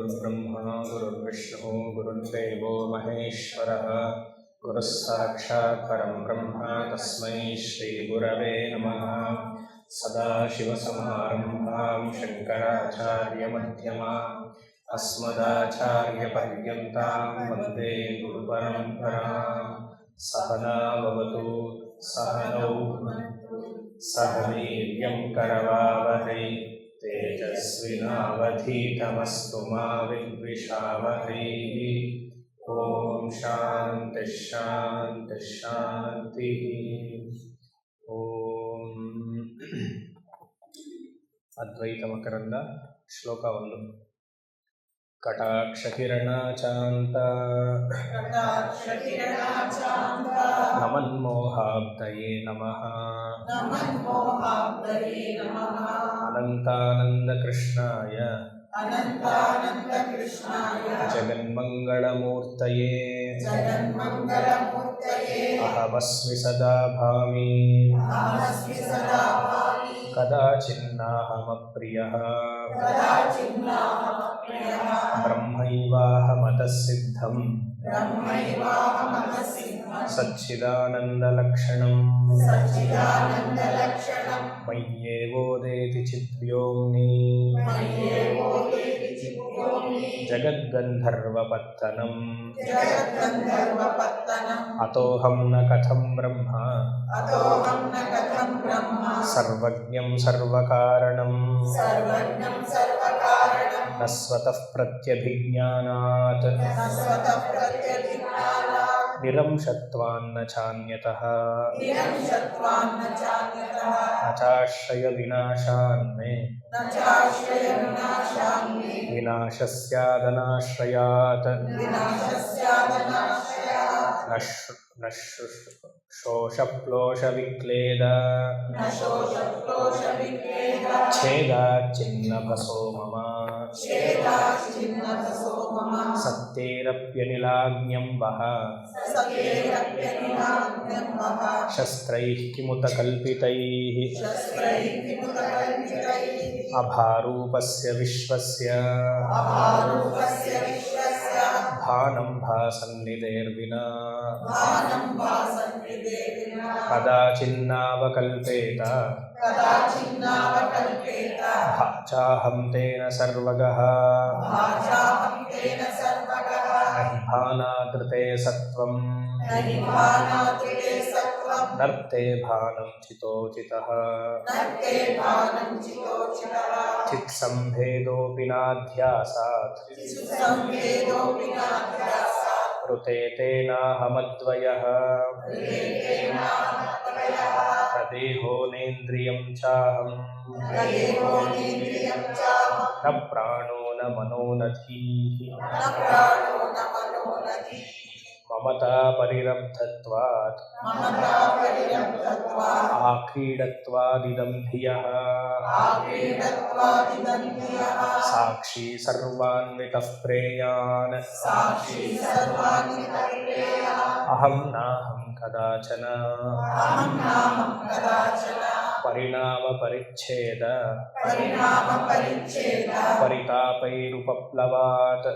गुरुर्ब्रह्मा गुरुर्विष्णु गुरुर्देवो महेश्वरः गुरुः साक्षात् परं ब्रह्म तस्मै श्रीगुरवे नमः। सदाशिवसमारम्भां शङ्कराचार्यमध्यमाम् अस्मदाचार्यपर्यन्तां वन्दे गुरुपरम्पराम्। सहना भवतु सहनौ सह वीर्यं करवावहै तेजस्विनावधीतमस्तु मा विद्विषावहै। ॐ शान्ति शान्ति शान्तिः। ॐ अद्वैत मकरंद ಶ್ಲೋಕ 1 ಕಟಾಕ್ಷಕಿರಣಾಚಾಂತ ನಮನ್ಮೋಹಾಬ್ಧಯೇ ನಮಃ ಅನಂತಾನಂದ ಕೃಷ್ಣಾಯ ಜಗನ್ಮಂಗಳಮೂರ್ತಯೇ ಅಹಮಸ್ಮಿ ಸದಾ ಭಾಮಿ ಕದಾಚಿನ್ನಾಹಮಪ್ರಿಯಃ ಬ್ರಹ್ಮೈವಾಹಮತಃ ಸಿದ್ಧಂ ಸಚ್ಚಿದಾನಂದಲಕ್ಷಣಂ ಮಯ್ಯೇವೋದೇತಿ ಚಿದ್ವ್ಯೋಮ್ನಿ ಜಗದ್ಗಂಧರ್ವಪತ್ತನಂ ಅತೋಹಂ ನ ಕಥಂ ಬ್ರಹ್ಮ ಸರ್ವಜ್ಞಂ ಸರ್ವಕಾರಣಂ ನ ಸ್ವತಃ ಪ್ರತ್ಯಭಿಜ್ಞಾನಾತ್ ನಿರಂಶತ್ವಾನ್ನ ಚಾನ್ಯತಃ ನ ಚಾಶ್ರಯ ವಿನಾಶಾನ್ಮೇ ವಿನಾಶಸ್ಯಾದನಾಶ್ರಯಾತ್ ನ ಶೋಷಪ್ಲೋಷವಿಕ್ಲೇದ ಛೇದಾಚ್ಛಿನ್ನಭಸೋ ಮಮ ಸತ್ಯೇರಪ್ಯನಿಲಾಗ್ನ್ಯಂಬಃ ಶಸ್ತ್ರೈಃ ಕಿಮುತ ಕಲ್ಪಿತೈಃ ಅಭಾರೂಪಸ್ಯ ವಿಶ್ವಸ್ಯ ಭಾನಂ ಭಾಸನ್ನಿಧೇರ್ವಿನಾ ಕದಾಚಿನ್ನಾವಕಲ್ಪೇತ ಭಾಚಾಹಂ ತೇನ ಸರ್ವಗಃ ನಹಿ ಭಾನಾದೃತೆ ಸತ್ವಂ ನರ್ತೆ ಭಾನಂ ಚಿತೋಚಿತಃ ಚಿತ್ಸಂಭೇದೋಪಿ ನಾಧ್ಯಾಸಾತ್ ಋತೆ ತೇನಾಹಮದ್ವಯಃ ತದೇಹೋನೇಂದ್ರಿಯಂ ಚಾಹಂ ನ ಪ್ರಾಣೋ ನ ಮನೋ ನ ಧೀಃ ಮಮತಾ ಪರಿರಬ್ಧತ್ವಾತ್ ಆಕ್ರೀಡತ್ವಾದಿದಂ ಧಿಯಃ ಸಾಕ್ಷಿ ಸರ್ವಾನ್ವಿತಃ ಪ್ರೇಯಾನ್ ಅಹಂ ನಾಹಂ ಕದಾಚನ ಪರಿಣಾಮ ಪರಿಚ್ಛೇದ ಪರಿತಾಪೈರುಪಪ್ಲವಾತ್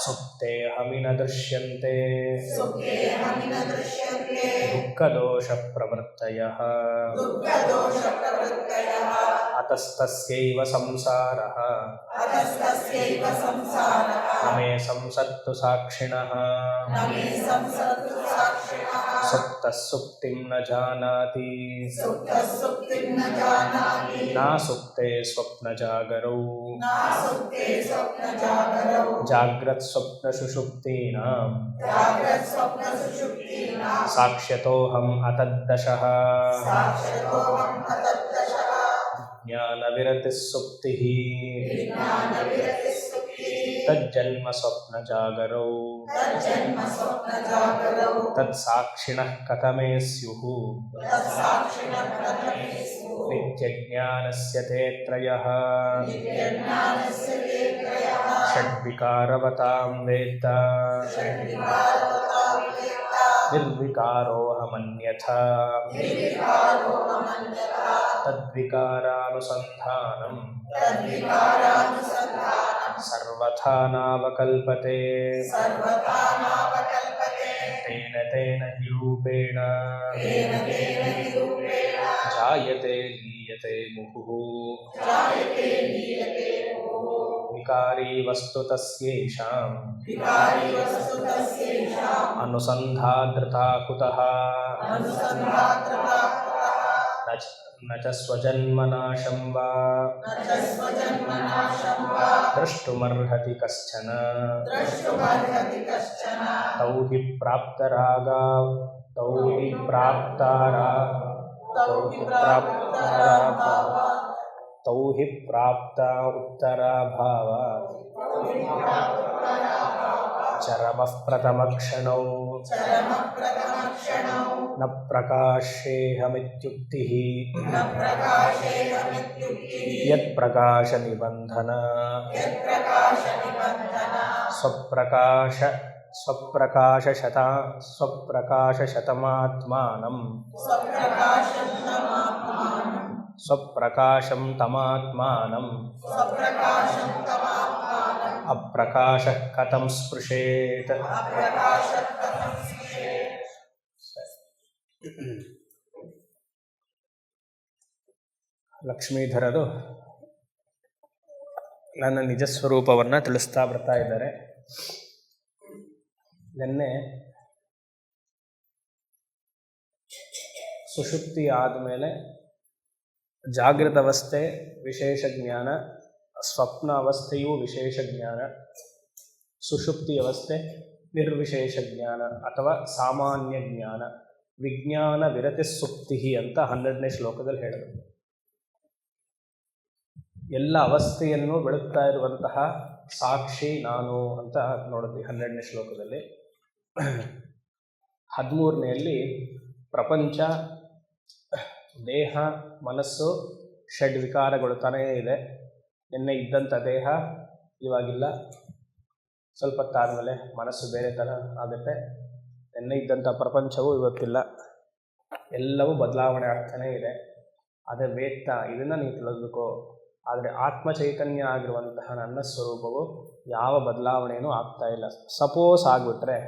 ಸುಪ್ತೆ ಹಮಿನ ದೃಶ್ಯಂತೆ ದುಃಖದೋಷ ಪ್ರವೃತ್ತಯಃ ಅತಸ್ತಸ್ಯೈವ ಸಂಸಾರಃ ನಮೇ ಸಂಸತ್ತು ಸಾಕ್ಷಿಣಃ ಸುಪ್ತಃ ಸುಪ್ತಿಂ ನ ಜಾನಾತಿ ನ ಸುಪ್ತೆ ಸ್ವಪ್ನ ಜಾಗರೌ ಜಾಗ್ರತ್ ಸ್ವಪ್ನ ಸುಷುಪ್ತೀನಾಂ ಸಾಕ್ಷ್ಯತೋಹಂ ಅತದ್ದಶಃ ಜ್ಞಾನವಿರತಿಃ ಸುಪ್ತಿಃ ತಜ್ಜನ್ಮ ಸ್ವಪ್ನ ಜಾಗರೌ ತತ್ಸಾಕ್ಷಿಣಃ ಕಥಮೇ ಸ್ಯುಃ ನಿತ್ಯಜ್ಞಾನಸ್ಯ ತೇ ತ್ರಯಃ ಷಡ್ವಿಕಾರವತಾಂ ವೇತ್ತ ನಿರ್ವಿಕಾರೋಹಮನ್ಯಥಾ ತದ್ವಿಕಾರಾನುಸಂಧಾನಂ ಸರ್ವಥಾ ನಾವಕಲ್ಪತೆ ತೇನ ತೇನ ಹಿ ರೂಪೇಣ ಜಾಯತೆ ಲೀಯತೆ ಮುಹುಃ ವಿಕಾರಿ ವಸ್ತು ತಸ್ಯೇಷಾಂ ಅನುಸಂಧಾತೃತಾ ಕುತಃ ನ ಚ ಸ್ವಜನ್ಮನಾಶಂ ವಾ ದ್ರಷ್ಟುಮರ್ಹತಿ ಕಶ್ಚನ ತೌ ಹಿ ಪ್ರಾಪ್ತ ಉತ್ತರಾಭಾವ ಚರಮಃ ಪ್ರಥಮಕ್ಷಣೌ ನ ಪ್ರಕಾಶೇಹಮಿತ್ಯುಕ್ತಿಃ ಯತ್ ಪ್ರಕಾಶ ನಿಬಂಧನ ಸ್ವಪ್ರಕಾಶಶತಮಾತ್ಮಾನಂ ಸ್ವಪ್ರಕಾಶಂ ತಮಾತ್ಮಾನಂ ಅಪ್ರಕಾಶಃ ಕಥಂ ಸ್ಪೃಶೇತ್. ಲಕ್ಷ್ಮೀಧರರು ನನ್ನ ನಿಜ ಸ್ವರೂಪವನ್ನು ತಿಳಿಸ್ತಾ ಬರ್ತಾ ಇದ್ದಾರೆ. ನಿನ್ನೆ ಸುಷುಪ್ತಿ ಆದಮೇಲೆ ಜಾಗೃತ ಅವಸ್ಥೆ ವಿಶೇಷ ಜ್ಞಾನ, ಸ್ವಪ್ನ ಅವಸ್ಥೆಯೂ ವಿಶೇಷ ಜ್ಞಾನ, ಸುಷುಪ್ತಿ ಅವಸ್ಥೆ ನಿರ್ವಿಶೇಷ ಜ್ಞಾನ ಅಥವಾ ಸಾಮಾನ್ಯ ಜ್ಞಾನ, ವಿಜ್ಞಾನ ವಿರತಿ ಸುಪ್ತಿ ಅಂತ 12ನೇ ಶ್ಲೋಕದಲ್ಲಿ ಹೇಳಿದರು. ಎಲ್ಲ ಅವಸ್ಥೆಯನ್ನು ಬೆಳಗ್ತಾ ಇರುವಂತಹ ಸಾಕ್ಷಿ ನಾನು ಅಂತ ನೋಡಿದ್ವಿ 12ನೇ ಶ್ಲೋಕದಲ್ಲಿ. 13ನೇಯಲ್ಲಿ ಪ್ರಪಂಚ, ದೇಹ, ಮನಸ್ಸು ಷಡ್ವಿಕಾರಗೊಳ್ತಾನೇ ಇದೆ. ನಿನ್ನೆ ಇದ್ದಂಥ ದೇಹ ಇವಾಗಿಲ್ಲ, ಸ್ವಲ್ಪ ಹೊತ್ತಾದಮೇಲೆ ಮನಸ್ಸು ಬೇರೆ ಥರ ಆಗುತ್ತೆ. ನಿನ್ನೆ ಇದ್ದಂಥ ಪ್ರಪಂಚವೂ ಇವತ್ತಿಲ್ಲ, ಎಲ್ಲವೂ ಬದಲಾವಣೆ ಆಗ್ತಾನೇ ಇದೆ. ಅದೇ ವೇತ್ತ, ಇದನ್ನು ನೀವು ತಿಳಿದ್ಬೇಕು. ಆದರೆ ಆತ್ಮ ಚೈತನ್ಯ ಆಗಿರುವಂತಹ ನನ್ನ ಸ್ವರೂಪವು ಯಾವ ಬದಲಾವಣೆಯೂ ಆಗ್ತಾ ಇಲ್ಲ. ಸಪೋಸ್ ಆಗಿಬಿಟ್ರೆ,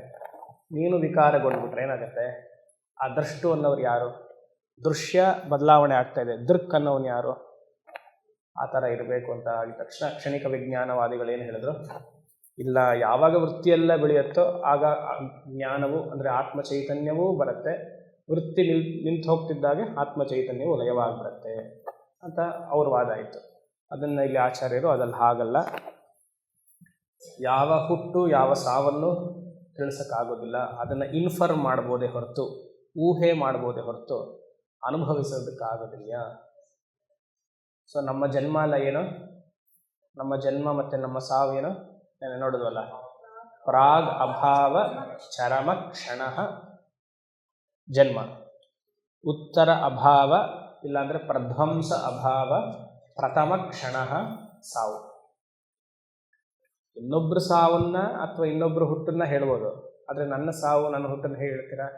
ನೀನು ವಿಕಾರಗೊಂಡ್ಬಿಟ್ರೆ ಏನಾಗುತ್ತೆ? ಆ ದೃಷ್ಟು ಅನ್ನೋರು ಯಾರು? ದೃಶ್ಯ ಬದಲಾವಣೆ ಆಗ್ತಾ ಇದೆ, ದೃಕ್ ಅನ್ನೋನು ಯಾರು? ಆ ಥರ ಇರಬೇಕು ಅಂತ ಆಗಿದ ತಕ್ಷಣ ಕ್ಷಣಿಕ ವಿಜ್ಞಾನವಾದಿಗಳೇನು ಹೇಳಿದ್ರು? ಇಲ್ಲ, ಯಾವಾಗ ವೃತ್ತಿಯೆಲ್ಲ ಬೆಳೆಯುತ್ತೋ ಆಗ ಜ್ಞಾನವು ಅಂದರೆ ಆತ್ಮ ಚೈತನ್ಯವೂ ಬರುತ್ತೆ. ವೃತ್ತಿ ನಿಂತು ಹೋಗ್ತಿದ್ದಾಗೆ ಆತ್ಮ ಚೈತನ್ಯವು ಲಯವಾಗಿಬಿಡುತ್ತೆ ಅಂತ ಅವ್ರ ವಾದ ಆಯಿತು. ಅದನ್ನು ಇಲ್ಲಿ ಆಚಾರ್ಯರು ಅದಲ್ಲಿ ಹಾಗಲ್ಲ, ಯಾವ ಹುಟ್ಟು ಯಾವ ಸಾವನ್ನು ತಿಳಿಸೋಕ್ಕಾಗೋದಿಲ್ಲ. ಅದನ್ನು ಇನ್ಫರ್ಮ್ ಮಾಡ್ಬೋದೇ ಹೊರತು, ಊಹೆ ಮಾಡ್ಬೋದೇ ಹೊರತು ಅನುಭವಿಸೋದಕ್ಕಾಗೋದಿಲ್ಲ. ಸೊ ನಮ್ಮ ಜನ್ಮ ಅಲ್ಲ ಏನು? ನಮ್ಮ ಜನ್ಮ ಮತ್ತು ನಮ್ಮ ಸಾವು ಏನು? ನಾನು ನೋಡಿದ್ವಲ್ಲ, ಪ್ರಾಗ್ ಅಭಾವ ಚರಮ ಕ್ಷಣ ಜನ್ಮ, ಉತ್ತರ ಅಭಾವ ಇಲ್ಲಾಂದರೆ ಪ್ರಧ್ವಂಸ ಅಭಾವ ಪ್ರಥಮ ಕ್ಷಣ ಸಾವು. ಇನ್ನೊಬ್ಬರು ಸಾವನ್ನ ಅಥವಾ ಇನ್ನೊಬ್ಬರು ಹುಟ್ಟನ್ನ ಹೇಳ್ಬೋದು, ಆದರೆ ನನ್ನ ಸಾವು ನನ್ನ ಹುಟ್ಟನ್ನು ಹೇಗೆ ಹೇಳ್ತೀರಾ?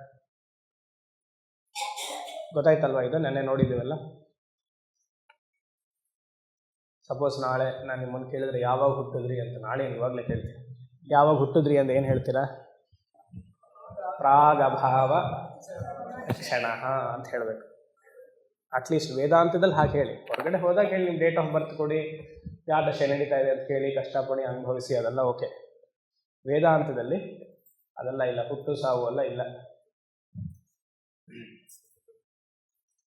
ಗೊತ್ತಾಯ್ತಲ್ವ? ಇದು ನೆನ್ನೆ ನೋಡಿದ್ದೀವಲ್ಲ. ಸಪೋಸ್ ನಾಳೆ ನಾನು ನಿಮ್ಮನ್ನು ಕೇಳಿದ್ರೆ ಯಾವಾಗ ಹುಟ್ಟಿದ್ರಿ ಅಂತ, ನಾಳೆ ಇವಾಗಲೇ ಕೇಳ್ತೀನಿ. ಯಾವಾಗ ಹುಟ್ಟಿದ್ರಿ ಅಂತ ಏನು ಹೇಳ್ತೀರಾ? ಪ್ರಾಗಭಾವ ಕ್ಷಣ ಅಂತ ಹೇಳಬೇಕು. ಅಟ್ಲೀಸ್ಟ್ ವೇದಾಂತದಲ್ಲಿ ಹಾಗೆ ಹೇಳಿ. ಹೊರಗಡೆ ಹೋದಾಗ ಹೇಳಿ, ನಿಮ್ಮ ಡೇಟ್ ಆಫ್ ಬರ್ತ್ ಕೊಡಿ, ಯಾವ ದಶೆ ನಡೀತಾ ಇದೆ ಅಂತ ಕೇಳಿ, ಕಷ್ಟಪಡಿ ಅನುಭವಿಸಿ, ಅದೆಲ್ಲ ಓಕೆ. ವೇದಾಂತದಲ್ಲಿ ಅದೆಲ್ಲ ಇಲ್ಲ, ಹುಟ್ಟು ಸಾವು ಎಲ್ಲ ಇಲ್ಲ.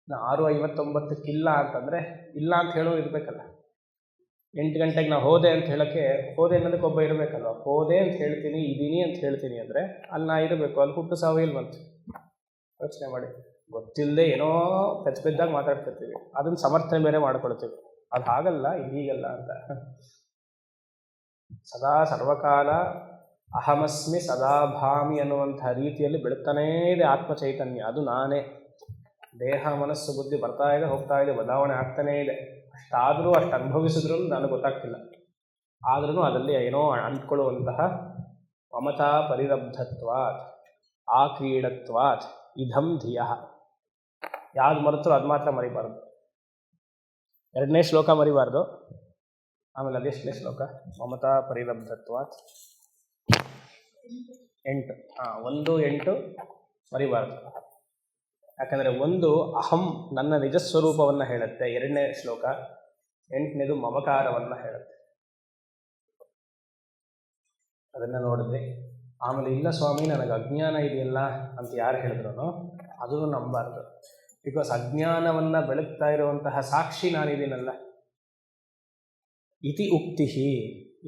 6:59 ಅಂತಂದರೆ ಇಲ್ಲ ಅಂತ ಹೇಳೋ ಇರಬೇಕಲ್ಲ. 8 ಗಂಟೆಗೆ ನಾವು ಹೋದೆ ಅಂತ ಹೇಳೋಕ್ಕೆ, ಹೋದೆ ಅನ್ನೋದಕ್ಕೆ ಒಬ್ಬ ಇರಬೇಕಲ್ವ. ಹೋದೆ ಅಂತ ಹೇಳ್ತೀನಿ, ಇದ್ದೀನಿ ಅಂತ ಹೇಳ್ತೀನಿ ಅಂದರೆ ಅಲ್ಲಿ ನಾ ಇರಬೇಕು. ಅಲ್ಲಿ ಹುಟ್ಟು ಸಾವು ಇಲ್ಲ ಬಂತು. ಯೋಚನೆ ಮಾಡಿ. ಗೊತ್ತಿಲ್ಲದೆ ಏನೋ ಪೆದ್ದಾಗಿ ಮಾತಾಡ್ತಿರ್ತೀವಿ, ಅದನ್ನು ಸಮರ್ಥನೆ ಬೇರೆ ಮಾಡ್ಕೊಳ್ತೀವಿ. ಅದು ಹಾಗಲ್ಲ, ಹೀಗಲ್ಲ ಅಂತ. ಸದಾ ಸರ್ವಕಾಲ ಅಹಮಸ್ಮಿ ಸದಾಭಾಮಿ ಅನ್ನುವಂಥ ರೀತಿಯಲ್ಲಿ ಬೆಳೀತಾನೇ ಇದೆ ಆತ್ಮ ಚೈತನ್ಯ. ಅದು ನಾನೇ. ದೇಹ ಮನಸ್ಸು ಬುದ್ಧಿ ಬರ್ತಾ ಇದೆ, ಹೋಗ್ತಾ ಇದೆ, ಬದಲಾವಣೆ ಆಗ್ತಾನೇ ಇದೆ. ಅಷ್ಟಾದರೂ ಅಷ್ಟು ಅನುಭವಿಸಿದ್ರೂ ನನಗೆ ಗೊತ್ತಾಗ್ತಿಲ್ಲ. ಆದ್ರೂ ಅದರಲ್ಲಿ ಏನೋ ಅಂದ್ಕೊಳ್ಳುವಂತಹ ಮಮತಾ ಪರಿರಬ್ಧತ್ವಾತ್ ಆಕ್ರೀಡತ್ವಾತ್ ಇದಂ ಧಿಯ. ಯಾವ್ದು ಮರೆತರೂ ಅದು ಮಾತ್ರ ಮರಿಬಾರ್ದು. ಎರಡನೇ ಶ್ಲೋಕ ಮರಿಬಾರ್ದು. ಆಮೇಲೆ ಅದೆಷ್ಟನೇ ಶ್ಲೋಕ? ಮಮತಾ ಪರಿರಬ್ಧತ್ವಾತ್ 8. 1, 8 ಮರಿಬಾರ್ದು. ಯಾಕಂದರೆ 1 ಅಹಂ ನನ್ನ ನಿಜಸ್ವರೂಪವನ್ನು ಹೇಳುತ್ತೆ, 2ನೇ ಶ್ಲೋಕ. 8ನೇದು ಮಮಕಾರವನ್ನು ಹೇಳುತ್ತೆ. ಅದನ್ನು ನೋಡಿದ್ರಿ. ಆಮೇಲೆ ಇಲ್ಲ ಸ್ವಾಮಿ ನನಗೆ ಅಜ್ಞಾನ ಇದೆಯಲ್ಲ ಅಂತ ಯಾರು ಹೇಳಿದ್ರು ಅದನ್ನು ನಂಬಾರ್ದು. ಬಿಕಾಸ್ ಅಜ್ಞಾನವನ್ನು ಬೆಳಗ್ತಾ ಇರುವಂತಹ ಸಾಕ್ಷಿ ನಾನಿದ್ದೀನಲ್ಲ. ಇತಿ ಉಕ್ತಿ.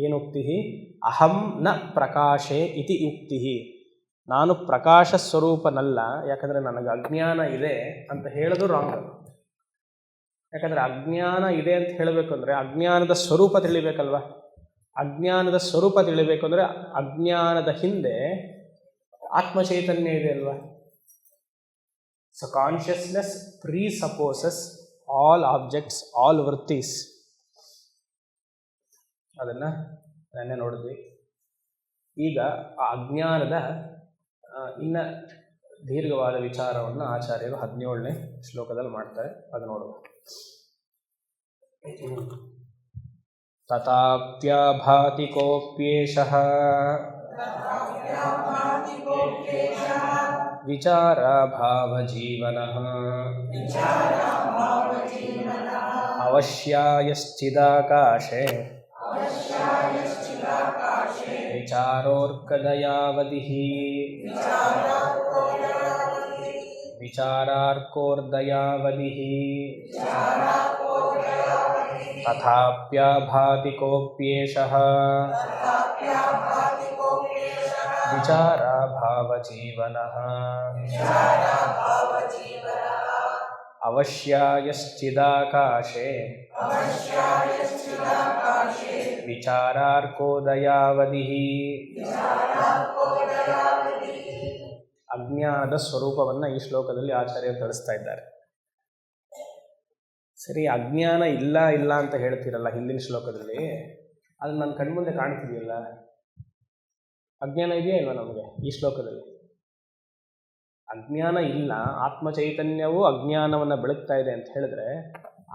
ಏನು ಉಕ್ತಿ? ಅಹಂ ನ ಪ್ರಕಾಶೆ ಇತಿ ಉಕ್ತಿ. ನಾನು ಪ್ರಕಾಶ ಸ್ವರೂಪನಲ್ಲ, ಯಾಕಂದರೆ ನನಗೆ ಅಜ್ಞಾನ ಇದೆ ಅಂತ ಹೇಳೋದು ರಾಂಗ್. ಯಾಕಂದರೆ ಅಜ್ಞಾನ ಇದೆ ಅಂತ ಹೇಳಬೇಕು ಅಂದರೆ ಅಜ್ಞಾನದ ಸ್ವರೂಪ ತಿಳಿಬೇಕಲ್ವ. ಅಜ್ಞಾನದ ಸ್ವರೂಪ ತಿಳಿಬೇಕು ಅಂದರೆ ಅಜ್ಞಾನದ ಹಿಂದೆ ಆತ್ಮಚೈತನ್ಯ ಇದೆ ಅಲ್ವಾ. So consciousness presupposes all objects, all ವೃತ್ತೀಸ್. ಅದನ್ನು ನೆನ್ನೆ ನೋಡಿದ್ವಿ. ಈಗ ಆ ಅಜ್ಞಾನದ ಇನ್ನು ದೀರ್ಘವಾದ ವಿಚಾರವನ್ನು ಆಚಾರ್ಯರು 17ನೇ ಶ್ಲೋಕದಲ್ಲಿ ಮಾಡ್ತಾರೆ. ಅದು ನೋಡುವ. ತಥಾಪ್ಯಭಾತಿ ಕೋಪ್ಯೇಷಃ ವಿಚಾರಭಾವಜೀವನಃ ಅವಶ್ಯಾಯಶ್ಚಿದಾಕಾಶೆ ವಿಚಾರೋರ್ಕದಯಾವದಿಃ ವಿಚಾರಾರ್ಕೋರ್ದಯಾವದಿಃ ತಥಾಪ್ಯಭಾತಿ ಕೋಪ್ಯೇಷಃ ವಿಚಾರಭಾವಜೀವನಃ ಅವಶ್ಯಾಯಶ್ಚಿದಾಕಾಶೆ ವಿಚಾರಾರ್ಕೋದಯಾವದಿಃ. ಅಜ್ಞಾನದ ಸ್ವರೂಪವನ್ನು ಈ ಶ್ಲೋಕದಲ್ಲಿ ಆಚಾರ್ಯರು ತಿಳಿಸ್ತಾ ಇದ್ದಾರೆ. ಸರಿ, ಅಜ್ಞಾನ ಇಲ್ಲ ಇಲ್ಲ ಅಂತ ಹೇಳ್ತೀರಲ್ಲ ಹಿಂದಿನ ಶ್ಲೋಕದಲ್ಲಿ, ಅದು ನನ್ನ ಕಣ್ಮುಂದೆ ಕಾಣ್ತಿದೆಯಲ್ಲ. ಅಜ್ಞಾನ ಇದೆಯಾ ಇಲ್ವಾ ನಮಗೆ ಈ ಶ್ಲೋಕದಲ್ಲಿ? ಅಜ್ಞಾನ ಇಲ್ಲ, ಆತ್ಮಚೈತನ್ಯವು ಅಜ್ಞಾನವನ್ನು ಬೆಳಗ್ತಾ ಇದೆ ಅಂತ ಹೇಳಿದ್ರೆ,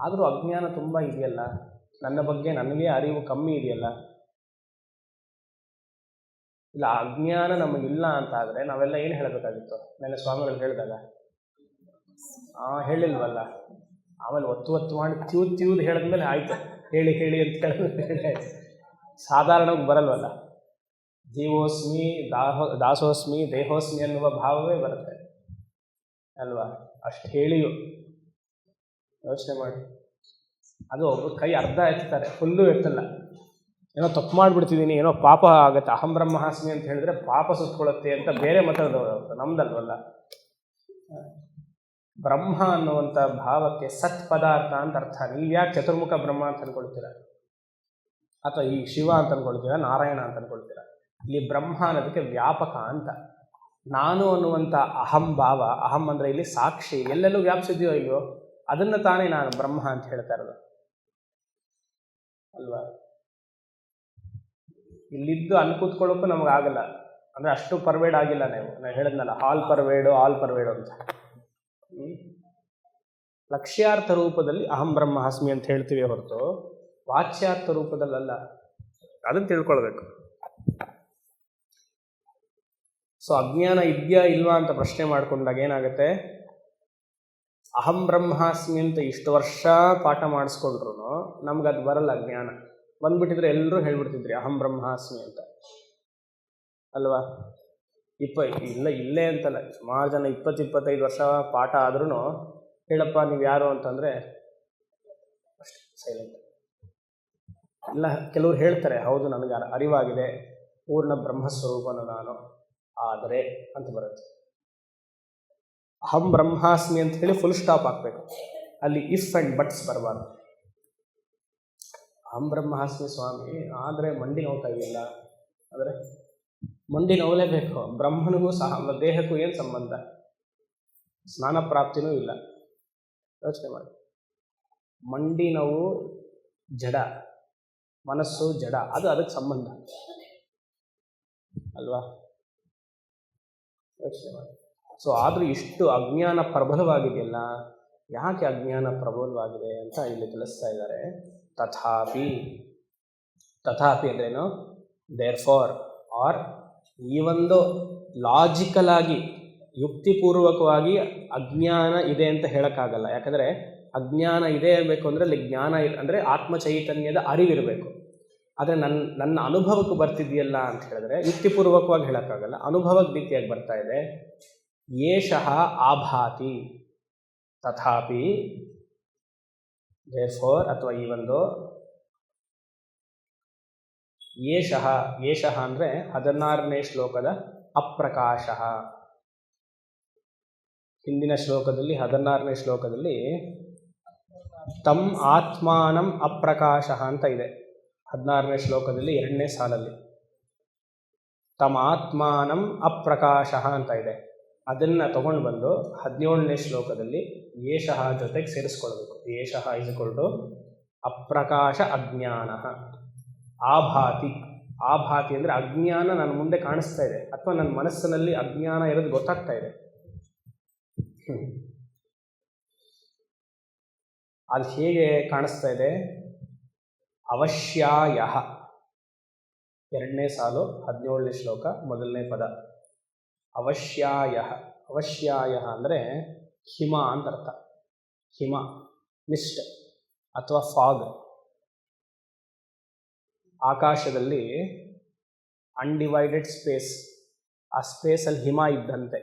ಆದರೂ ಅಜ್ಞಾನ ತುಂಬ ಇದೆಯಲ್ಲ. ನನ್ನ ಬಗ್ಗೆ ನನಗೆ ಅರಿವು ಕಮ್ಮಿ ಇದೆಯಲ್ಲ. ಇಲ್ಲ, ಅಜ್ಞಾನ ನಮಗಿಲ್ಲ ಅಂತ ಆದರೆ ನಾವೆಲ್ಲ ಏನು ಹೇಳಬೇಕಾಗಿತ್ತು? ನೆನ್ನೆ ಸ್ವಾಮಿಗಳು ಹೇಳಿದಾಗ ಹೇಳಿಲ್ವಲ್ಲ. ಆಮೇಲೆ ಒತ್ತು ಮಾಡಿ ತ್ಯೂದ್ ಹೇಳಿದ್ಮೇಲೆ ಆಯಿತು, ಹೇಳಿ ಅಂತ ಹೇಳಿದ್ರೆ ಸಾಧಾರಣವಾಗಿ ಬರಲ್ವಲ್ಲ. ಜೀವೋಸ್ಮಿ ದಾಸೋಸ್ಮಿ ದೇಹೋಸ್ಮಿ ಅನ್ನುವ ಭಾವವೇ ಬರುತ್ತೆ ಅಲ್ವಾ. ಅಷ್ಟು ಹೇಳಿಯು ಯೋಚನೆ ಮಾಡಿ. ಅದು ಒಬ್ಬರು ಕೈ ಅರ್ಧ ಎತ್ತಾರೆ, ಫುಲ್ಲು ಎತ್ತಲ್ಲ. ಏನೋ ತಪ್ಪು ಮಾಡಿಬಿಡ್ತಿದ್ದೀನಿ, ಏನೋ ಪಾಪ ಆಗುತ್ತೆ, ಅಹಂ ಬ್ರಹ್ಮಾಸ್ಮಿ ಅಂತ ಹೇಳಿದ್ರೆ ಪಾಪ ಸುತ್ಕೊಳ್ಳುತ್ತೆ ಅಂತ ಬೇರೆ ಮತದವರು, ನಮ್ದಲ್ವಲ್ಲ. ಬ್ರಹ್ಮ ಅನ್ನುವಂಥ ಭಾವಕ್ಕೆ ಸತ್ ಪದಾರ್ಥ ಅಂತ ಅರ್ಥ. ನೀವು ಯಾಕೆ ಚತುರ್ಮುಖ ಬ್ರಹ್ಮ ಅಂತ ಅಂದ್ಕೊಳ್ತೀರ, ಅಥವಾ ಈ ಶಿವ ಅಂತ ಅಂದ್ಕೊಳ್ತೀರ, ನಾರಾಯಣ ಅಂತ ಅಂದ್ಕೊಳ್ತೀರ? ಇಲ್ಲಿ ಬ್ರಹ್ಮ ಅನ್ನೋದಕ್ಕೆ ವ್ಯಾಪಕ ಅಂತ. ನಾನು ಅನ್ನುವಂಥ ಅಹಂ ಭಾವ, ಅಹಂ ಅಂದರೆ ಇಲ್ಲಿ ಸಾಕ್ಷಿ, ಎಲ್ಲೆಲ್ಲೂ ವ್ಯಾಪಿಸಿದೆಯೋ ಇಲ್ವೋ ಅದನ್ನು ತಾನೇ ನಾನು ಬ್ರಹ್ಮ ಅಂತ ಹೇಳ್ತಾ ಇರೋದು ಅಲ್ವಾ. ಇಲ್ಲಿದ್ದು ಅಲ್ಲಿ ಕೂತ್ಕೊಳ್ಳೋಕ್ಕೂ ನಮಗಾಗಲ್ಲ, ಅಂದರೆ ಅಷ್ಟು ಪರ್ವೇಡ್ ಆಗಿಲ್ಲ. ನಾನು ಹೇಳಿದ್ನಲ್ಲ, ಆಲ್ ಪರ್ವೇಡು ಅಂತ. ಲಕ್ಷ್ಯಾರ್ಥ ರೂಪದಲ್ಲಿ ಅಹಂ ಬ್ರಹ್ಮಾಸ್ಮಿ ಅಂತ ಹೇಳ್ತೀವಿ ಹೊರತು ವಾಚ್ಯಾರ್ಥ ರೂಪದಲ್ಲಲ್ಲ. ಅದನ್ನು ತಿಳ್ಕೊಳ್ಬೇಕು. ಸೊ ಅಜ್ಞಾನ ಇದೆಯಾ ಇಲ್ವಾ ಅಂತ ಪ್ರಶ್ನೆ ಮಾಡಿಕೊಂಡಾಗ ಏನಾಗುತ್ತೆ, ಅಹಂ ಬ್ರಹ್ಮಾಸ್ಮಿ ಅಂತ ಇಷ್ಟು ವರ್ಷ ಪಾಠ ಮಾಡಿಸ್ಕೊಂಡ್ರು ನಮ್ಗದು ಬರಲ್ಲ. ಜ್ಞಾನ ಬಂದ್ಬಿಟ್ಟಿದ್ರೆ ಎಲ್ಲರೂ ಹೇಳ್ಬಿಡ್ತಿದ್ರಿ ಅಹಂ ಬ್ರಹ್ಮಾಸ್ಮಿ ಅಂತ ಅಲ್ವಾ. ಇಲ್ಲೇ ಅಂತಲ್ಲ, ಸುಮಾರು ಜನ 20-25 ವರ್ಷ ಪಾಠ ಆದ್ರೂ ಹೇಳಪ್ಪ ನೀವು ಯಾರು ಅಂತಂದರೆ ಅಷ್ಟೇ ಸೈಲೆಂಟ್. ಇಲ್ಲ, ಕೆಲವ್ರು ಹೇಳ್ತಾರೆ ಹೌದು ನನಗೆ ಅರಿವಾಗಿದೆ, ಪೂರ್ಣ ಬ್ರಹ್ಮಸ್ವರೂಪನ ನಾನು, ಆದರೆ ಅಂತ ಬರುತ್ತೆ. ಅಹಂ ಬ್ರಹ್ಮಾಸ್ಮಿ ಅಂತ ಹೇಳಿ ಫುಲ್ ಸ್ಟಾಪ್ ಹಾಕಬೇಕು. ಅಲ್ಲಿ ಇಫ್ ಆ್ಯಂಡ್ ಬಟ್ಸ್ ಬರಬಾರ್ದು. ಅಹಂ ಬ್ರಹ್ಮಾಸ್ಮಿ ಸ್ವಾಮಿ ಆದರೆ ಮಂಡಿ ನೋವ್ತಾ ಇದೆಯಲ್ಲ ಅಂದರೆ ಮಂಡಿ ನೋವಲೇಬೇಕು. ಬ್ರಹ್ಮನಿಗೂ ಸಹ ದೇಹಕ್ಕೂ ಏನು ಸಂಬಂಧ? ಸ್ನಾನ ಪ್ರಾಪ್ತಿನೂ ಇಲ್ಲ. ಯೋಚನೆ ಮಾಡಿ. ಮಂಡಿ ನೋವು ಜಡ, ಮನಸ್ಸು ಜಡ, ಅದು ಅದಕ್ಕೆ ಸಂಬಂಧ ಅಲ್ವಾ. ಯೋಚನೆ ಮಾಡಿ. ಸೊ ಆದರೂ ಇಷ್ಟು ಅಜ್ಞಾನ ಪ್ರಬಲವಾಗಿದೆಯಲ್ಲ, ಯಾಕೆ ಅಜ್ಞಾನ ಪ್ರಬಲವಾಗಿದೆ ಅಂತ ಇಲ್ಲಿ ತಿಳಿಸ್ತಾ ಇದ್ದಾರೆ. ತಥಾಪಿ, ತಥಾಪಿ ಅಂದ್ರೇನು? ದೇರ್ ಫಾರ್ ಆರ್, ಈ ಒಂದು ಲಾಜಿಕಲ್ ಆಗಿ ಯುಕ್ತಿಪೂರ್ವಕವಾಗಿ ಅಜ್ಞಾನ ಇದೆ ಅಂತ ಹೇಳೋಕ್ಕಾಗಲ್ಲ. ಯಾಕಂದರೆ ಅಜ್ಞಾನ ಇದೆ ಇರಬೇಕು ಅಂದರೆ ಅಲ್ಲಿ ಜ್ಞಾನ ಅಂದರೆ ಆತ್ಮಚೈತನ್ಯದ ಅರಿವಿರಬೇಕು. ಆದರೆ ನನ್ನ ಅನುಭವಕ್ಕೆ ಬರ್ತಿದೆಯಲ್ಲ ಅಂತ ಹೇಳಿದ್ರೆ ಯುಕ್ತಿಪೂರ್ವಕವಾಗಿ ಹೇಳೋಕ್ಕಾಗಲ್ಲ, ಅನುಭವದ ರೀತಿಯಾಗಿ ಬರ್ತಾ ಇದೆ. ಏಷಃ ಆಭಾತಿ ತಥಾಪಿ ದೇರ್ ಫಾರ್, ಅಥವಾ ಈ ಒಂದು ಏಷಃ, ಏಷಃ ಅಂದರೆ 16ನೇ ಶ್ಲೋಕದ ಅಪ್ರಕಾಶ. ಹಿಂದಿನ ಶ್ಲೋಕದಲ್ಲಿ 16ನೇ ಶ್ಲೋಕದಲ್ಲಿ ತಮ್ ಆತ್ಮಾನಂ ಅಪ್ರಕಾಶ ಅಂತ ಇದೆ. 16ನೇ ಶ್ಲೋಕದಲ್ಲಿ 2ನೇ ಸಾಲಲ್ಲಿ ತಮ್ ಆತ್ಮಾನಂ ಅಪ್ರಕಾಶ ಅಂತ ಇದೆ. ಅದನ್ನು ತಗೊಂಡು ಬಂದು 17ನೇ ಶ್ಲೋಕದಲ್ಲಿ ಏಷಃ ಜೊತೆಗೆ ಸೇರಿಸ್ಕೊಳ್ಬೇಕು. ಏಷಃ ಇಸ್ ಈಕ್ವಲ್ ಟು ಅಪ್ರಕಾಶ ಅಜ್ಞಾನ. ಆಭಾತಿ, ಆಭಾತಿ ಅಂದರೆ ಅಜ್ಞಾನ ನನ್ನ ಮುಂದೆ ಕಾಣಿಸ್ತಾ ಇದೆ, ಅಥವಾ ನನ್ನ ಮನಸ್ಸಿನಲ್ಲಿ ಅಜ್ಞಾನ ಇರೋದು ಗೊತ್ತಾಗ್ತಾ ಇದೆ. ಅದು ಹೇಗೆ ಕಾಣಿಸ್ತಾ ಇದೆ? ಅವಶ್ಯಾಯ, 2ನೇ ಸಾಲು 17ನೇ ಶ್ಲೋಕ 1ನೇ ಪದ. ಅವಶ್ಯಾಯ, ಅವಶ್ಯಾಯ ಅಂದರೆ ಹಿಮ ಅಂತ ಅರ್ಥ. ಹಿಮ, ಮಿಸ್ಟ್ ಅಥವಾ ಫಾಗ್. ಆಕಾಶದಲ್ಲಿ ಅನ್ಡಿವೈಡೆಡ್ ಸ್ಪೇಸ್, ಆ ಸ್ಪೇಸಲ್ಲಿ ಹಿಮ ಇದ್ದಂತೆ.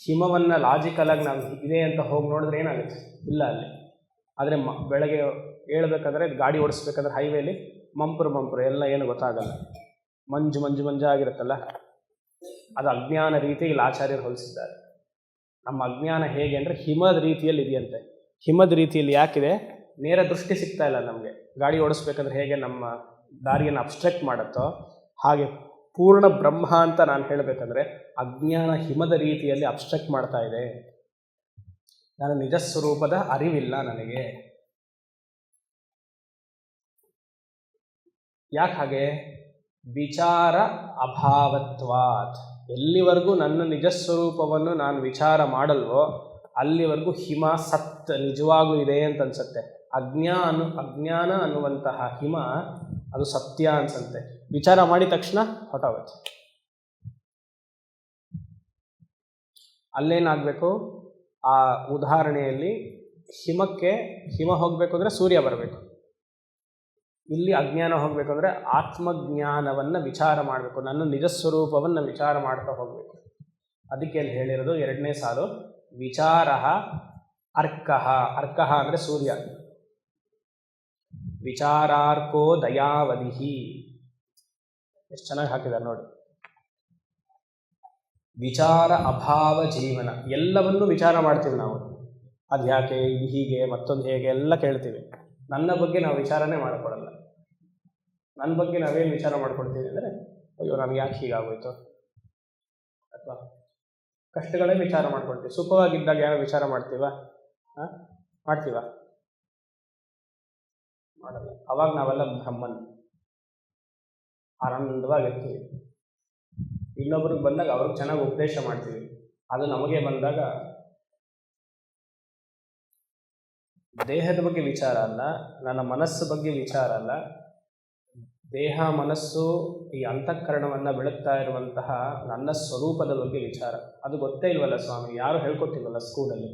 ಹಿಮವನ್ನು ಲಾಜಿಕಲಾಗಿ ನಾವು ಇದೆ ಅಂತ ಹೋಗಿ ನೋಡಿದ್ರೆ ಏನಾಗುತ್ತೆ? ಇಲ್ಲ ಅಲ್ಲಿ. ಆದರೆ ಬೆಳಗ್ಗೆ ಹೇಳ್ಬೇಕಾದ್ರೆ ಗಾಡಿ ಓಡಿಸ್ಬೇಕಾದ್ರೆ ಹೈವೇಲಿ ಮಂಪರು ಎಲ್ಲ ಏನು ಗೊತ್ತಾಗಲ್ಲ, ಮಂಜು ಆಗಿರುತ್ತಲ್ಲ, ಅದು ಅಜ್ಞಾನ ರೀತಿಯಲ್ಲಿ ಆಚಾರ್ಯರು ಹೋಲಿಸಿದ್ದಾರೆ. ನಮ್ಮ ಅಜ್ಞಾನ ಹೇಗೆ ಅಂದರೆ ಹಿಮದ ರೀತಿಯಲ್ಲಿ ಇದೆಯಂತೆ. ಹಿಮದ ರೀತಿಯಲ್ಲಿ ಯಾಕಿದೆ? ನೇರ ದೃಷ್ಟಿ ಸಿಗ್ತಾ ಇಲ್ಲ ನಮಗೆ. ಗಾಡಿ ಓಡಿಸ್ಬೇಕಂದ್ರೆ ಹೇಗೆ ನಮ್ಮ ದಾರಿಯನ್ನು ಅಬ್ಸ್ಟ್ರಕ್ಟ್ ಮಾಡುತ್ತೋ ಹಾಗೆ ಪೂರ್ಣ ಬ್ರಹ್ಮ ಅಂತ ನಾನು ಹೇಳಬೇಕಂದ್ರೆ ಅಜ್ಞಾನ ಹಿಮದ ರೀತಿಯಲ್ಲಿ ಅಬ್ಸ್ಟ್ರಕ್ಟ್ ಮಾಡ್ತಾ ಇದೆ. ನನ್ನ ನಿಜ ಸ್ವರೂಪದ ಅರಿವಿಲ್ಲ ನನಗೆ. ಯಾಕೆ ಹಾಗೆ? ವಿಚಾರ ಅಭಾವತ್ವಾತ್. ಎಲ್ಲಿವರೆಗೂ ನನ್ನ ನಿಜ ಸ್ವರೂಪವನ್ನು ನಾನು ವಿಚಾರ ಮಾಡಲ್ವೋ ಅಲ್ಲಿವರೆಗೂ ಹಿಮ ಸತ್ ನಿಜವಾಗೂ ಇದೆ ಅಂತ ಅನ್ಸುತ್ತೆ. ಅಜ್ಞಾನ ಅನ್ನುವಂತಹ ಹಿಮ ಅದು ಸತ್ಯ ಅನ್ಸುತ್ತೆ. ವಿಚಾರ ಮಾಡಿದ ತಕ್ಷಣ ಹೊರಟೋಗುತ್ತೆ. ಅಲ್ಲೇನಾಗಬೇಕು? ಆ ಉದಾಹರಣೆಯಲ್ಲಿ ಹಿಮ ಹೋಗಬೇಕು ಅಂದರೆ ಸೂರ್ಯ ಬರಬೇಕು. ಇಲ್ಲಿ ಅಜ್ಞಾನ ಹೋಗಬೇಕು ಅಂದರೆ ಆತ್ಮಜ್ಞಾನವನ್ನು ವಿಚಾರ ಮಾಡಬೇಕು, ನನ್ನ ನಿಜ ಸ್ವರೂಪವನ್ನು ವಿಚಾರ ಮಾಡ್ತಾ ಹೋಗಬೇಕು. ಅದಕ್ಕೆ ಅಲ್ಲಿ ಹೇಳಿರೋದು 2ನೇ ಸಾಲು, ವಿಚಾರ ಅರ್ಕಃ. ಅರ್ಕಃ ಅಂದರೆ ಸೂರ್ಯ. ವಿಚಾರಾರ್ಕೋ ದಯಾವಧಿಹಿ. ಎಷ್ಟು ಚೆನ್ನಾಗಿ ಹಾಕಿದ್ದಾರೆ ನೋಡಿ. ವಿಚಾರ ಅಭಾವ ಜೀವನ. ಎಲ್ಲವನ್ನೂ ವಿಚಾರ ಮಾಡ್ತೀವಿ ನಾವು. ಅದು ಯಾಕೆ, ಇದು ಹೀಗೆ, ಮತ್ತೊಂದು ಹೇಗೆ ಎಲ್ಲ ಕೇಳ್ತೀವಿ. ನನ್ನ ಬಗ್ಗೆ ನಾವು ವಿಚಾರನೇ ಮಾಡಿಕೊಡಲ್ಲ. ನನ್ನ ಬಗ್ಗೆ ನಾವೇನು ವಿಚಾರ ಮಾಡ್ಕೊಡ್ತೀವಿ ಅಂದರೆ, ಅಯ್ಯೋ ನಮ್ಗೆ ಯಾಕೆ ಹೀಗಾಗೋಯ್ತು, ಅಥವಾ ಕಷ್ಟಗಳೇ ವಿಚಾರ ಮಾಡ್ಕೊಳ್ತೀವಿ. ಸುಖವಾಗಿದ್ದಾಗ ಯಾರು ವಿಚಾರ ಮಾಡ್ತೀವ? ಮಾಡ್ತೀವ? ಮಾಡಲ್ಲ. ಅವಾಗ ನಾವೆಲ್ಲ ಬ್ರಹ್ಮನ್, ಆನಂದವಾಗಿರ್ತೀವಿ. ಇನ್ನೊಬ್ರಿಗೆ ಬಂದಾಗ ಅವ್ರಿಗೆ ಚೆನ್ನಾಗಿ ಉಪದೇಶ ಮಾಡ್ತೀವಿ. ಅದು ನಮಗೆ ಬಂದಾಗ ದೇಹದ ಬಗ್ಗೆ ವಿಚಾರ ಅಲ್ಲ, ನನ್ನ ಮನಸ್ಸು ಬಗ್ಗೆ ವಿಚಾರ ಅಲ್ಲ, ದೇಹ ಮನಸ್ಸು ಈ ಅಂತಃಕರಣವನ್ನು ಬೆಳಗ್ತಾ ಇರುವಂತಹ ನನ್ನ ಸ್ವರೂಪದ ಬಗ್ಗೆ ವಿಚಾರ. ಅದು ಗೊತ್ತೇ ಇಲ್ವಲ್ಲ ಸ್ವಾಮಿ, ಯಾರು ಹೇಳ್ಕೊಟ್ಟಿಲ್ವಲ್ಲ ಸ್ಕೂಲಲ್ಲಿ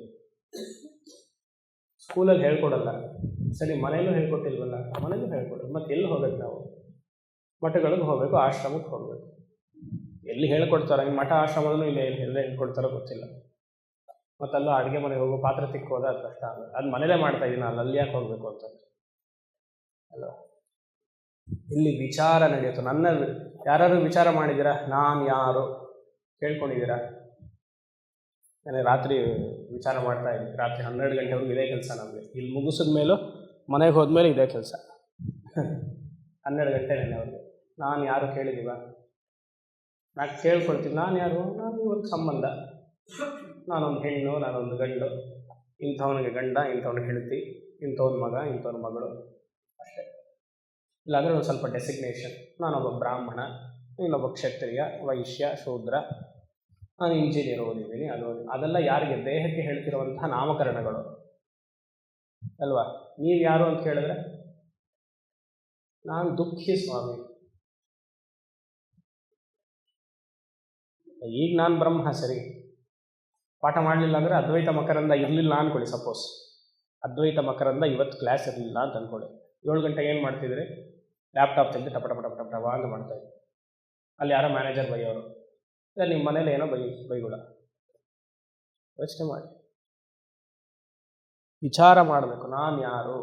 ಹೇಳ್ಕೊಡಲ್ಲ. ಸರಿ, ಮನೆಯಲ್ಲೂ ಹೇಳ್ಕೊಟ್ಟಿಲ್ವಲ್ಲ, ಮನೆಯಲ್ಲೂ ಹೇಳ್ಕೊಡಲ್ಲ. ಮತ್ತೆ ಎಲ್ಲಿ ಹೋಗ್ಬೇಕು ನಾವು? ಮಠಗಳಿಗೆ ಹೋಗಬೇಕು, ಆಶ್ರಮಕ್ಕೆ ಹೋಗಬೇಕು. ಎಲ್ಲಿ ಹೇಳ್ಕೊಡ್ತಾರೋ? ಈ ಮಠ ಆಶ್ರಮದೂ ಇಲ್ಲ, ಎಲ್ಲಿ ಹೇಳ್ಕೊಡ್ತಾರೋ ಗೊತ್ತಿಲ್ಲ. ಮತ್ತಲ್ಲೂ ಅಡುಗೆ ಮನೆಗೆ ಹೋಗೋ ಪಾತ್ರೆ ತಿಕ್ಕೋದ ಅದು ಕಷ್ಟ ಆಗುತ್ತೆ. ಅದು ಮನೇಲೇ ಮಾಡ್ತಾ ಇದ್ದೀನಿ, ಅಲ್ಲಿ ಯಾಕೆ ಹೋಗಬೇಕು ಅಂತ ಅಲ್ಲ. ಇಲ್ಲಿ ವಿಚಾರ ನಡೆಯುತ್ತೆ. ನನ್ನ ಯಾರು ವಿಚಾರ ಮಾಡಿದ್ದೀರಾ? ನಾನು ಯಾರು ಕೇಳ್ಕೊಂಡಿದ್ದೀರಾ? ನಾನು ರಾತ್ರಿ ವಿಚಾರ ಮಾಡ್ತಾ ಇದ್ದೀನಿ. ರಾತ್ರಿ 12 ಗಂಟೆವರೆಗೂ ಇದೇ ಕೆಲಸ ನಮಗೆ. ಇಲ್ಲಿ ಮುಗಿಸಿದ ಮೇಲೂ ಮನೆಗೆ ಹೋದ್ಮೇಲೆ ಇದೇ ಕೆಲಸ. 12 ಗಂಟೆ ನೆನೆವರೆಗೂ ನಾನು ಯಾರು ಕೇಳಿದ್ದೀವ? ನಾನು ಕೇಳ್ಕೊಳ್ತೀನಿ, ನಾನು ಯಾರು? ನಾನು ಇವ್ರಿಗೆ ಸಂಬಂಧ. ನಾನೊಂದು ಹೆಣ್ಣು, ನಾನೊಂದು ಗಂಡು, ಇಂಥವನಿಗೆ ಗಂಡ, ಇಂಥವನಿಗೆ ಹೆಂಡತಿ, ಇಂಥವ್ನ ಮಗ, ಇಂಥವ್ನ ಮಗಳು, ಅಷ್ಟೇ. ಇಲ್ಲಾಂದರೆ ಒಂದು ಸ್ವಲ್ಪ ಡೆಸಿಗ್ನೇಷನ್. ನಾನೊಬ್ಬ ಬ್ರಾಹ್ಮಣ, ಇನ್ನೊಬ್ಬ ಕ್ಷತ್ರಿಯ, ವೈಶ್ಯ, ಶೂದ್ರ, ನಾನು ಇಂಜಿನಿಯರ್ ಓದಿದ್ದೀನಿ, ಅದೆಲ್ಲ ಯಾರಿಗೆ? ದೇಹಕ್ಕೆ ಹೇಳ್ತಿರುವಂತಹ ನಾಮಕರಣಗಳು ಅಲ್ವಾ. ನೀವು ಯಾರು ಅಂತ ಕೇಳಿದ್ರೆ ನಾನು ದುಃಖಿ ಸ್ವಾಮಿ, ಈಗ ನಾನು ಬ್ರಹ್ಮ, ಸರಿ. ಪಾಠ ಮಾಡಲಿಲ್ಲ ಅಂದರೆ ಅದ್ವೈತ ಮಕರಂದ ಇರಲಿಲ್ಲ ಅಂದ್ಕೊಳ್ಳಿ. ಸಪೋಸ್ ಅದ್ವೈತ ಮಕರಂದ ಇವತ್ತು ಕ್ಲಾಸ್ ಇರಲಿಲ್ಲ ಅಂತ ಅಂದ್ಕೊಳ್ಳಿ. 7 ಗಂಟೆಗೆ ಏನು ಮಾಡ್ತಿದ್ರಿ? ಲ್ಯಾಪ್ಟಾಪ್ ತೆಗೆದು ಟಪ ಟಪ ಟಪ ಟಪ ಟಪ ಅಂತ ಮಾಡ್ತಾಯಿದ್ರಿ. ಅಲ್ಲಿ ಯಾರೋ ಮ್ಯಾನೇಜರ್ ಬೈಯೋರು, ಇಲ್ಲ ನಿಮ್ಮ ಮನೇಲಿ ಏನೋ ಬೈಗುಳ. ಯೋಚನೆ ಮಾಡಿ, ವಿಚಾರ ಮಾಡಬೇಕು, ನಾನು ಯಾರು.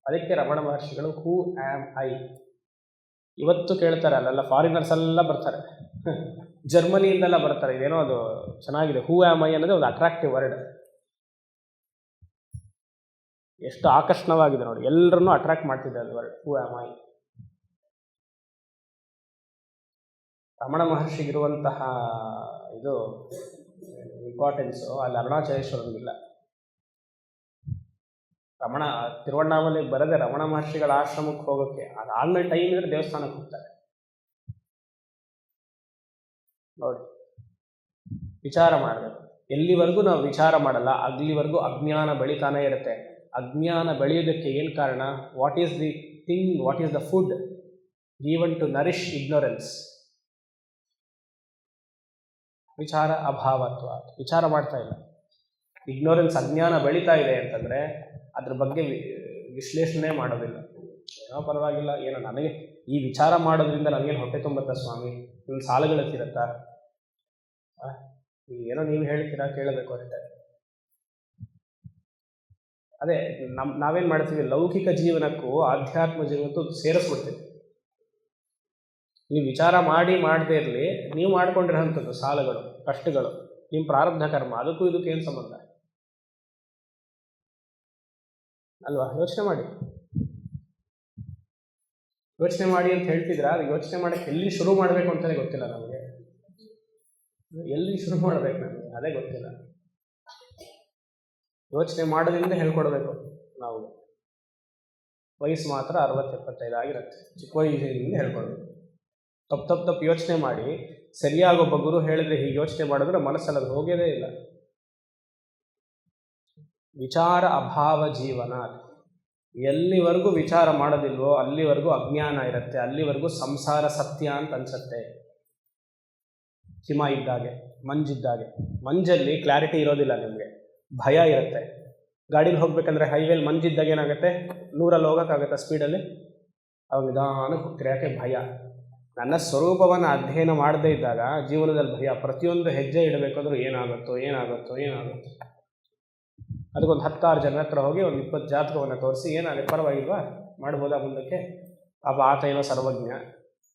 ಅದಕ್ಕೆ ರಮಣ ಮಹರ್ಷಿಗಳು ಹೂ ಆ್ಯಮ್ ಐ ಇವತ್ತು ಕೇಳ್ತಾರೆ. ಅಲ್ಲೆಲ್ಲ ಫಾರಿನರ್ಸ್ ಎಲ್ಲ ಬರ್ತಾರೆ, ಜರ್ಮನಿಯಿಂದೆಲ್ಲ ಬರ್ತಾರೆ. ಇದೇನೋ ಅದು ಚೆನ್ನಾಗಿದೆ. ಹೂ ಆ್ಯಮ್ ಐ ಅನ್ನೋದು ಒಂದು ಅಟ್ರಾಕ್ಟಿವ್ ವರ್ಡ್. ಎಷ್ಟು ಆಕರ್ಷಣವಾಗಿದೆ ನೋಡಿ, ಎಲ್ಲರನ್ನೂ ಅಟ್ರಾಕ್ಟ್ ಮಾಡ್ತಿದೆ ಅದು word, who am I. Ramana ಮಹರ್ಷಿಗಿರುವಂತಹ ಇದು ಇಂಪಾರ್ಟೆನ್ಸು ಅಲ್ಲಿ ಅರುಣಾಚಲೇಶ್ವರಂಗಿಲ್ಲ. ರಮಣ ತಿರುವಣ್ಣಾಮಲೆಗೆ ಬರದೆ ರಮಣ ಮಹರ್ಷಿಗಳ ಆಶ್ರಮಕ್ಕೆ ಹೋಗೋಕ್ಕೆ ಅದಾದ್ಮೇಲೆ ಟೈಮ್ ಇದ್ರೆ ದೇವಸ್ಥಾನಕ್ಕೆ ಹೋಗ್ತಾರೆ ನೋಡಿ. ವಿಚಾರ ಮಾಡಬೇಕು. ಎಲ್ಲಿವರೆಗೂ ನಾವು ವಿಚಾರ ಮಾಡಲ್ಲ ಅಲ್ಲಿವರೆಗೂ ಅಜ್ಞಾನ ಬೆಳೀತಾನೆ ಇರುತ್ತೆ. ಅಜ್ಞಾನ ಬೆಳೆಯೋದಕ್ಕೆ ಏನು ಕಾರಣ? What is the thing, what is the food given to nourish ignorance? ವಿಚಾರ ಅಭಾವತ್ವ. ವಿಚಾರ ಮಾಡ್ತಾ ಇಲ್ಲ. ಇಗ್ನೋರೆನ್ಸ್, ಅಜ್ಞಾನ ಬೆಳೀತಾ ಇದೆ ಅಂತಂದರೆ ಅದ್ರ ಬಗ್ಗೆ ವಿಶ್ಲೇಷಣೆ ಮಾಡೋದಿಲ್ಲ. ಏನೋ ಪರವಾಗಿಲ್ಲ, ಏನೋ ನನಗೆ ಈ ವಿಚಾರ ಮಾಡೋದ್ರಿಂದ ನನಗೇನು ಹೊಟ್ಟೆ ತುಂಬುತ್ತಾ ಸ್ವಾಮಿ, ನಿಮ್ಮ ಸಾಲಗಳತ್ತಿರತ್ತಾ? ಏನೋ ನೀವು ಹೇಳ್ತೀರಾ, ಕೇಳಬೇಕು ಅಷ್ಟೇ. ಅದೇ ನಾವೇನು ಮಾಡ್ತೀವಿ, ಲೌಕಿಕ ಜೀವನಕ್ಕೂ ಆಧ್ಯಾತ್ಮ ಜೀವನಕ್ಕೂ ಸೇರಿಸ್ಬಿಡ್ತೀವಿ. ನೀವು ವಿಚಾರ ಮಾಡದೇ ಇರಲಿ, ನೀವು ಮಾಡ್ಕೊಂಡಿರೋಂಥದ್ದು ಸಾಲಗಳು, ಕಷ್ಟಗಳು, ನಿಮ್ಮ ಪ್ರಾರಬ್ಧ ಕರ್ಮ, ಅದಕ್ಕೂ ಇದಕ್ಕೂ ಏನು ಸಂಬಂಧ ಅಲ್ವಾ? ಯೋಚನೆ ಮಾಡಿ ಅಂತ ಹೇಳ್ತಿದ್ರ. ಅದು ಯೋಚನೆ ಮಾಡೋಕ್ಕೆ ಎಲ್ಲಿ ಶುರು ಮಾಡಬೇಕು ಅಂತಲೇ ಗೊತ್ತಿಲ್ಲ ನಮಗೆ. ಎಲ್ಲಿ ಶುರು ಮಾಡಬೇಕು ನಮಗೆ ಅದೇ ಗೊತ್ತಿಲ್ಲ. ಯೋಚನೆ ಮಾಡೋದ್ರಿಂದ ಹೇಳ್ಕೊಡ್ಬೇಕು ನಾವು. ವಯಸ್ಸು ಮಾತ್ರ 60-75 ಆಗಿರುತ್ತೆ. ಚಿಕ್ಕ ವಯಸ್ಸಿನಿಂದ ಹೇಳ್ಕೊಡ್ಬೇಕು. ತಪ್ಪು ಯೋಚನೆ ಮಾಡಿ ಸರಿಯಾಗೊಬ್ಬ ಗುರು ಹೇಳಿದ್ರೆ ಹೀಗೆ ಯೋಚನೆ ಮಾಡಿದ್ರೆ ಮನಸ್ಸಲ್ಲಿ ಅದು ಹೋಗೋದೇ ಇಲ್ಲ. ವಿಚಾರ ಅಭಾವ ಜೀವನ. ಎಲ್ಲಿವರೆಗೂ ವಿಚಾರ ಮಾಡೋದಿಲ್ವೋ ಅಲ್ಲಿವರೆಗೂ ಅಜ್ಞಾನ ಇರುತ್ತೆ, ಅಲ್ಲಿವರೆಗೂ ಸಂಸಾರ ಸತ್ಯ ಅಂತ ಅನ್ಸುತ್ತೆ. ಹಿಮ ಇದ್ದಾಗೆ, ಮಂಜಿದ್ದಾಗೆ. ಮಂಜಲ್ಲಿ ಕ್ಲಾರಿಟಿ ಇರೋದಿಲ್ಲ ನಿಮಗೆ, ಭಯ ಇರುತ್ತೆ. ಗಾಡೀಲಿ ಹೋಗ್ಬೇಕಂದ್ರೆ ಹೈವೇಲಿ ಮಂಜಿದ್ದಾಗ ಏನಾಗುತ್ತೆ? 100ರಲ್ಲಿ ಹೋಗೋಕ್ಕಾಗುತ್ತೆ ಸ್ಪೀಡಲ್ಲಿ? ಅವಾಗ ನಿಧಾನಕ್ಕೆ ಹೋಗ್ತೀರಿ. ಯಾಕೆ? ಭಯ. ನನ್ನ ಸ್ವರೂಪವನ್ನು ಅಧ್ಯಯನ ಮಾಡದೇ ಇದ್ದಾಗ ಜೀವನದಲ್ಲಿ ಭಯ. ಪ್ರತಿಯೊಂದು ಹೆಜ್ಜೆ ಇಡಬೇಕಾದ್ರೂ ಏನಾಗುತ್ತೋ. ಅದಕ್ಕೊಂದು 10-6 ಜನ ಹತ್ರ ಹೋಗಿ ಒಂದು 20 ಜಾತಕವನ್ನು ತೋರಿಸಿ ಏನಾಗುತ್ತೆ, ಪರವಾಗಿಲ್ವಾ, ಮಾಡ್ಬೋದಾ ಮುಂದಕ್ಕೆ? ಆತ ಏನೋ ಸರ್ವಜ್ಞ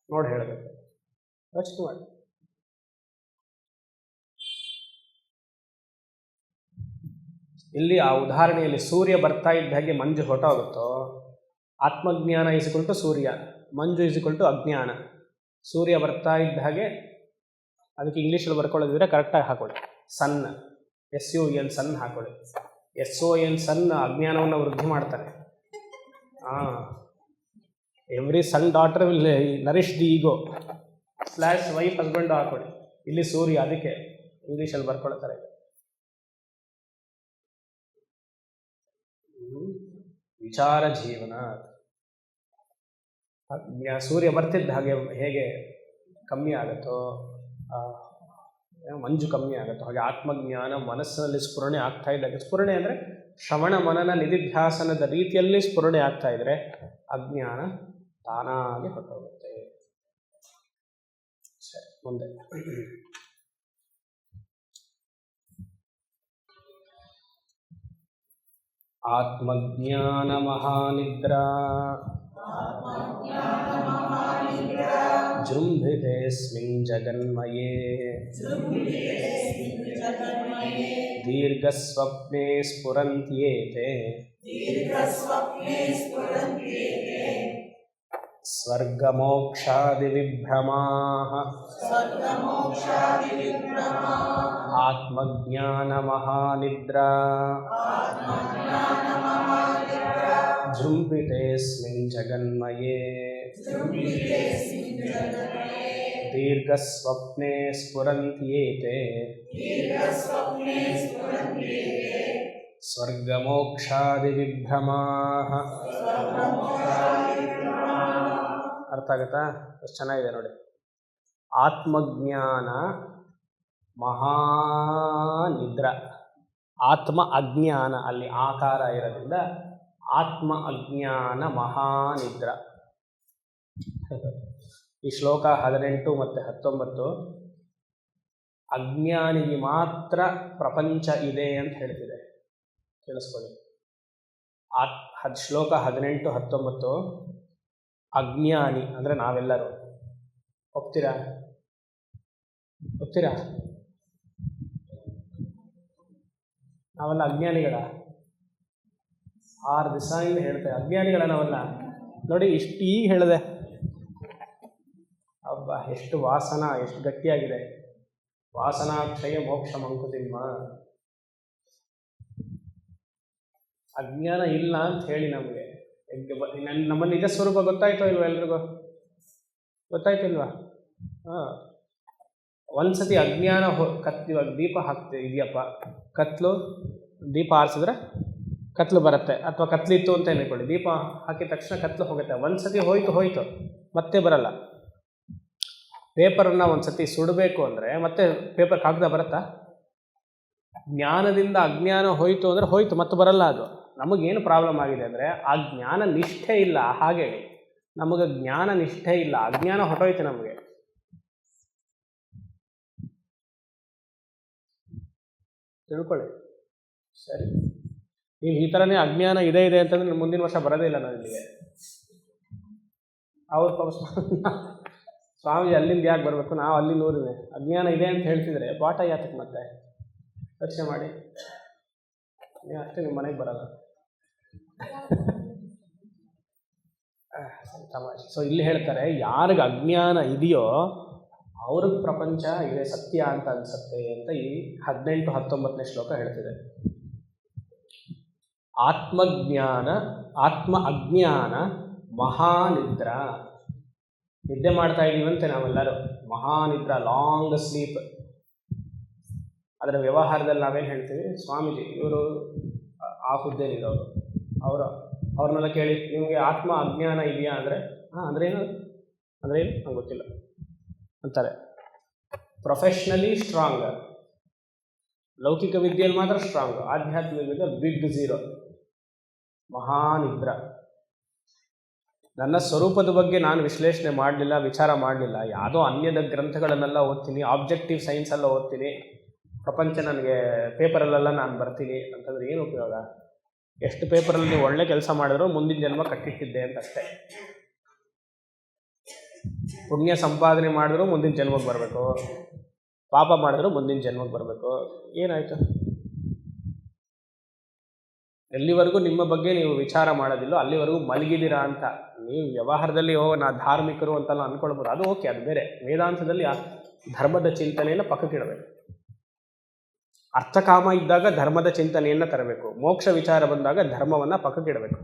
ನೋಡಿ ಹೇಳಬೇಕು. ಯೋಚನೆ ಮಾಡಿ. ಇಲ್ಲಿ ಆ ಉದಾಹರಣೆಯಲ್ಲಿ ಸೂರ್ಯ ಬರ್ತಾ ಇದ್ದ ಹಾಗೆ ಮಂಜು ಹೊರಟೋಗುತ್ತೋ, ಆತ್ಮಜ್ಞಾನ ಇಸ್ಕೊಳ್ತು ಸೂರ್ಯ, ಮಂಜು ಇಸ್ಕೊಳ್ತು ಅಜ್ಞಾನ. ಸೂರ್ಯ ಬರ್ತಾ ಇದ್ದ ಹಾಗೆ, ಅದಕ್ಕೆ ಇಂಗ್ಲೀಷಲ್ಲಿ ಬರ್ಕೊಳ್ಳೋದಿದ್ರೆ ಕರೆಕ್ಟಾಗಿ ಹಾಕೊಳ್ಳಿ, ಸನ್, SUN ಸನ್ ಹಾಕೊಳ್ಳಿ. SON ಸನ್ ಅಜ್ಞಾನವನ್ನು ವೃದ್ಧಿ ಮಾಡ್ತಾನೆ. Every son daughter will nourish the ego / wife husband ಹಾಕೊಳ್ಳಿ. ಇಲ್ಲಿ ಸೂರ್ಯ, ಅದಕ್ಕೆ ಇಂಗ್ಲೀಷಲ್ಲಿ ಬರ್ಕೊಳ್ತಾರೆ. ವಿಚಾರ ಜೀವನ. ಸೂರ್ಯ ಬರ್ತಿದ್ದ ಹಾಗೆ ಹೇಗೆ ಕಮ್ಮಿ ಆಗುತ್ತೋ, ಮಂಜು ಕಮ್ಮಿ ಆಗುತ್ತೋ, ಹಾಗೆ ಆತ್ಮಜ್ಞಾನ ಮನಸ್ಸಿನಲ್ಲಿ ಸ್ಫುರಣೆ ಆಗ್ತಾ ಇದ್ದಾಗ, ಸ್ಫುರಣೆ ಅಂದರೆ ಶ್ರವಣ ಮನನ ನಿಧಿಧ್ಯಾಸನದ ರೀತಿಯಲ್ಲಿ ಸ್ಫುರಣೆ ಆಗ್ತಾ ಇದ್ರೆ ಅಜ್ಞಾನ ತಾನಾಗಿ ಹೊರಟೋಗುತ್ತೆ. ಸರಿ, ಮುಂದೆ ಆತ್ಮಜ್ಞಾನ ಮಹಾನಿದ್ರಾ ಜೃಂಭಿತೇಸ್ಮಿನ್ ಜಗನ್ಮಯೇ ದೀರ್ಘಸ್ವಪ್ನೆ ಸ್ಫುರಂತ್ಯೇತೆ ಸ್ವರ್ಗಮೋಕ್ಷಾದಿವಿಭ್ರಮಾಃ ಆತ್ಮಜ್ಞಾನ ಮಹಾನಿದ್ರಾ ಜೃಂಭಿತೇಸ್ಮಿನ್ ಜಗನ್ಮಯೇ ದೀರ್ಘಸ್ವಪ್ನೆ ಸ್ಫುರಂತ್ಯೇತೆ ಸ್ವರ್ಗಮೋಕ್ಷಾದಿ ವಿಭ್ರಮಾಃ. ಅರ್ಥ ಆಗುತ್ತಾ? ಎಷ್ಟು ಚೆನ್ನಾಗಿದೆ ನೋಡಿ. ಆತ್ಮಜ್ಞಾನ ಮಹಾನಿದ್ರ. ಆತ್ಮ ಅಜ್ಞಾನ, ಅಲ್ಲಿ ಆಕಾರ ಇರೋದ್ರಿಂದ ಆತ್ಮ ಅಜ್ಞಾನ ಮಹಾನಿದ್ರ. ಈ ಶ್ಲೋಕ 18 ಮತ್ತು 19 ಅಜ್ಞಾನಿಗೆ ಮಾತ್ರ ಪ್ರಪಂಚ ಇದೆ ಅಂತ ಹೇಳ್ತಿದೆ. ಕೇಳಿಸ್ಕೊಳ್ಳಿ. ಶ್ಲೋಕ 18, 19 ಅಜ್ಞಾನಿ ಅಂದರೆ ನಾವೆಲ್ಲರೂ. ಒಪ್ತೀರಾ? ನಾವೆಲ್ಲ ಅಜ್ಞಾನಿಗಳ? 6 ದಿವಸದಿಂದ ಹೇಳ್ತೇವೆ ಅಜ್ಞಾನಿಗಳ ನಾವೆಲ್ಲ. ನೋಡಿ ಇಷ್ಟು ಈಗ ಹೇಳಿದೆ. ಅಬ್ಬಾ, ಎಷ್ಟು ವಾಸನ, ಎಷ್ಟು ಗಟ್ಟಿಯಾಗಿದೆ. ವಾಸನಾಕ್ಷಯ ಮೋಕ್ಷ ಮಂಕುತಿಮ್ಮ. ಅಜ್ಞಾನ ಇಲ್ಲ ಅಂತ ಹೇಳಿ ನಮಗೆ ನಮ್ಮ ನಿಜ ಸ್ವರೂಪ ಗೊತ್ತಾಯ್ತೋ ಇಲ್ವಾ? ಎಲ್ರಿಗೂ ಗೊತ್ತಾಯ್ತಿಲ್ವಾ? ಒಂದ್ಸತಿ ಅಜ್ಞಾನ ಇವಾಗ ದೀಪ ಹಾಕ್ತೀವಿ ಇದೆಯಪ್ಪ, ಕತ್ಲು, ದೀಪ ಆರಿಸಿದ್ರೆ ಕತ್ಲು ಬರುತ್ತೆ. ಅಥವಾ ಕತ್ಲಿತ್ತು ಅಂತ ಹೇಳ್ಕೊಳ್ಳಿ, ದೀಪ ಹಾಕಿದ ತಕ್ಷಣ ಕತ್ಲು ಹೋಗುತ್ತೆ. ಒಂದ್ಸತಿ ಹೋಯ್ತು ಮತ್ತೆ ಬರಲ್ಲ. ಪೇಪರನ್ನು ಒಂದ್ಸತಿ ಸುಡಬೇಕು ಅಂದರೆ ಮತ್ತೆ ಪೇಪರ್ ಕಾಗದ ಬರುತ್ತಾ? ಜ್ಞಾನದಿಂದ ಅಜ್ಞಾನ ಹೋಯ್ತು ಅಂದರೆ ಹೋಯ್ತು, ಮತ್ತೆ ಬರಲ್ಲ ಅದು. ನಮಗೇನು ಪ್ರಾಬ್ಲಮ್ ಆಗಿದೆ ಅಂದರೆ ಆ ಜ್ಞಾನ ನಿಷ್ಠೆ ಇಲ್ಲ. ಹಾಗೆ ನಮಗೆ ಜ್ಞಾನ ನಿಷ್ಠೆ ಇಲ್ಲ, ಅಜ್ಞಾನ ಹೊರಟೋಯ್ತು ನಮಗೆ. ತಿಳ್ಕೊಳ್ಳಿ. ಸರಿ, ನೀವು ಈ ಥರನೇ ಅಜ್ಞಾನ ಇದೆ ಅಂತಂದ್ರೆ ಮುಂದಿನ ವರ್ಷ ಬರೋದೇ ಇಲ್ಲ ನಾನು ಇಲ್ಲಿಗೆ. ಅವ್ರು ಸ್ವಾಮೀಜಿ ಅಲ್ಲಿಂದ ಯಾಕೆ ಬರಬೇಕು, ನಾವು ಅಲ್ಲಿಂದ ಓದಿದೆ. ಅಜ್ಞಾನ ಇದೆ ಅಂತ ಹೇಳ್ತಿದ್ರೆ ಪಾಠ ಯಾತಕ್ಕೆ ಮತ್ತೆ ಯೋಚನೆ ಮಾಡಿ. ನೀವು ಅಷ್ಟೇ ನಿಮ್ಮ ಮನೆಗೆ ಬರಲ್ಲ. ಸೊ ಇಲ್ಲಿ ಹೇಳ್ತಾರೆ, ಯಾರಿಗೆ ಅಜ್ಞಾನ ಇದೆಯೋ ಅವ್ರಿಗೆ ಪ್ರಪಂಚ ಇದೆ, ಸತ್ಯ ಅಂತ ಅನ್ಸುತ್ತೆ ಅಂತ ಈ 18, 19ನೇ ಶ್ಲೋಕ ಹೇಳ್ತಿದೆ. ಆತ್ಮ ಅಜ್ಞಾನ ಮಹಾನಿದ್ರ. ನಿದ್ದೆ ಮಾಡ್ತಾ ಇದ್ದೀವಂತೆ ನಾವೆಲ್ಲರೂ, ಮಹಾನಿದ್ರ, ಲಾಂಗ್ ಸ್ಲೀಪ್. ಅದರ ವ್ಯವಹಾರದಲ್ಲಿ ನಾವೇನು ಹೇಳ್ತೀವಿ, ಸ್ವಾಮೀಜಿ ಇವರು ಆ ಹುದ್ದೆಲಿರೋರು, ಅವ್ರನ್ನೆಲ್ಲ ಕೇಳಿ ನಿಮಗೆ ಆತ್ಮ ಅಜ್ಞಾನ ಇದೆಯಾ ಅಂದರೆ ಅಂದ್ರೇನು ನಂಗೆ ಗೊತ್ತಿಲ್ಲ ಅಂತಾರೆ. ಪ್ರೊಫೆಷ್ನಲಿ ಸ್ಟ್ರಾಂಗ್, ಲೌಕಿಕ ವಿದ್ಯೆಯಲ್ಲಿ ಮಾತ್ರ ಸ್ಟ್ರಾಂಗ್, ಆಧ್ಯಾತ್ಮಿಕ ವಿದ್ಯೆ ಬಿಗ್ ಝೀರೋ, ಮಹಾನಿದ್ರ. ನನ್ನ ಸ್ವರೂಪದ ಬಗ್ಗೆ ನಾನು ವಿಶ್ಲೇಷಣೆ ಮಾಡಲಿಲ್ಲ, ವಿಚಾರ ಮಾಡಲಿಲ್ಲ. ಯಾವುದೋ ಅನ್ಯದ ಗ್ರಂಥಗಳನ್ನೆಲ್ಲ ಓದ್ತೀನಿ, ಆಬ್ಜೆಕ್ಟಿವ್ ಸೈನ್ಸ್ ಎಲ್ಲ ಓದ್ತೀನಿ, ಪ್ರಪಂಚ ನನಗೆ ಪೇಪರಲ್ಲೆಲ್ಲ ನಾನು ಬರ್ತೀನಿ ಅಂತಂದ್ರೆ ಏನು ಉಪಯೋಗ? ಎಷ್ಟು ಪೇಪರಲ್ಲಿ ನೀವು ಒಳ್ಳೆ ಕೆಲಸ ಮಾಡಿದ್ರು ಮುಂದಿನ ಜನ್ಮ ಕಟ್ಟಿಟ್ಟಿದ್ದೆ ಅಂತ ಅಷ್ಟೇ. ಪುಣ್ಯ ಸಂಪಾದನೆ ಮಾಡಿದ್ರು ಮುಂದಿನ ಜನ್ಮಕ್ಕೆ ಬರಬೇಕು, ಪಾಪ ಮಾಡಿದ್ರು ಮುಂದಿನ ಜನ್ಮಕ್ಕೆ ಬರಬೇಕು. ಏನಾಯಿತು? ಎಲ್ಲಿವರೆಗೂ ನಿಮ್ಮ ಬಗ್ಗೆ ನೀವು ವಿಚಾರ ಮಾಡೋದಿಲ್ಲೋ ಅಲ್ಲಿವರೆಗೂ ಮಲಗಿದ್ದೀರಾ ಅಂತ. ನೀವು ವ್ಯವಹಾರದಲ್ಲಿ ನಾ ಧಾರ್ಮಿಕರು ಅಂತೆಲ್ಲ ಅಂದ್ಕೊಳ್ಬೋದು, ಅದು ಓಕೆ, ಅದು ಬೇರೆ. ವೇದಾಂತದಲ್ಲಿ ಆ ಧರ್ಮದ ಚಿಂತನೆಯನ್ನು ಪಕ್ಕಕ್ಕಿಡಬೇಕು. ಅರ್ಥಕಾಮ ಇದ್ದಾಗ ಧರ್ಮದ ಚಿಂತನೆಯನ್ನು ತರಬೇಕು, ಮೋಕ್ಷ ವಿಚಾರ ಬಂದಾಗ ಧರ್ಮವನ್ನು ಪಕ್ಕಕ್ಕಿಡಬೇಕು.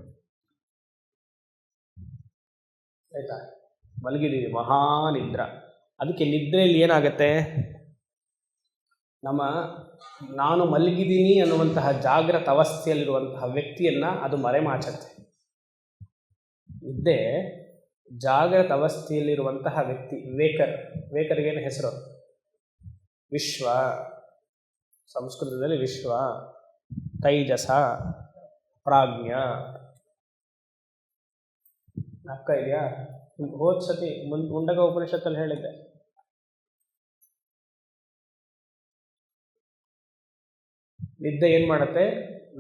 ಆಯ್ತಾ? ಮಲಗಿದ್ದೀವಿ, ಮಹಾನಿದ್ರ. ಅದಕ್ಕೆ ನಿದ್ರೆಯಲ್ಲಿ ಏನಾಗುತ್ತೆ, ನಾನು ಮಲಗಿದ್ದೀನಿ ಅನ್ನುವಂತಹ ಜಾಗೃತ ಅವಸ್ಥೆಯಲ್ಲಿರುವಂತಹ ವ್ಯಕ್ತಿಯನ್ನು ಅದು ಮರೆಮಾಚುತ್ತೆ. ನಿದ್ದೆ ಜಾಗೃತ ಅವಸ್ಥೆಯಲ್ಲಿರುವಂತಹ ವ್ಯಕ್ತಿ ವೇಕರ್ಗೇನು ಹೆಸರು? ವಿಶ್ವ, ಸಂಸ್ಕೃತದಲ್ಲಿ ವಿಶ್ವ, ತೈಜಸ, ಪ್ರಾಜ್ಞ. ಅಕ್ಕ ಇದೆಯಾ? ಹೋದ ಸತಿ ಮುಂಡಗ ಉಪನಿಷತ್ತಲ್ಲಿ ಹೇಳಿದ್ದೆ. ನಿದ್ದೆ ಏನು ಮಾಡುತ್ತೆ,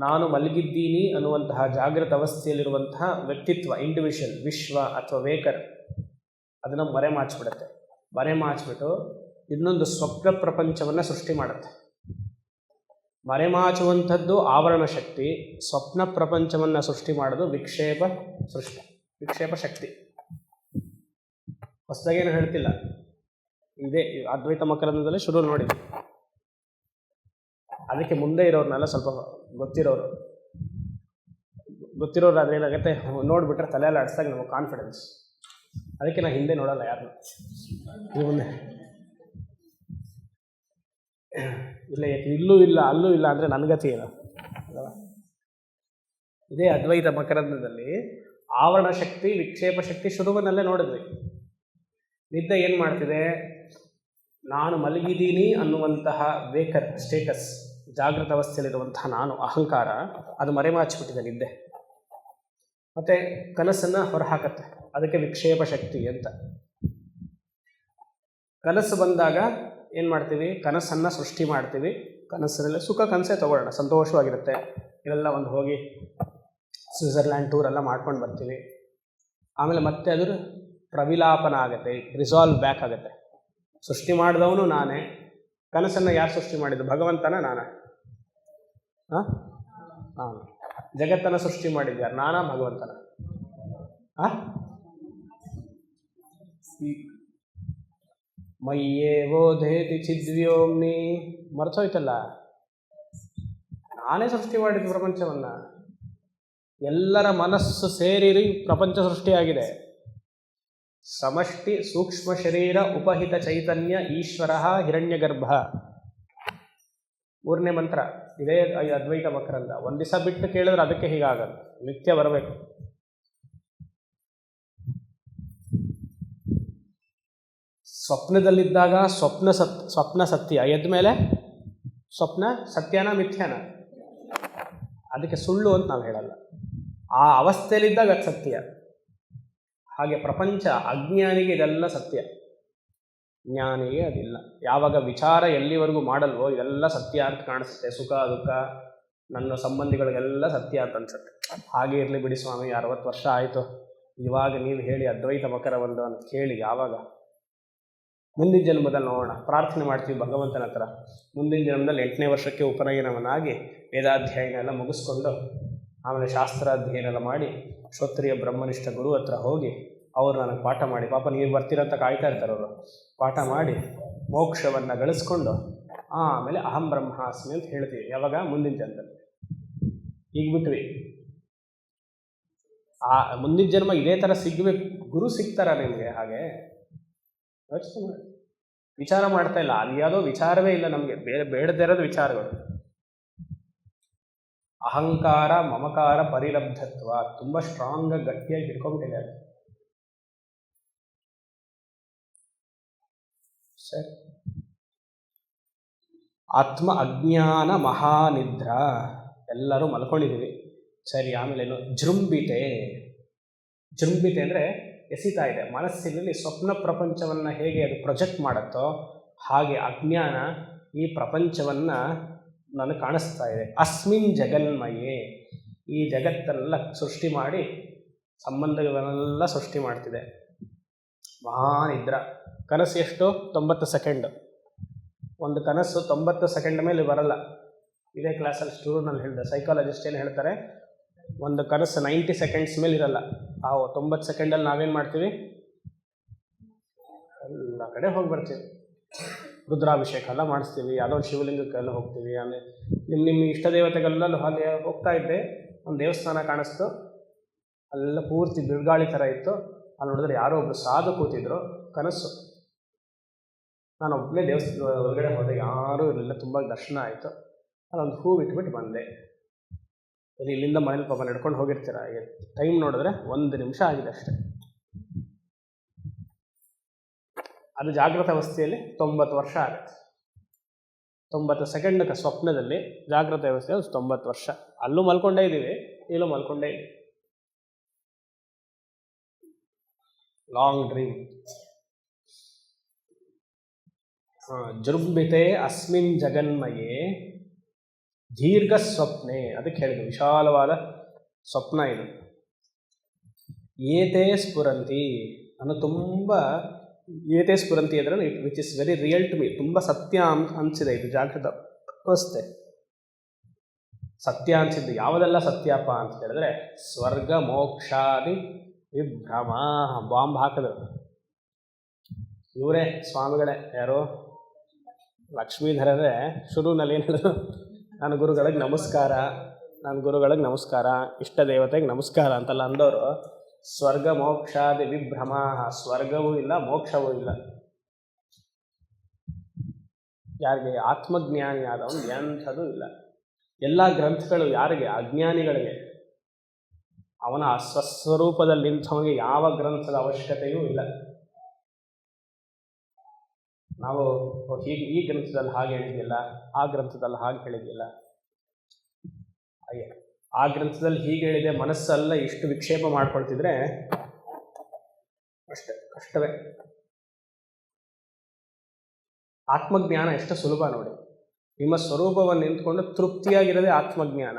ನಾನು ಮಲಗಿದ್ದೀನಿ ಅನ್ನುವಂತಹ ಜಾಗೃತ ಅವಸ್ಥೆಯಲ್ಲಿರುವಂತಹ ವ್ಯಕ್ತಿತ್ವ, ಇಂಡಿವಿಜುವಲ್, ವಿಶ್ವ ಅಥವಾ ವೇಕರ್, ಅದನ್ನು ಮರೆಮಾಚಿಬಿಡುತ್ತೆ. ಮರೆಮಾಚಿಬಿಟ್ಟು ಇನ್ನೊಂದು ಸ್ವಪ್ನ ಪ್ರಪಂಚವನ್ನು ಸೃಷ್ಟಿ ಮಾಡುತ್ತೆ. ಮರೆಮಾಚುವಂಥದ್ದು ಆವರಣ ಶಕ್ತಿ, ಸ್ವಪ್ನ ಪ್ರಪಂಚವನ್ನು ಸೃಷ್ಟಿ ಮಾಡೋದು ವಿಕ್ಷೇಪ ಶಕ್ತಿ. ಹೊಸದಾಗೇನು ಹೇಳ್ತಿಲ್ಲ, ಇದೇ ಅದ್ವೈತ ಮಕರಂದದಲ್ಲಿ ಶುರು ನೋಡಿ. ಅದಕ್ಕೆ ಮುಂದೆ ಇರೋರ್ನೆಲ್ಲ ಸ್ವಲ್ಪ ಗೊತ್ತಿರೋರು ಗೊತ್ತಿರೋರಾದ್ರೆ ಏನಾಗುತ್ತೆ, ನೋಡಿಬಿಟ್ರೆ ತಲೆಯಲ್ಲಿ ಆಡಿಸಿದಾಗ ನಮಗೆ ಕಾನ್ಫಿಡೆನ್ಸ್. ಅದಕ್ಕೆ ನಾನು ಹಿಂದೆ ನೋಡಲ್ಲ ಯಾರನ್ನ. ಮುಂದೆ ಇಲ್ಲ, ಇಲ್ಲೂ ಇಲ್ಲ ಅಲ್ಲೂ ಇಲ್ಲ ಅಂದರೆ ನನಗತಿ ಏನು ಅಲ್ವಾ? ಇದೇ ಅದ್ವೈತ ಮಕರಂದದಲ್ಲಿ ಆವರಣ ಶಕ್ತಿ, ವಿಕ್ಷೇಪ ಶಕ್ತಿ ಶುರುವಿನಲ್ಲೇ ನೋಡಿದ್ವಿ. ನಿದ್ದೆ ಏನು ಮಾಡ್ತಿದೆ? ನಾನು ಮಲಗಿದ್ದೀನಿ ಅನ್ನುವಂತಹ ವೇಕರ್ ಸ್ಟೇಟಸ್, ಜಾಗೃತ ಅವಸ್ಥೆಯಲ್ಲಿರುವಂತಹ ನಾನು ಅಹಂಕಾರ, ಅದು ಮರೆಮಾಚಿಬಿಟ್ಟಿದೆ ನಿದ್ದೆ. ಮತ್ತು ಕನಸನ್ನು ಹೊರಹಾಕತ್ತೆ, ಅದಕ್ಕೆ ವಿಕ್ಷೇಪ ಶಕ್ತಿ ಅಂತ. ಕನಸು ಬಂದಾಗ ಏನು ಮಾಡ್ತೀವಿ? ಕನಸನ್ನು ಸೃಷ್ಟಿ ಮಾಡ್ತೀವಿ. ಕನಸಿನಲ್ಲಿ ಸುಖ ಕನಸೇ ತೊಗೊಳ್ಳೋಣ, ಸಂತೋಷವಾಗಿರುತ್ತೆ. ಇವೆಲ್ಲ ಒಂದು ಹೋಗಿ ಸ್ವಿಟ್ಜರ್ಲ್ಯಾಂಡ್ ಟೂರೆಲ್ಲ ಮಾಡ್ಕೊಂಡು ಬರ್ತೀವಿ. ಆಮೇಲೆ ಮತ್ತೆ ಅದ್ರ ಪ್ರವಿಲಾಪನ ಆಗುತ್ತೆ, ರಿಸಾಲ್ವ್ ಬ್ಯಾಕ್ ಆಗುತ್ತೆ. ಸೃಷ್ಟಿ ಮಾಡಿದವನು ನಾನೇ. ಕನಸನ್ನು ಯಾರು ಸೃಷ್ಟಿ ಮಾಡಿದ್ದು? ಭಗವಂತನ ನಾನ? ನಾನು. ಜಗತ್ತನ್ನು ಸೃಷ್ಟಿ ಮಾಡಿದ್ಯಾರು? ನಾನಾ ಭಗವಂತನ? ಮಯ್ಯೇವೋಧೇತಿ ಚಿದ್ವ್ಯೋಮ್ನಿ, ಮರ್ತೋಯ್ತಲ್ಲ. ನಾನೇ ಸೃಷ್ಟಿ ಮಾಡಿದ್ದು ಪ್ರಪಂಚವನ್ನು. ಎಲ್ಲರ ಮನಸ್ಸು ಸೇರಿ ಪ್ರಪಂಚ ಸೃಷ್ಟಿಯಾಗಿದೆ. ಸಮಷ್ಟಿ ಸೂಕ್ಷ್ಮ ಶರೀರ ಉಪಹಿತ ಚೈತನ್ಯ ಈಶ್ವರ ಹಿರಣ್ಯಗರ್ಭ. 3ನೇ ಮಂತ್ರ ಇದೇ ಅದ್ವೈತ ಮಕರಂದ. ಒಂದು ದಿವಸ ಬಿಟ್ಟು ಕೇಳಿದ್ರೆ ಅದಕ್ಕೆ ಹೀಗಾಗಲ್ಲ, ನಿತ್ಯ ಬರಬೇಕು. ಸ್ವಪ್ನದಲ್ಲಿದ್ದಾಗ ಸ್ವಪ್ನ ಸತ್ಯ, ಎದ್ದ ಮೇಲೆ ಸ್ವಪ್ನ ಸತ್ಯನ ಮಿಥ್ಯಾನ? ಅದಕ್ಕೆ ಸುಳ್ಳು ಅಂತ ನಾವು ಹೇಳಲ್ಲ. ಆ ಅವಸ್ಥೆಯಲ್ಲಿದ್ದಾಗ ಅದು ಸತ್ಯ. ಹಾಗೆ ಪ್ರಪಂಚ ಅಜ್ಞಾನಿಗೆ ಇದೆಲ್ಲ ಸತ್ಯ, ಜ್ಞಾನಿಗೆ ಅದಿಲ್ಲ. ಯಾವಾಗ ವಿಚಾರ ಎಲ್ಲಿವರೆಗೂ ಮಾಡಲ್ವೋ ಇದೆಲ್ಲ ಸತ್ಯ ಅಂತ ಕಾಣಿಸುತ್ತೆ. ಸುಖ ದುಃಖ, ನನ್ನ ಸಂಬಂಧಿಗಳಿಗೆಲ್ಲ ಸತ್ಯ ಅಂತ ಅನ್ಸುತ್ತೆ. ಹಾಗೆ ಇರಲಿ ಬಿಡಿ ಸ್ವಾಮಿ, 60 ವರ್ಷ ಆಯಿತು, ಇವಾಗ ನೀವು ಹೇಳಿ ಅದ್ವೈತ ಮಕರವೊಂದು ಅಂತ ಕೇಳಿ. ಯಾವಾಗ? ಮುಂದಿನ ಜನ್ಮದಲ್ಲಿ ನೋಡೋಣ. ಪ್ರಾರ್ಥನೆ ಮಾಡ್ತೀವಿ ಭಗವಂತನ ಹತ್ರ. ಮುಂದಿನ ಜನ್ಮದಲ್ಲಿ 8ನೇ ವರ್ಷಕ್ಕೆ ಉಪನಯನವನ್ನಾಗಿ ವೇದಾಧ್ಯಯನ ಎಲ್ಲ ಮುಗಿಸ್ಕೊಂಡು ಆಮೇಲೆ ಶಾಸ್ತ್ರಾಧ್ಯಯನ ಎಲ್ಲ ಮಾಡಿ ಶ್ರೋತ್ರಿಯ ಬ್ರಹ್ಮನಿಷ್ಠ ಗುರು ಹತ್ರ ಹೋಗಿ ಅವರು ನನಗೆ ಪಾಠ ಮಾಡಿ, ಪಾಪ ನೀವು ಬರ್ತೀರಂತ ಕಾಯ್ತಾ ಇರ್ತಾರೆ ಅವರು, ಪಾಠ ಮಾಡಿ ಮೋಕ್ಷವನ್ನು ಗಳಿಸ್ಕೊಂಡು ಆಮೇಲೆ ಅಹಂ ಬ್ರಹ್ಮಾಸ್ಮಿ ಅಂತ ಹೇಳ್ತೀವಿ. ಯಾವಾಗ? ಮುಂದಿನ ಜನ್ಮದಲ್ಲಿ. ಈಗ ಬಿಟ್ವಿ. ಆ ಮುಂದಿನ ಜನ್ಮ ಇದೇ ಥರ ಸಿಗಬೇಕು. ಗುರು ಸಿಗ್ತಾರ ನಿಮಗೆ? ಹಾಗೆ ಯೋಚನೆ ಮಾಡಿ. ವಿಚಾರ ಮಾಡ್ತಾ ಇಲ್ಲ, ಅಲ್ಲಿ ಯಾವುದೋ ವಿಚಾರವೇ ಇಲ್ಲ ನಮಗೆ, ಬೇಡದೇ ಇರೋದು ವಿಚಾರಗಳು. ಅಹಂಕಾರ ಮಮಕಾರ ಪರಿಲಬ್ಧತ್ವ ತುಂಬ ಸ್ಟ್ರಾಂಗಾಗಿ ಗಟ್ಟಿಯಾಗಿ ಹಿಡ್ಕೊಂಡ್ಬಿಟ್ಟಿದೆ. ಸರಿ. ಆತ್ಮ ಅಜ್ಞಾನ ಮಹಾನಿದ್ರಾ, ಎಲ್ಲರೂ ಮಲ್ಕೊಂಡಿದ್ದೀವಿ. ಸರಿ, ಆಮೇಲೇನು? ಜೃಂಬಿತೆ. ಜೃಂಬಿತೆ ಅಂದರೆ ಎಸಿತಾ ಇದೆ. ಮನಸ್ಸಿನಲ್ಲಿ ಸ್ವಪ್ನ ಪ್ರಪಂಚವನ್ನು ಹೇಗೆ ಅದು ಪ್ರೊಜೆಕ್ಟ್ ಮಾಡುತ್ತೋ ಹಾಗೆ ಅಜ್ಞಾನ ಈ ಪ್ರಪಂಚವನ್ನು ನನಗೆ ಕಾಣಿಸ್ತಾ ಇದೆ. ಅಸ್ಮಿನ್ ಜಗನ್ಮಯೇ, ಈ ಜಗತ್ತನ್ನೆಲ್ಲ ಸೃಷ್ಟಿ ಮಾಡಿ ಸಂಬಂಧಗಳನ್ನೆಲ್ಲ ಸೃಷ್ಟಿ ಮಾಡ್ತಿದೆ. ಮಹಾನಿದ್ರ. ಕನಸು ಎಷ್ಟು? 90 ಸೆಕೆಂಡ್. ಒಂದು ಕನಸು 90 ಸೆಕೆಂಡ್ ಮೇಲೆ ಬರಲ್ಲ. ಇದೇ ಕ್ಲಾಸಲ್ಲಿ ಸ್ಟೂಡೆಂಟ್ನಲ್ಲಿ ಹೇಳಿದೆ, ಸೈಕಾಲಜಿಸ್ಟ್ ಏನು ಹೇಳ್ತಾರೆ, ಒಂದು ಕನಸು 90 ಸೆಕೆಂಡ್ಸ್ ಮೇಲೆ ಇರಲ್ಲ. ಆ 90 ಸೆಕೆಂಡಲ್ಲಿ ನಾವೇನು ಮಾಡ್ತೀವಿ? ಎಲ್ಲ ಕಡೆ ಹೋಗಿ ಬರ್ತೀವಿ. ರುದ್ರಾಭಿಷೇಕ ಎಲ್ಲ ಮಾಡಿಸ್ತೀವಿ, ಯಾವುದೋ ಒಂದು ಶಿವಲಿಂಗಕ್ಕೆಲ್ಲ ಹೋಗ್ತೀವಿ. ಆಮೇಲೆ ನಿಮ್ಮ ಇಷ್ಟ ದೇವತೆಗಳೆಲ್ಲ ಹಾಗೆ ಹೋಗ್ತಾ ಇದ್ದೆ, ಒಂದು ದೇವಸ್ಥಾನ ಕಾಣಿಸ್ತು, ಅಲ್ಲೆಲ್ಲ ಪೂರ್ತಿ ಬಿರುಗಾಳಿ ಥರ ಇತ್ತು. ಅಲ್ಲಿ ನೋಡಿದ್ರೆ ಯಾರೋ ಒಬ್ಬರು ಸಾಧು ಕೂತಿದ್ರು. ಕನಸು. ನಾನು ಒಬ್ಬನೇ ದೇವಸ್ಥಾನ ಹೊರಗಡೆ ಹೋದೆ, ಯಾರೂ ಇರಲಿಲ್ಲ, ತುಂಬ ದರ್ಶನ ಆಯಿತು. ಅಲ್ಲೊಂದು ಹೂ ಬಿಟ್ಬಿಟ್ಟು ಬಂದೆ. ಇಲ್ಲಿಂದ ಮನೇಲಿ ಪಾಪ ನಡ್ಕೊಂಡು ಹೋಗಿರ್ತೀರ, ಟೈಮ್ ನೋಡಿದ್ರೆ 1 ನಿಮಿಷ ಆಗಿದೆ ಅಷ್ಟೆ. ಅದು ಜಾಗೃತ ಅವಸ್ಥೆಯಲ್ಲಿ 90 ವರ್ಷ ಆಗುತ್ತೆ. 90 ಸೆಕೆಂಡ್ ಸ್ವಪ್ನದಲ್ಲಿ, ಜಾಗೃತ ವ್ಯವಸ್ಥೆಯಲ್ಲಿ 90 ವರ್ಷ. ಅಲ್ಲೂ ಮಲ್ಕೊಂಡೇ ಇದ್ದೀವಿ, ಇಲ್ಲೂ ಮಲ್ಕೊಂಡೇ ಇದ್ದೀವಿ. Long dream. ಜೃಂಭಿತೆ ಅಸ್ಮಿನ್ ಜಗನ್ಮಯೇ ದೀರ್ಘ ಸ್ವಪ್ನೆ. ಅದಕ್ಕೆ ಹೇಳಿದ್ರು ವಿಶಾಲವಾದ ಸ್ವಪ್ನ ಇದು. ಏತೇ ಸ್ಫುರಂತಿ, ನಾನು ತುಂಬ ಏತೇ ಸ್ಫುರಂತಿ ಅಂದರೆ which is very real to me. ತುಂಬ ಸತ್ಯ ಅನಿಸಿದೆ ಇದು ಜಾಗೃತ ಅವಸ್ಥೆ. ಸತ್ಯ ಅನಿಸಿದ್ದು ಯಾವುದೆಲ್ಲ ಸತ್ಯಪ್ಪ ಅಂತ ಹೇಳಿದ್ರೆ, ಸ್ವರ್ಗ ಮೋಕ್ಷಾದಿ ವಿಭ್ರಮ. ಬಾಂಬ್ ಹಾಕಿದ್ರು ಇವರೇ ಸ್ವಾಮಿಗಳೇ. ಯಾರು? ಲಕ್ಷ್ಮೀಧರರೇ ಶುರುವಿನಲ್ಲಿ ಏನು ಹೇಳಿದ್ರು, ನಾನು ಗುರುಗಳಿಗೆ ನಮಸ್ಕಾರ, ನನ್ನ ಗುರುಗಳಿಗೆ ನಮಸ್ಕಾರ, ಇಷ್ಟ ದೇವತೆಗೆ ನಮಸ್ಕಾರ ಅಂತೆಲ್ಲ ಅಂದವರು ಸ್ವರ್ಗ ಮೋಕ್ಷಾದಿ ವಿಭ್ರಮ, ಸ್ವರ್ಗವೂ ಇಲ್ಲ ಮೋಕ್ಷವೂ ಇಲ್ಲ. ಯಾರಿಗೆ? ಆತ್ಮಜ್ಞಾನಿ ಆದವನು ಎಂಥದೂ ಇಲ್ಲ. ಎಲ್ಲ ಗ್ರಂಥಗಳು ಯಾರಿಗೆ? ಅಜ್ಞಾನಿಗಳಿಗೆ. ಅವನ ಸ್ವಸ್ವರೂಪದಲ್ಲಿ ನಿಂತವನಿಗೆ ಯಾವ ಗ್ರಂಥದ ಅವಶ್ಯಕತೆಯೂ ಇಲ್ಲ. ನಾವು ಹೀಗೆ ಈ ಗ್ರಂಥದಲ್ಲಿ ಹಾಗೆ ಹೇಳಿದ್ದಿಲ್ಲ, ಆ ಗ್ರಂಥದಲ್ಲಿ ಹಾಗೆ ಹೇಳಿದ್ದಿಲ್ಲ, ಆ ಗ್ರಂಥದಲ್ಲಿ ಹೀಗೆ ಹೇಳಿದೆ ಮನಸ್ಸೆಲ್ಲ ಇಷ್ಟು ವಿಕ್ಷೇಪ ಮಾಡ್ಕೊಳ್ತಿದ್ರೆ ಅಷ್ಟೇ ಕಷ್ಟವೇ. ಆತ್ಮಜ್ಞಾನ ಎಷ್ಟು ಸುಲಭ ನೋಡಿ. ನಿಮ್ಮ ಸ್ವರೂಪವನ್ನು ನಿಂತ್ಕೊಂಡು ತೃಪ್ತಿಯಾಗಿರೋದೇ ಆತ್ಮಜ್ಞಾನ.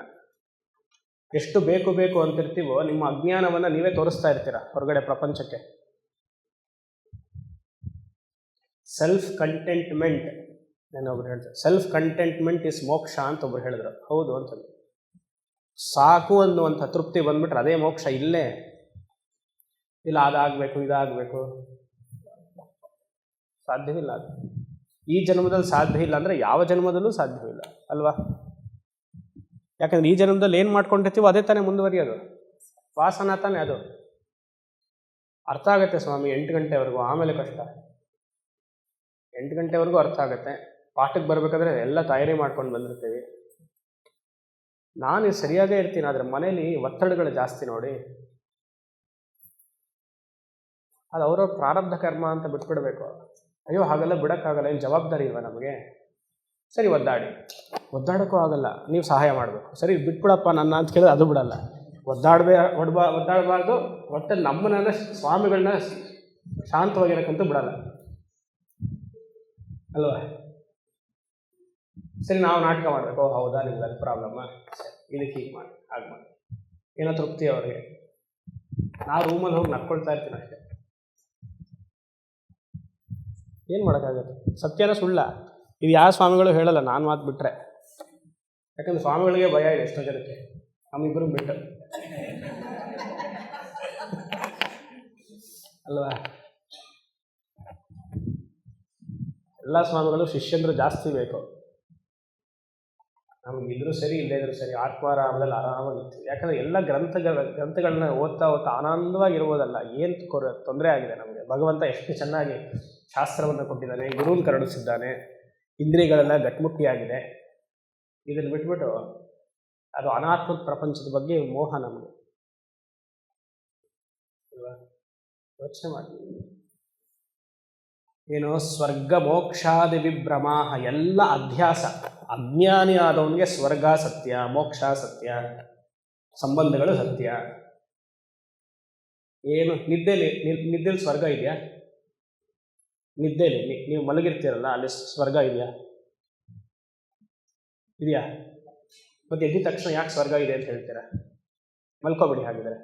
ಎಷ್ಟು ಬೇಕು ಬೇಕು ಅಂತಿರ್ತೀವೋ ನಿಮ್ಮ ಅಜ್ಞಾನವನ್ನು ನೀವೇ ತೋರಿಸ್ತಾ ಇರ್ತೀರ ಹೊರಗಡೆ ಪ್ರಪಂಚಕ್ಕೆ. ಸೆಲ್ಫ್ ಕಂಟೆಂಟ್ಮೆಂಟ್, ನಾನೊಬ್ರು ಹೇಳ್ತಾರೆ ಸೆಲ್ಫ್ ಕಂಟೆಂಟ್ಮೆಂಟ್ ಇಸ್ ಮೋಕ್ಷ ಅಂತ ಒಬ್ರು ಹೇಳಿದ್ರು. ಹೌದು ಅಂತಂದು. ಸಾಕು ಅನ್ನುವಂಥ ತೃಪ್ತಿ ಬಂದ್ಬಿಟ್ರೆ ಅದೇ ಮೋಕ್ಷ. ಇಲ್ಲೇ ಇಲ್ಲ ಅದಾಗಬೇಕು ಇದಾಗಬೇಕು, ಸಾಧ್ಯವಿಲ್ಲ. ಅದು ಈ ಜನ್ಮದಲ್ಲಿ ಸಾಧ್ಯ ಇಲ್ಲ ಅಂದರೆ ಯಾವ ಜನ್ಮದಲ್ಲೂ ಸಾಧ್ಯವಿಲ್ಲ ಅಲ್ವಾ? ಯಾಕಂದ್ರೆ ಈ ಜನ್ಮದಲ್ಲಿ ಏನು ಮಾಡ್ಕೊಂಡಿರ್ತೀವೋ ಅದೇ ತಾನೇ ಮುಂದುವರಿಯೋದು, ವಾಸನ ತಾನೇ ಅದು. ಅರ್ಥ ಆಗುತ್ತೆ ಸ್ವಾಮಿ 8 ಗಂಟೆವರೆಗೂ, ಆಮೇಲೆ ಕಷ್ಟ. 8 ಗಂಟೆವರೆಗೂ ಅರ್ಥ ಆಗುತ್ತೆ. ಪಾಠಕ್ಕೆ ಬರಬೇಕಾದ್ರೆ ಎಲ್ಲ ತಯಾರಿ ಮಾಡ್ಕೊಂಡು ಬಂದಿರ್ತೀವಿ. ನಾನು ಸರಿಯಾಗೇ ಇರ್ತೀನಿ, ಆದರೆ ಮನೇಲಿ ಒತ್ತಡಗಳು ಜಾಸ್ತಿ ನೋಡಿ. ಅದು ಅವರವ್ರ ಪ್ರಾರಬ್ಧ ಕರ್ಮ ಅಂತ ಬಿಟ್ಬಿಡ್ಬೇಕು. ಅಯ್ಯೋ ಹಾಗೆಲ್ಲ ಬಿಡೋಕ್ಕಾಗಲ್ಲ, ಏನು ಜವಾಬ್ದಾರಿ ಇಲ್ವಾ ನಮಗೆ? ಸರಿ ಒದ್ದಾಡೋಕ್ಕೂ ಆಗಲ್ಲ, ನೀವು ಸಹಾಯ ಮಾಡಬೇಕು. ಸರಿ ಬಿಟ್ಬಿಡಪ್ಪ ನನ್ನ ಅಂತ ಕೇಳಿದ್ರೆ ಅದು ಬಿಡಲ್ಲ. ಒದ್ದಾಡಬಾರ್ದು, ಒಟ್ಟು ನಮ್ಮನ್ನ ಸ್ವಾಮಿಗಳನ್ನ ಶಾಂತವಾಗಿರೋಕ್ಕಂತೂ ಬಿಡಲ್ಲ ಅಲ್ವಾ? ಸರಿ ನಾವು ನಾಟಕ ಮಾಡಬೇಕು. ಹೌದಾ, ನಿಮ್ಗೆ ಅದು ಪ್ರಾಬ್ಲಮ್ಮ, ಇದಕ್ಕೆ ಹೀಗೆ ಮಾಡಿ ಹಾಗೆ ಮಾಡಿ, ಏನೋ ತೃಪ್ತಿ ಅವ್ರಿಗೆ. ನಾವು ರೂಮಲ್ಲಿ ಹೋಗಿ ನಕ್ಕೊಳ್ತಾ ಇರ್ತೀನಿ ಅಷ್ಟೇ. ಏನು ಮಾಡೋಕ್ಕಾಗತ್ತೆ? ಸತ್ಯನ ಸುಳ್ಳ ಇದು ಯಾವ ಸ್ವಾಮಿಗಳು ಹೇಳಲ್ಲ, ನಾನು ಮಾತು ಬಿಟ್ಟರೆ. ಯಾಕಂದ್ರೆ ಸ್ವಾಮಿಗಳಿಗೆ ಭಯ ಇದೆ ಎಷ್ಟೋ ಜನಕ್ಕೆ, ನಮ್ಮಿಬ್ಬರು ಬಿಟ್ಟು ಅಲ್ವಾ? ಎಲ್ಲ ಸ್ವಾಮಿಗಳು ಶಿಷ್ಯಂದ್ರು ಜಾಸ್ತಿ ಬೇಕು. ನಮಗಿದ್ರು ಸರಿ ಇಲ್ಲದೇ ಇದ್ರು ಸರಿ, ಆತ್ಮಾರಾಮದಲ್ಲಿ ಆರಾಮಾಗಿರ್ತೀವಿ. ಯಾಕಂದರೆ ಎಲ್ಲ ಗ್ರಂಥಗಳನ್ನ ಓದ್ತಾ ಆನಂದವಾಗಿರ್ಬೋದಲ್ಲ. ಏನು ತೊಂದರೆ ಆಗಿದೆ ನಮಗೆ? ಭಗವಂತ ಎಷ್ಟು ಚೆನ್ನಾಗಿ ಶಾಸ್ತ್ರವನ್ನು ಕೊಟ್ಟಿದ್ದಾನೆ, ಗುರುವನ್ನು ಕರುಣಿಸಿದ್ದಾನೆ, ಇಂದ್ರಿಯಗಳೆಲ್ಲ ಗಟ್ಟಿಮುಟ್ಟಿಯಾಗಿದೆ. ಇದನ್ನು ಬಿಟ್ಬಿಟ್ಟು ಅದು ಅನಾತ್ಮಕ ಪ್ರಪಂಚದ ಬಗ್ಗೆ ಮೋಹ ನಮಗೆ ಅಲ್ವಾ? ಯೋಚನೆ ಮಾಡಿ. ಏನು ಸ್ವರ್ಗ ಮೋಕ್ಷಾದಿ ವಿಭ್ರಮ, ಎಲ್ಲ ಅಧ್ಯಾಸ. ಅಜ್ಞಾನಿ ಆದವನಿಗೆ ಸ್ವರ್ಗ ಸತ್ಯ, ಮೋಕ್ಷ ಸತ್ಯ, ಸಂಬಂಧಗಳು ಸತ್ಯ. ಏನು ನಿದ್ದೆಲಿ ಸ್ವರ್ಗ ಇದೆಯಾ? ನಿದ್ದೆಲಿ ನೀವು ಮಲಗಿರ್ತೀರಲ್ಲ, ಅಲ್ಲಿ ಸ್ವರ್ಗ ಇದೆಯಾ? ಮತ್ತೆ ಎದ್ದ ತಕ್ಷಣ ಯಾಕೆ ಸ್ವರ್ಗ ಇದೆ ಅಂತ ಹೇಳ್ತೀರಾ? ಮಲ್ಕೋಬಿಡಿ ಹಾಗಿದ್ರೆ.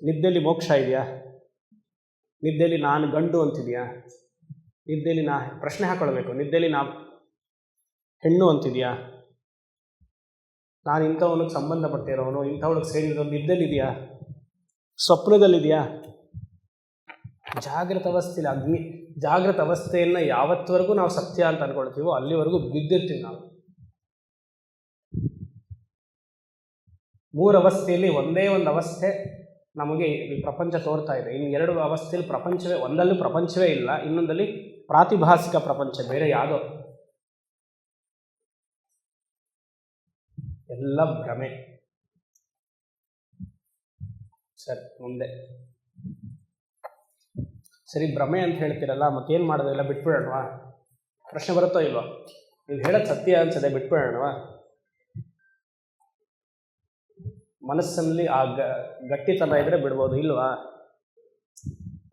ನಿದ್ದೆಲಿ ಮೋಕ್ಷ ಇದೆಯಾ? ನಿದ್ದೆಲಿ ನಾನು ಗಂಡು ಅಂತಿದೆಯಾ? ನಿದ್ದೆಲಿ ಪ್ರಶ್ನೆ ಹಾಕೊಳ್ಬೇಕು. ನಿದ್ದೆಲಿ ಹೆಣ್ಣು ಅಂತಿದೆಯಾ? ನಾನು ಇಂಥವನಿಗೆ ಸಂಬಂಧಪಟ್ಟಿರೋನು, ಇಂಥವಳಿಗೆ ಸೇರಿರೋನು ನಿದ್ದೆಲಿದೆಯಾ? ಸ್ವಪ್ನದಲ್ಲಿದೆಯಾ? ಜಾಗೃತ ಅವಸ್ಥೆಯಲ್ಲಿ ಜಾಗೃತ ಅವಸ್ಥೆಯನ್ನು ಯಾವತ್ತವರೆಗೂ ನಾವು ಸತ್ಯ ಅಂತ ಅನ್ಕೊಳ್ತೀವೋ ಅಲ್ಲಿವರೆಗೂ ಬಿದ್ದಿರ್ತೀವಿ ನಾವು. 3 ಅವಸ್ಥೆಯಲ್ಲಿ ಒಂದೇ ಒಂದು ಅವಸ್ಥೆ ನಮಗೆ ಈ ಪ್ರಪಂಚ ತೋರ್ತಾ ಇದೆ. ಇನ್ನು 2 ಅವಸ್ಥೆಯಲ್ಲಿ ಪ್ರಪಂಚವೇ, ಒಂದಲ್ಲಿ ಪ್ರಪಂಚವೇ ಇಲ್ಲ, ಇನ್ನೊಂದಲ್ಲಿ ಪ್ರಾತಿಭಾಸಿಕ ಪ್ರಪಂಚ, ಬೇರೆ ಯಾವುದೋ ಎಲ್ಲ ಭ್ರಮೆ. ಸರಿ, ಮುಂದೆ ಸರಿ ಭ್ರಮೆ ಅಂತ ಹೇಳ್ತೀರಲ್ಲ, ಮತ್ತೇನು ಮಾಡೋದಿಲ್ಲ, ಬಿಟ್ಬಿಡೋಣವಾ? ಪ್ರಶ್ನೆ ಬರುತ್ತೋ ಇಲ್ವಾ? ನೀವು ಹೇಳೋದು ಸತ್ಯ ಅನ್ಸದೆ, ಬಿಟ್ಬಿಡೋಣವಾ? ಮನಸ್ಸಲ್ಲಿ ಆ ಗಟ್ಟಿತನ ಇದ್ರೆ ಬಿಡ್ಬೋದು, ಇಲ್ವಾ?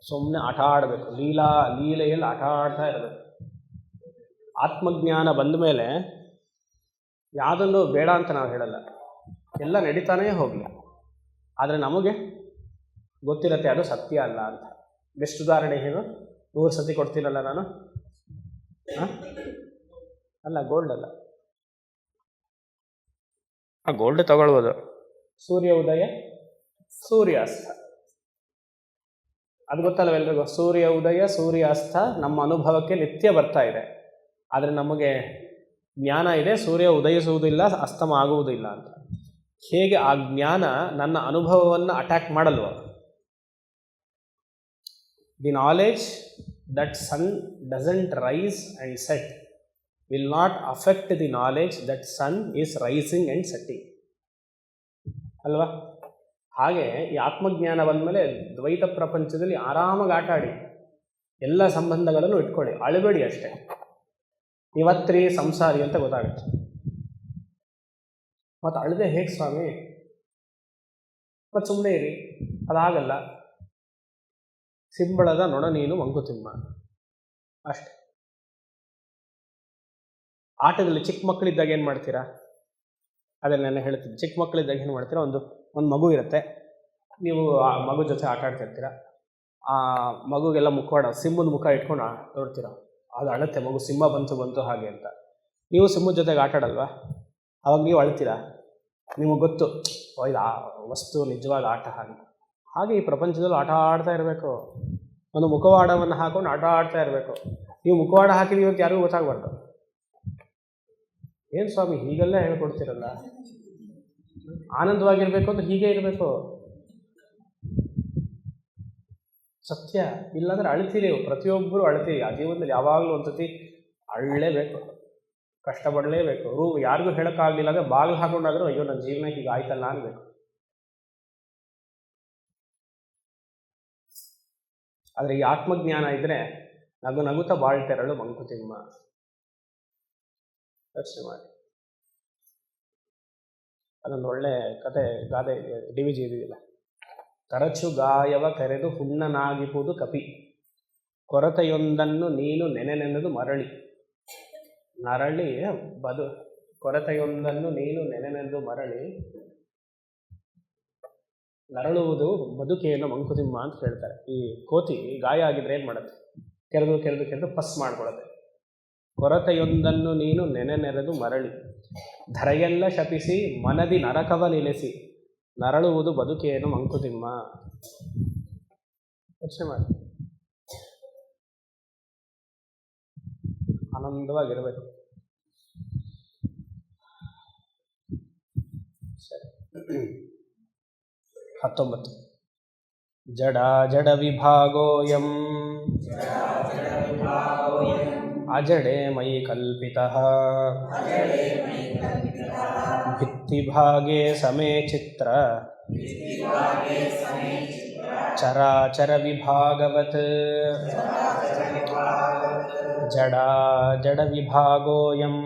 ಸುಮ್ಮನೆ ಆಟ ಆಡಬೇಕು, ಲೀಲೆಯಲ್ಲಿ ಆಟ ಆಡ್ತಾ ಇರಬೇಕು. ಆತ್ಮಜ್ಞಾನ ಬಂದ ಮೇಲೆ ಯಾವುದನ್ನು ಬೇಡ ಅಂತ ನಾವು ಹೇಳಲ್ಲ, ಎಲ್ಲ ನಡೀತಾನೇ ಹೋಗಲಿ. ಆದರೆ ನಮಗೆ ಗೊತ್ತಿರತ್ತೆ ಅದು ಸತ್ಯ ಅಲ್ಲ ಅಂತ. ಬೆಸ್ಟ್ ಉದಾಹರಣೆ ಏನು? 100 ಸತಿ ಕೊಡ್ತೀನಲ್ಲ ನಾನು, ಅಲ್ಲ ಗೋಲ್ಡ್ ಅಲ್ಲ, ಆ ಗೋಲ್ಡ್ ತಗೊಳ್ಬೋದು. ಸೂರ್ಯ ಉದಯ ಸೂರ್ಯಾಸ್ತ, ಅದು ಗೊತ್ತಲ್ಲವೆಲ್ರಿಗೂ. ಸೂರ್ಯ ಉದಯ ಸೂರ್ಯಾಸ್ತ ನಮ್ಮ ಅನುಭವಕ್ಕೆ ನಿತ್ಯ ಬರ್ತಾ ಇದೆ. ಆದರೆ ನಮಗೆ ಜ್ಞಾನ ಇದೆ, ಸೂರ್ಯ ಉದಯಿಸುವುದಿಲ್ಲ, ಅಸ್ತಮ ಆಗುವುದಿಲ್ಲ ಅಂತ. ಹೇಗೆ ಆ ಜ್ಞಾನ ನನ್ನ ಅನುಭವವನ್ನು ಅಟ್ಯಾಕ್ ಮಾಡಲ್ವ? The knowledge that sun doesn't rise and set will not affect the knowledge that sun is rising and setting ಅಲ್ವಾ? ಹಾಗೆ ಈ ಆತ್ಮಜ್ಞಾನ ಬಂದಮೇಲೆ ದ್ವೈತ ಪ್ರಪಂಚದಲ್ಲಿ ಆರಾಮಾಗಿ ಆಟ ಆಡಿ, ಎಲ್ಲ ಸಂಬಂಧಗಳನ್ನು ಇಟ್ಕೊಳ್ಳಿ, ಅಳಬೇಡಿ ಅಷ್ಟೇ. ಇವತ್ರಿ ಸಂಸಾರಿ ಅಂತ ಗೊತ್ತಾಗುತ್ತೆ. ಮತ್ತು ಅಳದೆ ಹೇಗೆ ಸ್ವಾಮಿ? ಮತ್ತು ಸುಮ್ಮನೆ ಇರಿ, ಅದಾಗಲ್ಲ. ಸಿಂಬಳದ ನೊಣ ನೀನು ಮಂಕುತಿಮ್ಮ ಅಷ್ಟೆ. ಆಟದಲ್ಲಿ ಚಿಕ್ಕ ಮಕ್ಕಳಿದ್ದಾಗ ಏನು ಮಾಡ್ತೀರಾ? ಅದನ್ನು ನಾನು ಹೇಳ್ತೀನಿ. ಚಿಕ್ಕ ಮಕ್ಕಳಿದ್ದಾಗ ಏನು ಮಾಡ್ತೀರಾ? ಒಂದು ಮಗು ಇರುತ್ತೆ, ನೀವು ಆ ಮಗು ಜೊತೆ ಆಟ ಆಡ್ತಿರ್ತೀರ. ಆ ಮಗುಗೆಲ್ಲ ಮುಖವಾಡ, ಸಿಂಹದ ಮುಖ ಇಟ್ಕೊಂಡು ನೋಡ್ತೀರ, ಅದು ಅಳುತ್ತೆ, ಮಗು ಸಿಂಹ ಬಂತು ಹಾಗೆ ಅಂತ. ನೀವು ಸಿಂಹದ ಜೊತೆಗೆ ಆಟ ಆಡಲ್ವಾ? ಅವಾಗ ನೀವು ಅಳ್ತೀರಾ? ನಿಮಗೆ ಗೊತ್ತು ಇದು ಆ ವಸ್ತು ನಿಜವಾದ ಆಟ. ಹಾಗೆ ಈ ಪ್ರಪಂಚದಲ್ಲಿ ಆಟ ಆಡ್ತಾ ಇರಬೇಕು. ಒಂದು ಮುಖವಾಡವನ್ನು ಹಾಕೊಂಡು ಆಟ ಆಡ್ತಾ ಇರಬೇಕು. ನೀವು ಮುಖವಾಡ ಹಾಕಿದೀವಿ ಅಂತ ಯಾರಿಗೂ ಗೊತ್ತಾಗಬಾರ್ದು. ಏನು ಸ್ವಾಮಿ ಹೀಗೆಲ್ಲ ಹೇಳ್ಕೊಡ್ತೀರಲ್ಲ? ಆನಂದವಾಗಿರ್ಬೇಕು ಅಂತ ಹೀಗೆ ಇರಬೇಕು. ಸತ್ಯ. ಇಲ್ಲಾಂದ್ರೆ ಅಳ್ತೀರಿ, ಪ್ರತಿಯೊಬ್ಬರು ಅಳ್ತೀರಿ. ಆ ಜೀವನದಲ್ಲಿ ಯಾವಾಗಲೂ ಒಂದ್ಸತಿ ಅಳ್ಳೇಬೇಕು, ಕಷ್ಟಪಡಲೇಬೇಕು. ಯಾರಿಗೂ ಹೇಳೋಕ್ಕಾಗಲಿಲ್ಲ ಅಂದರೆ ಬಾಗಿಲು ಹಾಕೊಂಡಾದ್ರೂ ಅಯ್ಯೋ ನನ್ನ ಜೀವನಕ್ಕೆ ಈಗ ಆಯ್ತಲ್ಲ ಅನ್ಬೇಕು. ಆದರೆ ಈ ಆತ್ಮಜ್ಞಾನ ಇದ್ರೆ ನಗು ನಗುತ್ತಾ ಬಾಳ್ತೆರಳು ಮಂಕುತಿಮ್ಮ. ಯೋಚನೆ ಮಾಡಿ. ಅದೊಂದು ಒಳ್ಳೆ ಕತೆ, ಗಾದೆ, DVG ಇದೆಯಲ್ಲ. ತರಚು ಗಾಯವ ಕರೆದು ಹುಣ್ಣನಾಗಿಪುದು ಕಪಿ, ಕೊರತೆಯೊಂದನ್ನು ನೀನು ನೆನೆನೆನೆದು ಮರಳಿ. ಕೊರತೆಯೊಂದನ್ನು ನೀನು ನೆನೆನೆಂದು ಮರಳಿ ನರಳುವುದು ಬದುಕೇನು ಮಂಕುತಿಮ್ಮ ಅಂತ ಹೇಳ್ತಾರೆ. ಈ ಕೋತಿ ಗಾಯ ಆಗಿದ್ರೆ ಏನು ಮಾಡುತ್ತೆ? ಕೆರೆದು ಪಸ್ ಮಾಡ್ಕೊಳುತ್ತೆ. ಕೊರತೆಯೊಂದನ್ನು ನೀನು ನೆನೆನೆರೆದು ಮರಳಿ, ಧರೆಯೆಲ್ಲ ಶಪಿಸಿ ಮನದಿ ನರಕವ ನಿಲ್ಲಿಸಿ, ನರಳುವುದು ಬದುಕೇನು ಮಂಕುತಿಮ್ಮ. ಯೋಚನೆ ಮಾಡಿ. ಆನಂದವಾಗಿರಬೇಕು. ಸರಿ. 19. ಜಡ ವಿಭಾಗೋಯಂ ಅಜಡೆ ಮಯಿ ಕಲ್ಪಿತಃ, ಭಿತ್ತಿಭಾಗೆ ಸಮೇ ಚಿತ್ರ ಚರಾಚರ ವಿಭಾಗವತ್. ಜಡ ವಿಭಾಗೋಯಂ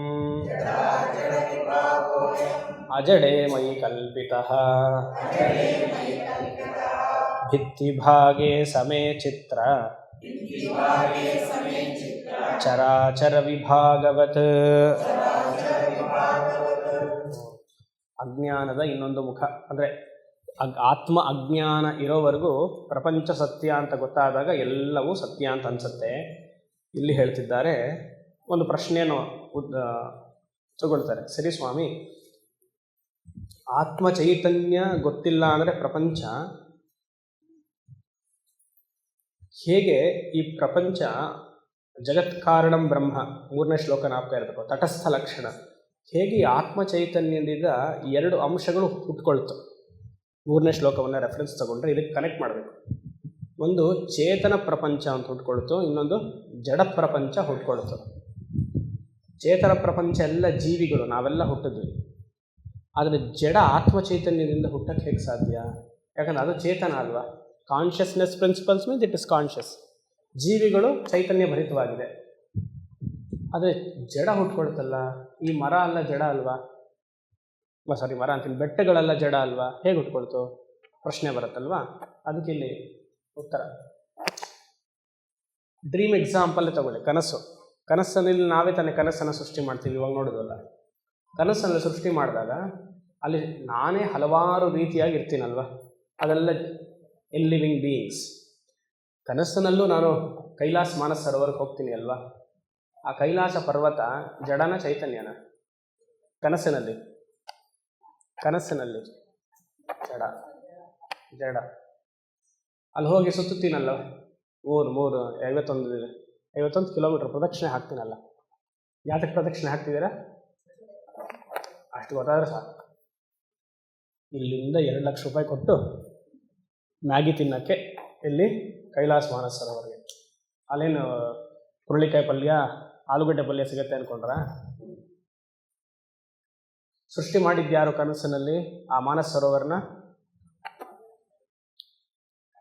ಅಜಡೆ ಮಯಿ ಕಲ್ಪಿತಃ, ಭಿತ್ತಿಭಾಗೆ ಸಮೇ ಚಿತ್ರ ಚರಾಚರ ವಿಭಾಗವತ್. ಅಜ್ಞಾನದ ಇನ್ನೊಂದು ಮುಖ ಅಂದರೆ ಆತ್ಮ ಅಜ್ಞಾನ ಇರೋವರೆಗೂ ಪ್ರಪಂಚ ಸತ್ಯ ಅಂತ ಗೊತ್ತಾದಾಗ ಎಲ್ಲವೂ ಸತ್ಯ ಅಂತ ಅನಿಸುತ್ತೆ. ಇಲ್ಲಿ ಹೇಳ್ತಿದ್ದಾರೆ, ಒಂದು ಪ್ರಶ್ನೆಯನ್ನು ತಗೊಳ್ತಾರೆ. ಸರಿ ಸ್ವಾಮಿ, ಆತ್ಮ ಚೈತನ್ಯ ಗೊತ್ತಿಲ್ಲ ಅಂದರೆ ಪ್ರಪಂಚ ಹೇಗೆ? ಈ ಪ್ರಪಂಚ ಜಗತ್ಕಾರಣಂ ಬ್ರಹ್ಮ, 3ನೇ ಶ್ಲೋಕ ನಾಪ್ತಾ ಇರಬೇಕು, ತಟಸ್ಥ ಲಕ್ಷಣ. ಹೇಗೆ ಆತ್ಮ ಚೈತನ್ಯದಿಂದ 2 ಅಂಶಗಳು ಹುಟ್ಕೊಳ್ತು? 3ನೇ ಶ್ಲೋಕವನ್ನು ರೆಫರೆನ್ಸ್ ತಗೊಂಡ್ರೆ ಇದಕ್ಕೆ ಕನೆಕ್ಟ್ ಮಾಡಬೇಕು. ಒಂದು ಚೇತನ ಪ್ರಪಂಚ ಅಂತ ಹುಟ್ಕೊಳ್ತು, ಇನ್ನೊಂದು ಜಡ ಪ್ರಪಂಚ ಹುಟ್ಕೊಳ್ತು. ಚೇತನ ಪ್ರಪಂಚ ಎಲ್ಲ ಜೀವಿಗಳು, ನಾವೆಲ್ಲ ಹುಟ್ಟಿದ್ವಿ. ಆದರೆ ಜಡ ಆತ್ಮ ಚೈತನ್ಯದಿಂದ ಹುಟ್ಟಕ್ಕೆ ಹೇಗೆ ಸಾಧ್ಯ? ಯಾಕಂದರೆ ಅದು ಚೇತನ ಅಲ್ವಾ. Consciousness principles means it is conscious. ಜೀವಿಗಳು ಚೈತನ್ಯ ಭರಿತವಾಗಿದೆ. ಆದರೆ ಜಡ ಹುಟ್ಕೊಳ್ತಲ್ಲ. ಈ ಮರ ಅಲ್ಲ ಜಡ ಅಲ್ವಾ? ಮರ ಅಂತೀನಿ, ಬೆಟ್ಟಗಳೆಲ್ಲ ಜಡ ಅಲ್ವಾ? ಹೇಗೆ ಹುಟ್ಕೊಳ್ತು? ಪ್ರಶ್ನೆ ಬರುತ್ತಲ್ವಾ? ಅದಕ್ಕೆ ಇಲ್ಲಿ ಉತ್ತರ. ಡ್ರೀಮ್ ಎಕ್ಸಾಂಪಲ್ ತಗೊಳ್ಳಿ. ಕನಸಲ್ಲಿ ನಾವೇ ತಾನೇ ಕನಸನ್ನು ಸೃಷ್ಟಿ ಮಾಡ್ತೀವಿ. ಇವಾಗ ನೋಡೋದಲ್ಲ, ಕನಸನ್ನು ಸೃಷ್ಟಿ ಮಾಡಿದಾಗ ಅಲ್ಲಿ ನಾನೇ ಹಲವಾರು ರೀತಿಯಾಗಿ ಇರ್ತೀನಲ್ವ. ಅದೆಲ್ಲ ಇನ್ ಲಿವಿಂಗ್ ಬೀಯಿಂಗ್ಸ್. ಕನಸಿನಲ್ಲೂ ನಾನು ಕೈಲಾಸ ಮಾನಸ ಸರೋವರಕ್ಕೆ ಹೋಗ್ತೀನಿ ಅಲ್ವಾ. ಆ ಕೈಲಾಸ ಪರ್ವತ ಜಡನ ಚೈತನ್ಯನ? ಕನಸಿನಲ್ಲಿ ಜಡ. ಅಲ್ಲಿ ಹೋಗಿ ಸುತ್ತುತ್ತೀನಲ್ಲ, 51 ಕಿಲೋಮೀಟರ್ ಪ್ರದಕ್ಷಿಣೆ ಹಾಕ್ತೀನಲ್ಲ. ಯಾತಕ್ಕೆ ಪ್ರದಕ್ಷಿಣೆ ಹಾಕ್ತಿದ್ದೀರಾ? ಅಷ್ಟು ಗೊತ್ತಾದರೆ ಸಾಕು. ಇಲ್ಲಿಂದ 2 ಲಕ್ಷ ರೂಪಾಯಿ ಕೊಟ್ಟು ಮ್ಯಾಗಿ ತಿನ್ನೋಕ್ಕೆ ಇಲ್ಲಿ ಕೈಲಾಸ ಮಾನಸ ಸರೋವರ್ಗೆ. ಅಲ್ಲೇನು ಹುರುಳಿಕಾಯಿ ಪಲ್ಯ ಆಲೂಗಡ್ಡೆ ಪಲ್ಯ ಸಿಗುತ್ತೆ ಅಂದ್ಕೊಂಡ್ರ? ಸೃಷ್ಟಿ ಮಾಡಿದ್ಯಾರು ಕನಸಿನಲ್ಲಿ ಆ ಮಾನಸ ಸರೋವರನ?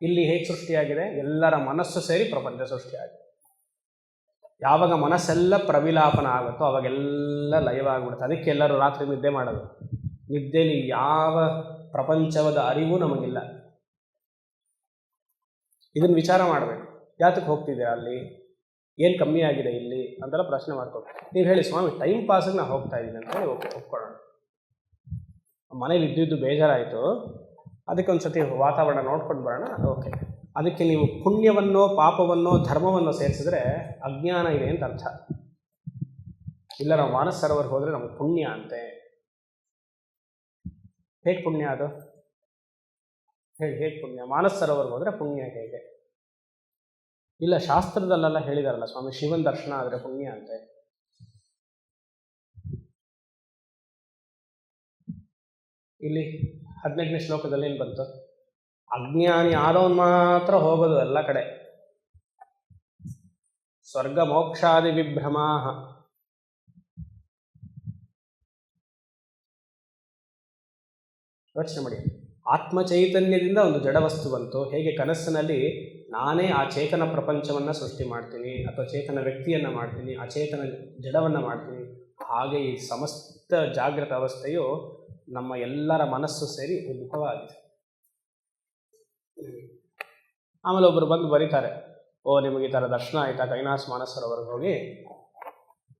ಇಲ್ಲಿ ಹೇಗೆ ಸೃಷ್ಟಿಯಾಗಿದೆ? ಎಲ್ಲರ ಮನಸ್ಸು ಸೇರಿ ಪ್ರಪಂಚ ಸೃಷ್ಟಿಯಾಗಿದೆ. ಯಾವಾಗ ಮನಸ್ಸೆಲ್ಲ ಪ್ರವಿಲಾಪನ ಆಗುತ್ತೋ ಅವಾಗೆಲ್ಲ ಲಯವಾಗ್ಬಿಡುತ್ತೆ. ಅದಕ್ಕೆ ಎಲ್ಲರೂ ರಾತ್ರಿ ನಿದ್ದೆ ಮಾಡೋದು. ನಿದ್ದೆಯಲ್ಲಿ ಯಾವ ಪ್ರಪಂಚದ ಅರಿವು ನಮಗಿಲ್ಲ. ಇದನ್ನು ವಿಚಾರ ಮಾಡಬೇಕು. ಯಾತಕ್ಕೆ ಹೋಗ್ತಿದ್ದೀರಾ ಅಲ್ಲಿ? ಏನು ಕಮ್ಮಿ ಆಗಿದೆ ಇಲ್ಲಿ ಅಂತೆಲ್ಲ ಪ್ರಶ್ನೆ ಮಾಡ್ಕೊಂಡು ನೀವು ಹೇಳಿ, ಸ್ವಾಮಿ ಟೈಮ್ ಪಾಸಿಗೆ ನಾನು ಹೋಗ್ತಾ ಇದ್ದೀನಿ ಅಂತ ಹೇಳಿ ಒಪ್ಕೊಳ್ಳೋಣ. ಮನೇಲಿ ಇದ್ದಿದ್ದು ಬೇಜಾರಾಯಿತು, ಅದಕ್ಕೆ ಒಂದು ಸತಿ ವಾತಾವರಣ ನೋಡ್ಕೊಂಡು ಬರೋಣ, ಓಕೆ. ಅದಕ್ಕೆ ನೀವು ಪುಣ್ಯವನ್ನೋ ಪಾಪವನ್ನೋ ಧರ್ಮವನ್ನೋ ಸೇರಿಸಿದ್ರೆ ಅಜ್ಞಾನ ಇದೆ ಅಂತ ಅರ್ಥ. ಇಲ್ಲ ನಾವು ಮಾನಸ ಸರೋವರ್ಗೆ ಹೋದರೆ ನಮಗೆ ಪುಣ್ಯ ಅಂತೆ. ಹೇಗೆ ಪುಣ್ಯ ಅದು? ಹೇಗೆ ಪುಣ್ಯ? ಮಾನಸ ಸರೋವರ್ಗೆ ಹೋದರೆ ಪುಣ್ಯ ಹೇಗೆ? ಇಲ್ಲ ಶಾಸ್ತ್ರದಲ್ಲೆಲ್ಲ ಹೇಳಿದಾರಲ್ಲ ಸ್ವಾಮಿ, ಶಿವನ ದರ್ಶನ ಆದರೆ ಪುಣ್ಯ ಅಂತೆ. ಇಲ್ಲಿ 18ನೇ ಶ್ಲೋಕದಲ್ಲಿ ಏನು ಬಂತು? ಅಜ್ಞಾನಿ ಆದವನು ಮಾತ್ರ ಹೋಗೋದು ಎಲ್ಲ ಕಡೆ. ಸ್ವರ್ಗ ಮೋಕ್ಷಾದಿ ವಿಭ್ರಮಾ. ಯೋಚನೆ ಮಾಡಿ, ಆತ್ಮ ಚೈತನ್ಯದಿಂದ ಒಂದು ಜಡವಸ್ತು ಬಂತು. ಹೇಗೆ ಕನಸಿನಲ್ಲಿ ನಾನೇ ಆ ಚೇತನ ಪ್ರಪಂಚವನ್ನು ಸೃಷ್ಟಿ ಮಾಡ್ತೀನಿ, ಅಥವಾ ಚೇತನ ವ್ಯಕ್ತಿಯನ್ನು ಮಾಡ್ತೀನಿ, ಅಚೇತನ ಜಡವನ್ನು ಮಾಡ್ತೀನಿ, ಹಾಗೆ ಈ ಸಮಸ್ತ ಜಾಗೃತ ಅವಸ್ಥೆಯು ನಮ್ಮ ಎಲ್ಲರ ಮನಸ್ಸು ಸೇರಿ ಉದ್ಭವವಾಗಿದೆ. ಆಮೇಲೆ ಒಬ್ಬರು ಬಂದು ಬರೀತಾರೆ, ಓ ನಿಮಗೆ ಈ ಥರ ದರ್ಶನ ಆಯಿತಾ, ಕೈಲಾಸ ಮಾನಸ ಸರೋವರ್ಗೆ ಹೋಗಿ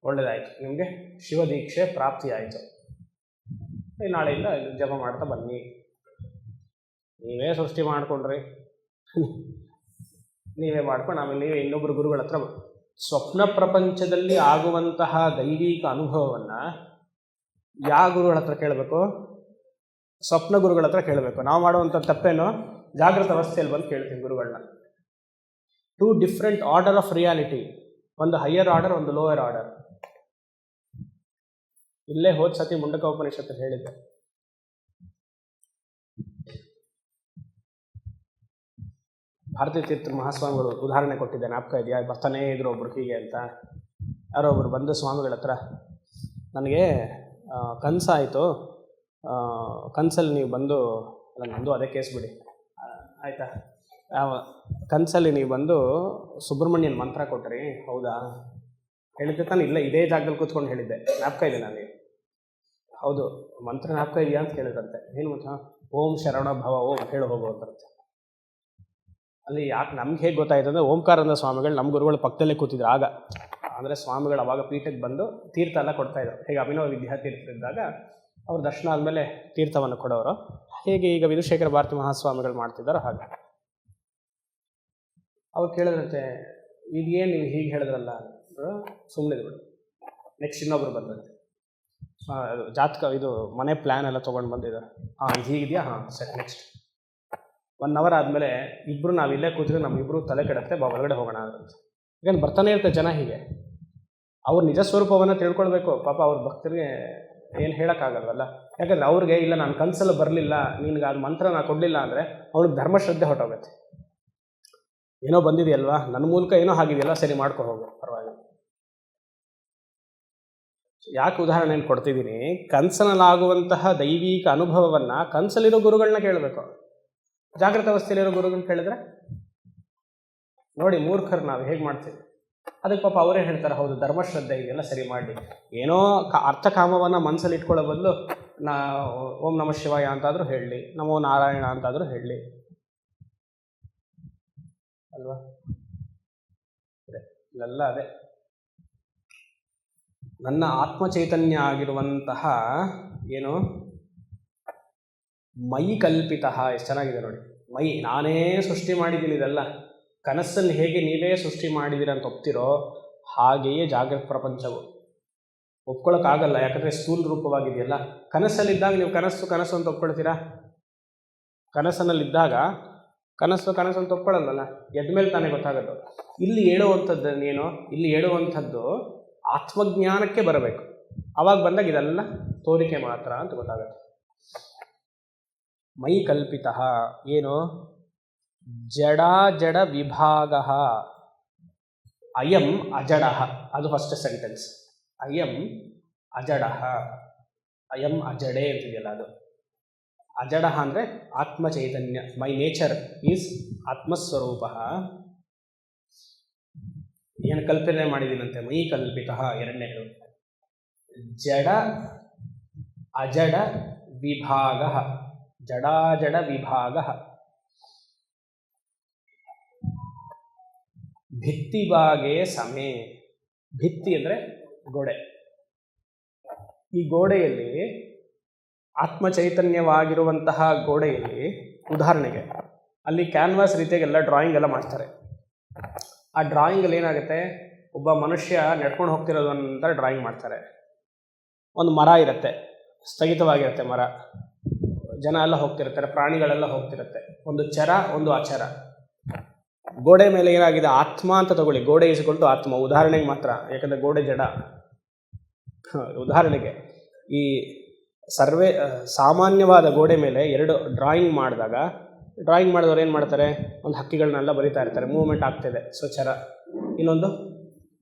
ಒಳ್ಳೆಯದಾಯಿತು, ನಿಮಗೆ ಶಿವದೀಕ್ಷೆ ಪ್ರಾಪ್ತಿ ಆಯಿತು, ನಾಳೆಯಿಂದ ಜಪ ಮಾಡ್ತಾ ಬನ್ನಿ. ನೀವೇ ಸೃಷ್ಟಿ ಮಾಡಿಕೊಂಡ್ರಿ, ನೀವೇ ಮಾಡ್ಕೊಂಡು ಆಮೇಲೆ ನೀವೇ ಇನ್ನೊಬ್ಬರು ಗುರುಗಳ ಹತ್ರ ಸ್ವಪ್ನ ಪ್ರಪಂಚದಲ್ಲಿ ಆಗುವಂತಹ ದೈವಿಕ ಅನುಭವವನ್ನು ಯಾವ ಗುರುಗಳ ಹತ್ರ ಕೇಳಬೇಕು? ಸ್ವಪ್ನ ಗುರುಗಳ ಹತ್ರ ಕೇಳಬೇಕು. ನಾವು ಮಾಡುವಂಥ ತಪ್ಪೇನೋ ಜಾಗೃತ ಅವಸ್ಥೆಯಲ್ಲಿ ಬಂದು ಕೇಳ್ತೀವಿ ಗುರುಗಳನ್ನ. 2 ಡಿಫ್ರೆಂಟ್ ಆರ್ಡರ್ ಆಫ್ ರಿಯಾಲಿಟಿ, ಒಂದು ಹೈಯರ್ ಆರ್ಡರ್, ಒಂದು ಲೋಯರ್ ಆರ್ಡರ್. ಇಲ್ಲೇ ಹೋದ ಸತಿ ಮುಂಡಕ ಉಪನಿಷತ್ತು ಹೇಳಿದ್ದೆ. ಭಾರತೀ ತೀರ್ಥ ಮಹಾಸ್ವಾಮಿಗಳು ಉದಾಹರಣೆ ಕೊಟ್ಟಿದ್ದೆ, ಜ್ಞಾಪಕ ಇದೆಯಾ? ಬರ್ತಾನೇ ಇದ್ರು ಒಬ್ರು ಹೀಗೆ ಅಂತ. ಯಾರೋ ಒಬ್ರು ಬಂದು ಸ್ವಾಮಿಗಳ ಹತ್ರ, ನನಗೆ ಕನಸಾಯಿತು, ಕನಸಲ್ಲಿ ನೀವು ಬಂದು, ಅಲ್ಲ ನಂದು ಅದೇ ಕೇಸ್ ಬಿಡಿ ಆಯಿತಾ, ಕನಸಲ್ಲಿ ನೀವು ಬಂದು ಸುಬ್ರಹ್ಮಣ್ಯನ ಮಂತ್ರ ಕೊಟ್ರಿ, ಹೌದಾ? ಹೇಳಿದ್ದೆ ತಾನು? ಇಲ್ಲ ಇದೇ ಜಾಗದಲ್ಲಿ ಕೂತ್ಕೊಂಡು ಹೇಳಿದ್ದೆ, ಜ್ಞಾಪಕ ಇದೆ ನನಗೆ. ಹೌದು, ಮಂತ್ರ ಜ್ಞಾಪಕ ಇದೆಯಾ ಅಂತ ಕೇಳಿದ್ರಂತೆ. ಏನು ಮಂತ್ರ? ಓಂ ಶರಣ ಭವ ಓಂ ಹೇಳು ಹೋಗುವಂಥರಂತೆ. ಅಲ್ಲಿ ಯಾಕೆ ನಮ್ಗೆ ಹೇಗೆ ಗೊತ್ತಾಯಿತು ಅಂದರೆ, ಓಂಕಾರಾನಂದ ಸ್ವಾಮಿಗಳು ನಮ್ಮ ಗುರುಗಳ ಪಕ್ಕದಲ್ಲೇ ಕೂತಿದ್ರು ಆಗ. ಅಂದರೆ ಸ್ವಾಮಿಗಳು ಅವಾಗ ಪೀಠಕ್ಕೆ ಬಂದು ತೀರ್ಥ ಎಲ್ಲ ಕೊಡ್ತಾಯಿದ್ರು. ಹೇಗೆ ಅಭಿನವ ವಿದ್ಯಾತೀರ್ಥರಿದ್ದಾಗ ಅವ್ರ ದರ್ಶನ ಆದಮೇಲೆ ತೀರ್ಥವನ್ನು ಕೊಡೋರು, ಹೇಗೆ ಈಗ ವಿಧುಶೇಖರ ಭಾರತಿ ಮಹಾಸ್ವಾಮಿಗಳು ಮಾಡ್ತಿದ್ದಾರೋ ಹಾಗೆ. ಅವ್ರು ಕೇಳಿದ್ರಂತೆ, ಇದೇನು ನೀವು ಹೀಗೆ ಹೇಳಿದ್ರಲ್ಲ ಅಂದರು. ಸುಮ್ಮನೆ ಬಿಡು. ನೆಕ್ಸ್ಟ್ ಇನ್ನೊಬ್ರು ಬಂದಂತೆ, ಅದು ಜಾತಕ ಇದು ಮನೆ ಪ್ಲ್ಯಾನ್ ಎಲ್ಲ ತೊಗೊಂಡು ಬಂದಿದ್ದಾರೆ. ಇದು ಹೀಗಿದೆಯಾ? ಸರಿ ನೆಕ್ಸ್ಟ್. 1 ಅವರ್ ಆದಮೇಲೆ ಇಬ್ಬರು ನಾವು ಇಲ್ಲೇ ಕೂತಿದ್ರೆ ನಮ್ಮಿಬ್ಬರು ತಲೆ ಕೆಡುತ್ತೆ, ಹೊರಗಡೆ ಹೋಗೋಣ ಅಂತ. ಯಾಕಂದ್ರೆ ಬರ್ತಾನೆ ಇರುತ್ತೆ ಜನ ಹೀಗೆ. ಅವ್ರ ನಿಜ ಸ್ವರೂಪವನ್ನು ತಿಳ್ಕೊಳ್ಬೇಕು. ಪಾಪ ಅವ್ರ ಭಕ್ತರಿಗೆ ಏನು ಹೇಳೋಕ್ಕಾಗಲ್ವಲ್ಲ. ಯಾಕಂದರೆ ಅವ್ರಿಗೆ ಇಲ್ಲ ನಾನು ಕನಸಲ್ಲಿ ಬರಲಿಲ್ಲ, ನಿನ್ಗೆ ಅದು ಮಂತ್ರ ನಾನು ಕೊಡಲಿಲ್ಲ ಅಂದರೆ ಅವ್ನಿಗೆ ಧರ್ಮಶ್ರದ್ಧೆ ಹೊಟ್ಟೋಗುತ್ತೆ. ಏನೋ ಬಂದಿದೆಯಲ್ವಾ, ನನ್ನ ಮೂಲಕ ಏನೋ ಆಗಿದೆಯಲ್ಲ, ಸರಿ ಮಾಡ್ಕೊ ಹೋಗು, ಪರವಾಗಿಲ್ಲ. ಯಾಕೆ ಉದಾಹರಣೆಯನ್ನು ಕೊಡ್ತಿದ್ದೀನಿ? ಕನಸನಲ್ಲಾಗುವಂತಹ ದೈವಿಕ ಅನುಭವವನ್ನು ಕನಸಲ್ಲಿರೋ ಗುರುಗಳನ್ನ ಕೇಳಬೇಕು. ಜಾಗೃತ ಅವಸ್ಥೆಯಲ್ಲಿರೋ ಗುರುಗಳನ್ನ ಕೇಳಿದ್ರೆ ನೋಡಿ, ಮೂರ್ಖರು ನಾವು ಹೇಗೆ ಮಾಡ್ತೀವಿ. ಅದಕ್ಕೆ ಪಾಪ ಅವರೇ ಹೇಳ್ತಾರೆ, ಹೌದು ಧರ್ಮಶ್ರದ್ಧೆ ಇದೆಯಲ್ಲ, ಸರಿ ಮಾಡಿ. ಏನೋ ಅರ್ಥಕಾಮವನ್ನು ಮನಸ್ಸಲ್ಲಿ ಇಟ್ಕೊಳ್ಳೋ ಬದಲು ಓಂ ನಮಃ ಶಿವಾಯ ಅಂತಾದರೂ ಹೇಳಲಿ, ನಮೋ ನಾರಾಯಣ ಅಂತಾದರೂ ಹೇಳಲಿ ಅಲ್ವಾ? ಇಲ್ಲೆಲ್ಲ ಅದೇ ನನ್ನ ಆತ್ಮಚೈತನ್ಯ ಆಗಿರುವಂತಹ ಏನು ಮೈ ಕಲ್ಪಿತ. ಎಷ್ಟು ಚೆನ್ನಾಗಿದೆ ನೋಡಿ, ಮೈ ನಾನೇ ಸೃಷ್ಟಿ ಮಾಡಿದ್ದೀನಿ. ಇದೆಲ್ಲ ಕನಸನ್ನು ಹೇಗೆ ನೀವೇ ಸೃಷ್ಟಿ ಮಾಡಿದ್ದೀರ ಅಂತ ಒಪ್ತಿರೋ ಹಾಗೆಯೇ ಜಾಗೃತ ಪ್ರಪಂಚವು. ಒಪ್ಕೊಳ್ಳೋಕ್ಕಾಗಲ್ಲ, ಯಾಕಂದರೆ ಸ್ಥೂಲ ರೂಪವಾಗಿದೆಯಲ್ಲ. ಕನಸಲ್ಲಿದ್ದಾಗ ನೀವು ಕನಸು ಅಂತ ಒಪ್ಕೊಳ್ತೀರಾ? ಕನಸನಲ್ಲಿದ್ದಾಗ ಕನಸು ಅಂತ ಒಪ್ಕೊಳ್ಳಲ್ಲ. ಎದ್ಮೇಲೆ ತಾನೇ ಗೊತ್ತಾಗೋದು. ಇಲ್ಲಿ ಹೇಳುವಂಥದ್ದು ಆತ್ಮಜ್ಞಾನಕ್ಕೆ ಬರಬೇಕು. ಆವಾಗ ಬಂದಾಗ ಇದೆಲ್ಲ ತೋರಿಕೆ ಮಾತ್ರ ಅಂತ ಗೊತ್ತಾಗುತ್ತೆ. ಮಯಿ ಕಲ್ಪಿತ ಏನು? ಜಡ ವಿಭಾಗ ಅಯಂ ಅಜಡ. ಅದು ಫಸ್ಟ್ ಸೆಂಟೆನ್ಸ್. ಅಯಂ ಅಜಡ, ಅಯಂ ಅಜಡೆ ಅಂತಿದೆಯಲ್ಲ ಅದು. ಅಜಡ ಅಂದರೆ ಆತ್ಮಚೈತನ್ಯ. ಮೈ ನೇಚರ್ ಈಸ್ ಆತ್ಮಸ್ವರೂಪ. ಏನು ಕಲ್ಪನೆ ಮಾಡಿದ್ದೀನಂತೆ? ಮೈ ಕಲ್ಪಿತ. ಎರಡನೇದು ಜಡ ಅಜಡ ವಿಭಾಗ, ಜಡಾಜಡ ವಿಭಾಗ. ಭಿತ್ತಿಭಾಗೆ ಸಮೇ. ಭಿತ್ತಿ ಅಂದರೆ ಗೋಡೆ. ಈ ಗೋಡೆಯಲ್ಲಿ ಆತ್ಮಚೈತನ್ಯವಾಗಿರುವಂತಹ ಗೋಡೆಯಲ್ಲಿ ಉದಾಹರಣೆಗೆ ಅಲ್ಲಿ ಕ್ಯಾನ್ವಾಸ್ ರೀತಿಯಾಗೆಲ್ಲ ಡ್ರಾಯಿಂಗ್ ಎಲ್ಲ ಮಾಡ್ತಾರೆ. ಆ ಡ್ರಾಯಿಂಗಲ್ಲಿ ಏನಾಗುತ್ತೆ, ಒಬ್ಬ ಮನುಷ್ಯ ನಡ್ಕೊಂಡು ಹೋಗ್ತಿರೋದು ಅಂತ ಡ್ರಾಯಿಂಗ್ ಮಾಡ್ತಾರೆ. ಒಂದು ಮರ ಇರುತ್ತೆ, ಸ್ಥಗಿತವಾಗಿರುತ್ತೆ ಮರ, ಜನ ಎಲ್ಲ ಹೋಗ್ತಿರ್ತಾರೆ, ಪ್ರಾಣಿಗಳೆಲ್ಲ ಹೋಗ್ತಿರುತ್ತೆ. ಒಂದು ಚರ, ಒಂದು ಅಚರ. ಗೋಡೆ ಮೇಲೆ ಏನಾಗಿದೆ? ಆತ್ಮ ಅಂತ ತಗೊಳ್ಳಿ. ಗೋಡೆ ಇಸ್ಕೊಂಡು ಆತ್ಮ, ಉದಾಹರಣೆಗೆ ಮಾತ್ರ, ಯಾಕಂದರೆ ಗೋಡೆ ಜಡ. ಉದಾಹರಣೆಗೆ ಈ ಸಾಮಾನ್ಯವಾದ ಗೋಡೆ ಮೇಲೆ ಎರಡು ಡ್ರಾಯಿಂಗ್ ಮಾಡಿದಾಗ, ಡ್ರಾಯಿಂಗ್ ಮಾಡಿದವ್ರು ಏನು ಮಾಡ್ತಾರೆ? ಒಂದು ಹಕ್ಕಿಗಳನ್ನೆಲ್ಲ ಬರಿತಾ ಇರ್ತಾರೆ, ಮೂವ್ಮೆಂಟ್ ಆಗ್ತಿದೆ, ಸೊ ಚರ. ಇನ್ನೊಂದು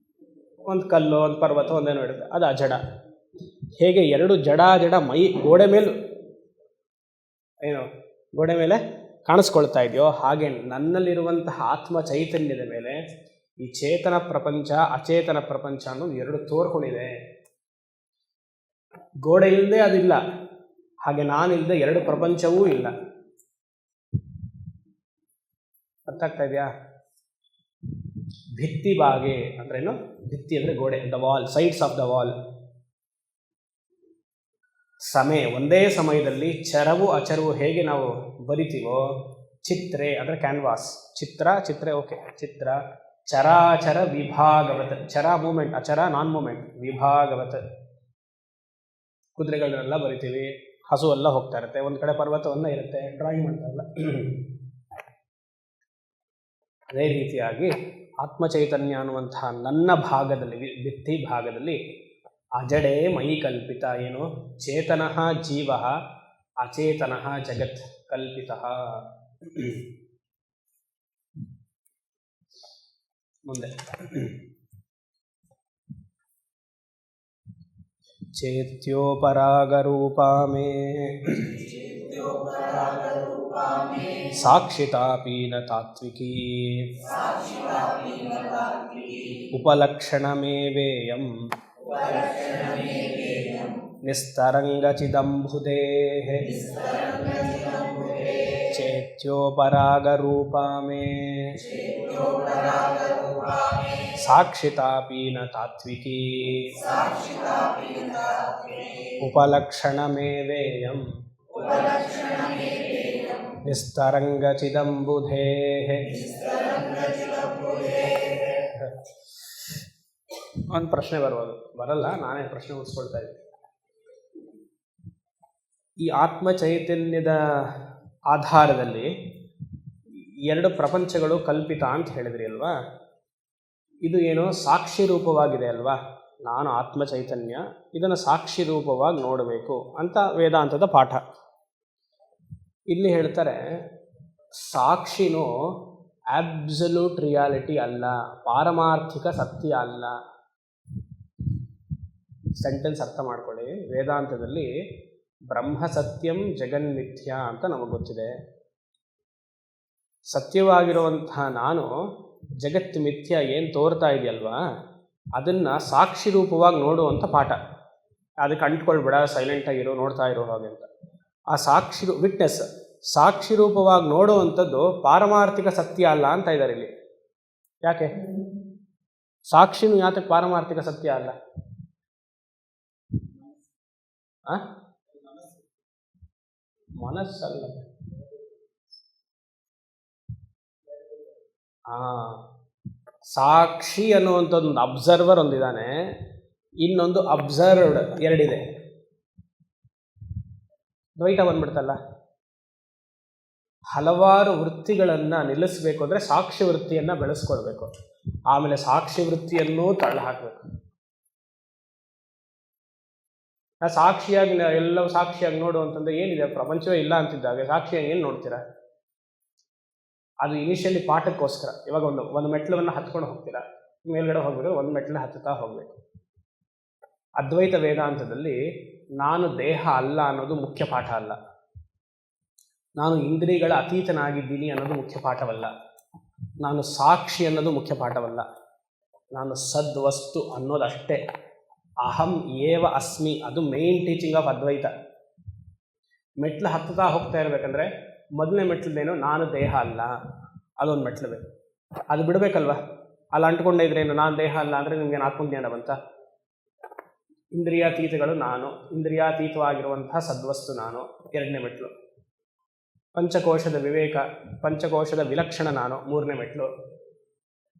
ಒಂದು ಕಲ್ಲು, ಒಂದು ಪರ್ವತ, ಒಂದೇನೋ ಇರುತ್ತೆ, ಅದು ಅಜಡ. ಹೇಗೆ ಎರಡು ಜಡ ಮೈ ಗೋಡೆ ಮೇಲೆ ಏನು ಗೋಡೆ ಮೇಲೆ ಕಾಣಿಸ್ಕೊಳ್ತಾ ಇದೆಯೋ, ಹಾಗೆ ನನ್ನಲ್ಲಿರುವಂತಹ ಆತ್ಮ ಚೈತನ್ಯದ ಮೇಲೆ ಈ ಚೇತನ ಪ್ರಪಂಚ ಅಚೇತನ ಪ್ರಪಂಚ ಅನ್ನೋದು ಎರಡು ತೋರ್ಕೊಂಡಿದೆ. ಗೋಡೆ ಇಲ್ಲದೆ ಅದಿಲ್ಲ, ಹಾಗೆ ನಾನಿಲ್ಲದೆ ಎರಡು ಪ್ರಪಂಚವೂ ಇಲ್ಲ. ಅರ್ಥ ಆಗ್ತಾ ಇದೆಯಾ? ಭಿತ್ತಿ ಬಾಗೆ ಅಂದ್ರೇನು? ಭಿತ್ತಿ ಅಂದರೆ ಗೋಡೆ, the wall, sides of the wall. ಸಮಯ, ಒಂದೇ ಸಮಯದಲ್ಲಿ ಚರವು ಅಚರವು ಹೇಗೆ ನಾವು ಬರಿತೀವೋ, ಚಿತ್ರೆ ಅಂದರೆ ಕ್ಯಾನ್ವಾಸ್, ಚಿತ್ರ ಓಕೆ, ಚಿತ್ರ ಚರಾಚರ ವಿಭಾಗವತ್. ಚರ ಮೂಮೆಂಟ್, ಅಚರ ನಾನ್ ಮೂಮೆಂಟ್, ವಿಭಾಗವತ್. ಕುದುರೆಗಳನ್ನೆಲ್ಲ ಬರಿತೀವಿ, ಹಸು ಎಲ್ಲ ಹೋಗ್ತಾ ಇರುತ್ತೆ, ಒಂದು ಕಡೆ ಪರ್ವತವನ್ನ ಇರುತ್ತೆ, ಡ್ರಾಯಿಂಗ್ ಮಾಡ್ತಾರಲ್ಲ. ಅದೇ ರೀತಿಯಾಗಿ ಆತ್ಮಚೈತನ್ಯ ಅನ್ನುವಂತಹ ನನ್ನ ಭಾಗದಲ್ಲಿ, ಭಿತ್ತಿ ಭಾಗದಲ್ಲಿ ಅಜಡೇ ಮಯಿ ಕಲ್ಪಿತ. ಏನು? ಚೇತನಃ ಜೀವ, ಅಚೇತನಃ ಜಗತ್ ಕಲ್ಪಿತ. ಮುಂದೆ ಚೇತ್ಯೋಪರಾಗರೂಪಾ ಮೇ ಸಾಕ್ಷಿತಾಪಿ ನ ತಾತ್ವಿಕೀ ಉಪಲಕ್ಷಣಮೇವೇಯಂ ನಿಸ್ತರಂಗಚಿದಂಬುಧೇಃ ಚೇತ್ಯೋಪರಾಗರೂಪಾ ಮೇ ಸಾಕ್ಷಿತಾಪಿ ನ ತಾತ್ವಿಕೀ ಉಪಲಕ್ಷಣಮೇವೇಯಂ ನಿಸ್ತರಂಗಚಿದಂಬುಧೇಃ. ಒಂದು ಪ್ರಶ್ನೆ ಬರ್ಬೋದು, ಬರಲ್ಲ, ನಾನೇ ಪ್ರಶ್ನೆ ಉಳಿಸ್ಕೊಳ್ತಾ ಇದ್ದೀನಿ. ಈ ಆತ್ಮ ಚೈತನ್ಯದ ಆಧಾರದಲ್ಲಿ ಎರಡು ಪ್ರಪಂಚಗಳು ಕಲ್ಪಿತ ಅಂತ ಹೇಳಿದ್ರಿ ಅಲ್ವಾ? ಇದು ಏನೋ ಸಾಕ್ಷಿ ರೂಪವಾಗಿದೆ ಅಲ್ವಾ? ನಾನು ಆತ್ಮ ಚೈತನ್ಯ, ಇದನ್ನು ಸಾಕ್ಷಿ ರೂಪವಾಗಿ ನೋಡಬೇಕು ಅಂತ ವೇದಾಂತದ ಪಾಠ. ಇಲ್ಲಿ ಹೇಳ್ತಾರೆ, ಸಾಕ್ಷಿನೂ ಆಬ್ಸಲ್ಯೂಟ್ ರಿಯಾಲಿಟಿ ಅಲ್ಲ, ಪಾರಮಾರ್ಥಿಕ ಸತ್ಯ ಅಲ್ಲ. ಸೆಂಟೆನ್ಸ್ ಅರ್ಥ ಮಾಡ್ಕೊಳ್ಳಿ. ವೇದಾಂತದಲ್ಲಿ ಬ್ರಹ್ಮ ಸತ್ಯಂ ಜಗನ್ಮಿಥ್ಯ ಅಂತ ನಮಗೆ ಗೊತ್ತಿದೆ. ಸತ್ಯವಾಗಿರುವಂತಹ ನಾನು ಜಗತ್ತು ಮಿಥ್ಯ ಏನು ತೋರ್ತಾ ಇದೆಯಲ್ವಾ, ಅದನ್ನು ಸಾಕ್ಷಿ ರೂಪವಾಗಿ ನೋಡುವಂಥ ಪಾಠ. ಅದಕ್ಕೆ ಅಂಟ್ಕೊಳ್ಬೇಡ, ಸೈಲೆಂಟಾಗಿರೋ, ನೋಡ್ತಾ ಇರೋ ಹಾಗೆ ಅಂತ. ಆ ಸಾಕ್ಷಿ ವಿಟ್ನೆಸ್, ಸಾಕ್ಷಿ ರೂಪವಾಗಿ ನೋಡುವಂಥದ್ದು ಪಾರಮಾರ್ಥಿಕ ಸತ್ಯ ಅಲ್ಲ ಅಂತ ಇದ್ದಾರೆ ಇಲ್ಲಿ. ಯಾಕೆ? ಸಾಕ್ಷಿನೂ ಯಾತಕ್ಕೆ ಪಾರಮಾರ್ಥಿಕ ಸತ್ಯ ಅಲ್ಲ? ಮನಸ್ಸಲ್ಲ. ಸಾಕ್ಷಿ ಅನ್ನುವಂಥದ್ದು ಅಬ್ಸರ್ವರ್ ಒಂದಿದ್ದಾನೆ, ಇನ್ನೊಂದು ಅಬ್ಸರ್ವ್ಡ್ ಎರಡಿದೆ. ದ್ವೈತ ಬಂದ್ಬಿಡ್ತಲ್ಲ. ಹಲವಾರು ವೃತ್ತಿಗಳನ್ನು ನಿಲ್ಲಿಸಬೇಕು ಅಂದರೆ ಸಾಕ್ಷಿ ವೃತ್ತಿಯನ್ನು ಬೆಳೆಸ್ಕೊಳ್ಬೇಕು, ಆಮೇಲೆ ಸಾಕ್ಷಿ ವೃತ್ತಿಯನ್ನೂ ತಳ್ಳಿ ಹಾಕಬೇಕು. ನಾ ಸಾಕ್ಷಿಯಾಗಿ ಎಲ್ಲವೂ ಸಾಕ್ಷಿಯಾಗಿ ನೋಡು ಅಂತಂದ್ರೆ ಏನಿದೆ, ಪ್ರಪಂಚವೇ ಇಲ್ಲ ಅಂತಿದ್ದಾಗ ಸಾಕ್ಷಿಯಾಗಿ ಏನು ನೋಡ್ತೀರಾ? ಅದು ಇನಿಷಿಯಲಿ ಪಾಠಕ್ಕೋಸ್ಕರ. ಇವಾಗ ಒಂದು ಮೆಟ್ಲನ್ನು ಹತ್ಕೊಂಡು ಹೋಗ್ತೀರಾ, ಮೇಲ್ಗಡೆ ಹೋಗ್ಬೇಕು, ಒಂದು ಮೆಟ್ಲನ್ನ ಹತ್ತುತ್ತಾ ಹೋಗಬೇಕು. ಅದ್ವೈತ ವೇದಾಂತದಲ್ಲಿ ನಾನು ದೇಹ ಅಲ್ಲ ಅನ್ನೋದು ಮುಖ್ಯ ಪಾಠ ಅಲ್ಲ, ನಾನು ಇಂದ್ರಿಯಗಳ ಅತೀತನಾಗಿದ್ದೀನಿ ಅನ್ನೋದು ಮುಖ್ಯ ಪಾಠವಲ್ಲ, ನಾನು ಸಾಕ್ಷಿ ಅನ್ನೋದು ಮುಖ್ಯ ಪಾಠವಲ್ಲ, ನಾನು ಸದ್ವಸ್ತು ಅನ್ನೋದಷ್ಟೇ. ಅಹಂ ಏವ ಅಸ್ಮಿ, ಅದು ಮೇನ್ ಟೀಚಿಂಗ್ ಆಫ್ ಅದ್ವೈತ. ಮೆಟ್ಲು ಹತ್ತುತ್ತಾ ಹೋಗ್ತಾ ಇರಬೇಕಂದ್ರೆ ಮೊದಲನೇ ಮೆಟ್ಲದೇನು, ನಾನು ದೇಹ ಅಲ್ಲ, ಅದೊಂದು ಮೆಟ್ಲು ಬೇಕು. ಅದು ಬಿಡಬೇಕಲ್ವ? ಅಲ್ಲಿ ಅಂಟ್ಕೊಂಡೇ ಇದ್ರೇನು, ನಾನು ದೇಹ ಅಲ್ಲ ಅಂದರೆ ನಿಮ್ಗೇನು ಆತ್ಮಜ್ಞಾನ ಬಂತ? ಇಂದ್ರಿಯಾತೀತಗಳು ನಾನು, ಇಂದ್ರಿಯಾತೀತವಾಗಿರುವಂತಹ ಸದ್ವಸ್ತು ನಾನು, ಎರಡನೇ ಮೆಟ್ಲು. ಪಂಚಕೋಶದ ವಿವೇಕ, ಪಂಚಕೋಶದ ವಿಲಕ್ಷಣ ನಾನು, ಮೂರನೇ ಮೆಟ್ಲು.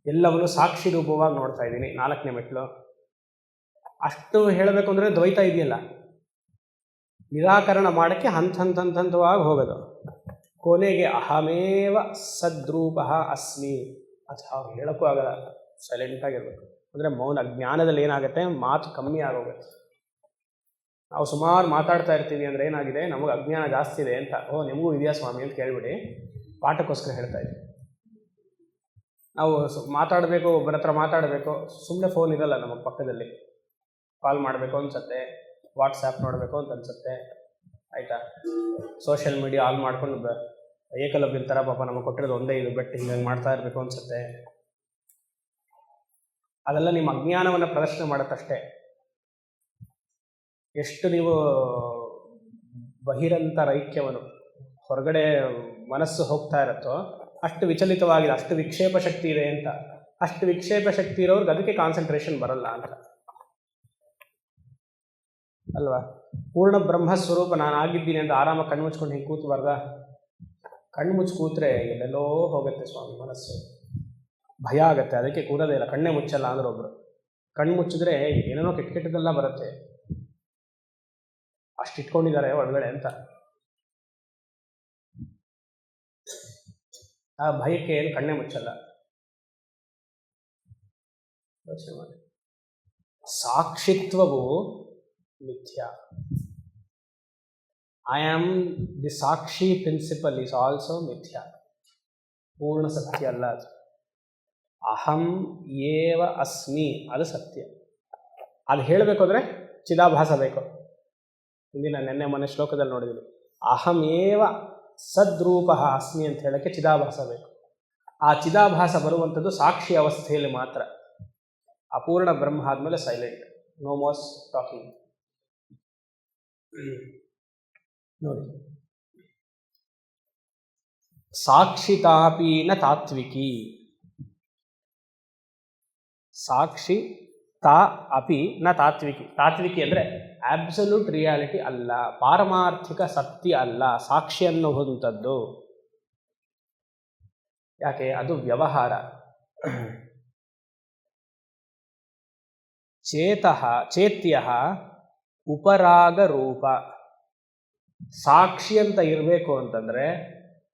ಎಲ್ಲವನ್ನು ಸಾಕ್ಷಿ ರೂಪವಾಗಿ ನೋಡ್ತಾ ಇದ್ದೀನಿ, ನಾಲ್ಕನೇ ಮೆಟ್ಲು. ಅಷ್ಟು ಹೇಳಬೇಕು ಅಂದರೆ ದ್ವೈತ ಇದೆಯಲ್ಲ, ನಿರಾಕರಣ ಮಾಡೋಕ್ಕೆ ಹಂತವಾಗಿ ಹೋಗೋದು. ಕೊನೆಗೆ ಅಹಮೇವ ಸದ್ರೂಪ ಅಸ್ಮಿ, ಅದು ಹೇಳೋಕ್ಕೂ ಆಗಲ್ಲ, ಸೈಲೆಂಟಾಗಿರ್ಬೇಕು. ಅಂದರೆ ಮೌನ. ಜ್ಞಾನದಲ್ಲಿ ಏನಾಗುತ್ತೆ, ಮಾತು ಕಮ್ಮಿ ಆಗೋಗುತ್ತೆ. ನಾವು ಸುಮಾರು ಮಾತಾಡ್ತಾ ಇರ್ತೀವಿ ಅಂದರೆ ಏನಾಗಿದೆ, ನಮಗೆ ಅಜ್ಞಾನ ಜಾಸ್ತಿ ಇದೆ ಅಂತ. ನಿಮಗೂ ಇದೆಯಾ ಸ್ವಾಮಿ ಅಂತ ಕೇಳಿಬಿಡಿ, ಪಾಠಕ್ಕೋಸ್ಕರ ಹೇಳ್ತಾ ಇದ್ದೀವಿ. ನಾವು ಮಾತಾಡಬೇಕು, ಒಬ್ಬರ ಹತ್ರ ಮಾತಾಡಬೇಕು, ಸುಮ್ಮನೆ ಫೋನ್ ಇರಲ್ಲ ನಮಗೆ ಪಕ್ಕದಲ್ಲಿ. ಕಾಲ್ ಮಾಡಬೇಕು ಅನ್ಸುತ್ತೆ, ವಾಟ್ಸಾಪ್ ನೋಡಬೇಕು ಅಂತ ಅನ್ಸುತ್ತೆ, ಆಯಿತಾ? ಸೋಷಿಯಲ್ ಮೀಡಿಯಾ ಆನ್ ಮಾಡ್ಕೊಂಡು ಏಕಲವ್ಯನ ಥರ ಪಾಪ ನಮಗೆ ಕೊಟ್ಟಿರೋದು ಒಂದೇ ಇದು ಬೆಟ್ಟು ಹಿಂಗೆ ಮಾಡ್ತಾ ಇರಬೇಕು ಅನ್ಸುತ್ತೆ. ಅದೆಲ್ಲ ನಿಮ್ಮ ಅಜ್ಞಾನವನ್ನು ಪ್ರದರ್ಶನ ಮಾಡುತ್ತಷ್ಟೇ. ಎಷ್ಟು ನೀವು ಬಹಿರಂತರೈಕ್ಯವನ್ನು ಹೊರಗಡೆ ಮನಸ್ಸು ಹೋಗ್ತಾ ಇರುತ್ತೋ ಅಷ್ಟು ವಿಚಲಿತವಾಗಿದೆ, ಅಷ್ಟು ವಿಕ್ಷೇಪ ಶಕ್ತಿ ಇದೆ ಅಂತ. ಅಷ್ಟು ವಿಕ್ಷೇಪ ಶಕ್ತಿ ಇರೋರ್ಗೆ ಅದಕ್ಕೆ ಕಾನ್ಸಂಟ್ರೇಷನ್ ಬರಲ್ಲ ಅಂತ ಅಲ್ವಾ? ಪೂರ್ಣ ಬ್ರಹ್ಮ ಸ್ವರೂಪ ನಾನು ಆಗಿದ್ದೀನಿ ಅಂತ ಆರಾಮ ಕಣ್ಣು ಮುಚ್ಕೊಂಡು ಹಿಂಗೆ ಕೂತಬಾರ್ದ? ಕಣ್ಣು ಮುಚ್ಚಿ ಕೂತ್ರೆ ಎಲ್ಲೆಲ್ಲೋ ಹೋಗುತ್ತೆ ಸ್ವಾಮಿ ಮನಸ್ಸು, ಭಯ ಆಗುತ್ತೆ. ಅದಕ್ಕೆ ಕೂರೋದೇ ಇಲ್ಲ, ಕಣ್ಣೇ ಮುಚ್ಚಲ್ಲ ಅಂದ್ರೆ ಒಬ್ರು. ಕಣ್ಣು ಮುಚ್ಚಿದ್ರೆ ಏನೇನೋ ಕೆಟ್ಟದೆಲ್ಲ ಬರುತ್ತೆ, ಅಷ್ಟು ಇಟ್ಕೊಂಡಿದ್ದಾರೆ ಒಳಗಡೆ ಅಂತ. ಆ ಭಯಕ್ಕೆ ಏನು ಕಣ್ಣೇ ಮುಚ್ಚಲ್ಲ. ಯೋಚನೆ ಮಾಡಿ. ಸಾಕ್ಷಿತ್ವವು ಮಿಥ್ಯಾ. ಐ ಆಮ್ ದಿ ಸಾಕ್ಷಿ ಪ್ರಿನ್ಸಿಪಲ್ ಈಸ್ ಆಲ್ಸೋ ಮಿಥ್ಯಾ, ಪೂರ್ಣ ಸತ್ಯ ಅಲ್ಲ ಅದು. ಅಹಂ ಏವ ಅಸ್ಮಿ ಅದು ಸತ್ಯ. ಅದು ಹೇಳಬೇಕು ಅಂದರೆ ಚಿದಾಭಾಸ ಬೇಕು. ನೆನ್ನೆ ಮೊನ್ನೆ ಶ್ಲೋಕದಲ್ಲಿ ನೋಡಿದ್ವಿ, ಅಹಂ ಏವ ಸದ್ರೂಪ ಅಸ್ಮಿ ಅಂತ ಹೇಳೋಕ್ಕೆ ಚಿದಾಭಾಸ ಬೇಕು. ಆ ಚಿದಾಭಾಸ ಬರುವಂಥದ್ದು ಸಾಕ್ಷಿ ಅವಸ್ಥೆಯಲ್ಲಿ ಮಾತ್ರ. ಅಪೂರ್ಣ ಬ್ರಹ್ಮ ಆದಮೇಲೆ ಸೈಲೆಂಟ್, ನೋ ಮೋಸ್ ಟಾಕಿಂಗ್. ನೋಡಿ, ಸಾಕ್ಷಿತಾಪಿ ನ ತಾತ್ವಿಕಿ. ಸಾಕ್ಷಿ ತಾ ಅಪಿ ನ ತಾತ್ವಿಕಿ. ತಾತ್ವಿಕಿ ಅಂದರೆ ಆಬ್ಸಲ್ಯೂಟ್ ರಿಯಾಲಿಟಿ ಅಲ್ಲ, ಪಾರಮಾರ್ಥಿಕ ಸತ್ಯ ಅಲ್ಲ ಸಾಕ್ಷಿ ಅನ್ನುವಂಥದ್ದು. ಯಾಕೆ? ಅದು ವ್ಯವಹಾರ. ಚೇತ್ಯ ಉಪರಾಗ ರೂಪ. ಸಾಕ್ಷಿ ಅಂತ ಇರಬೇಕು ಅಂತಂದರೆ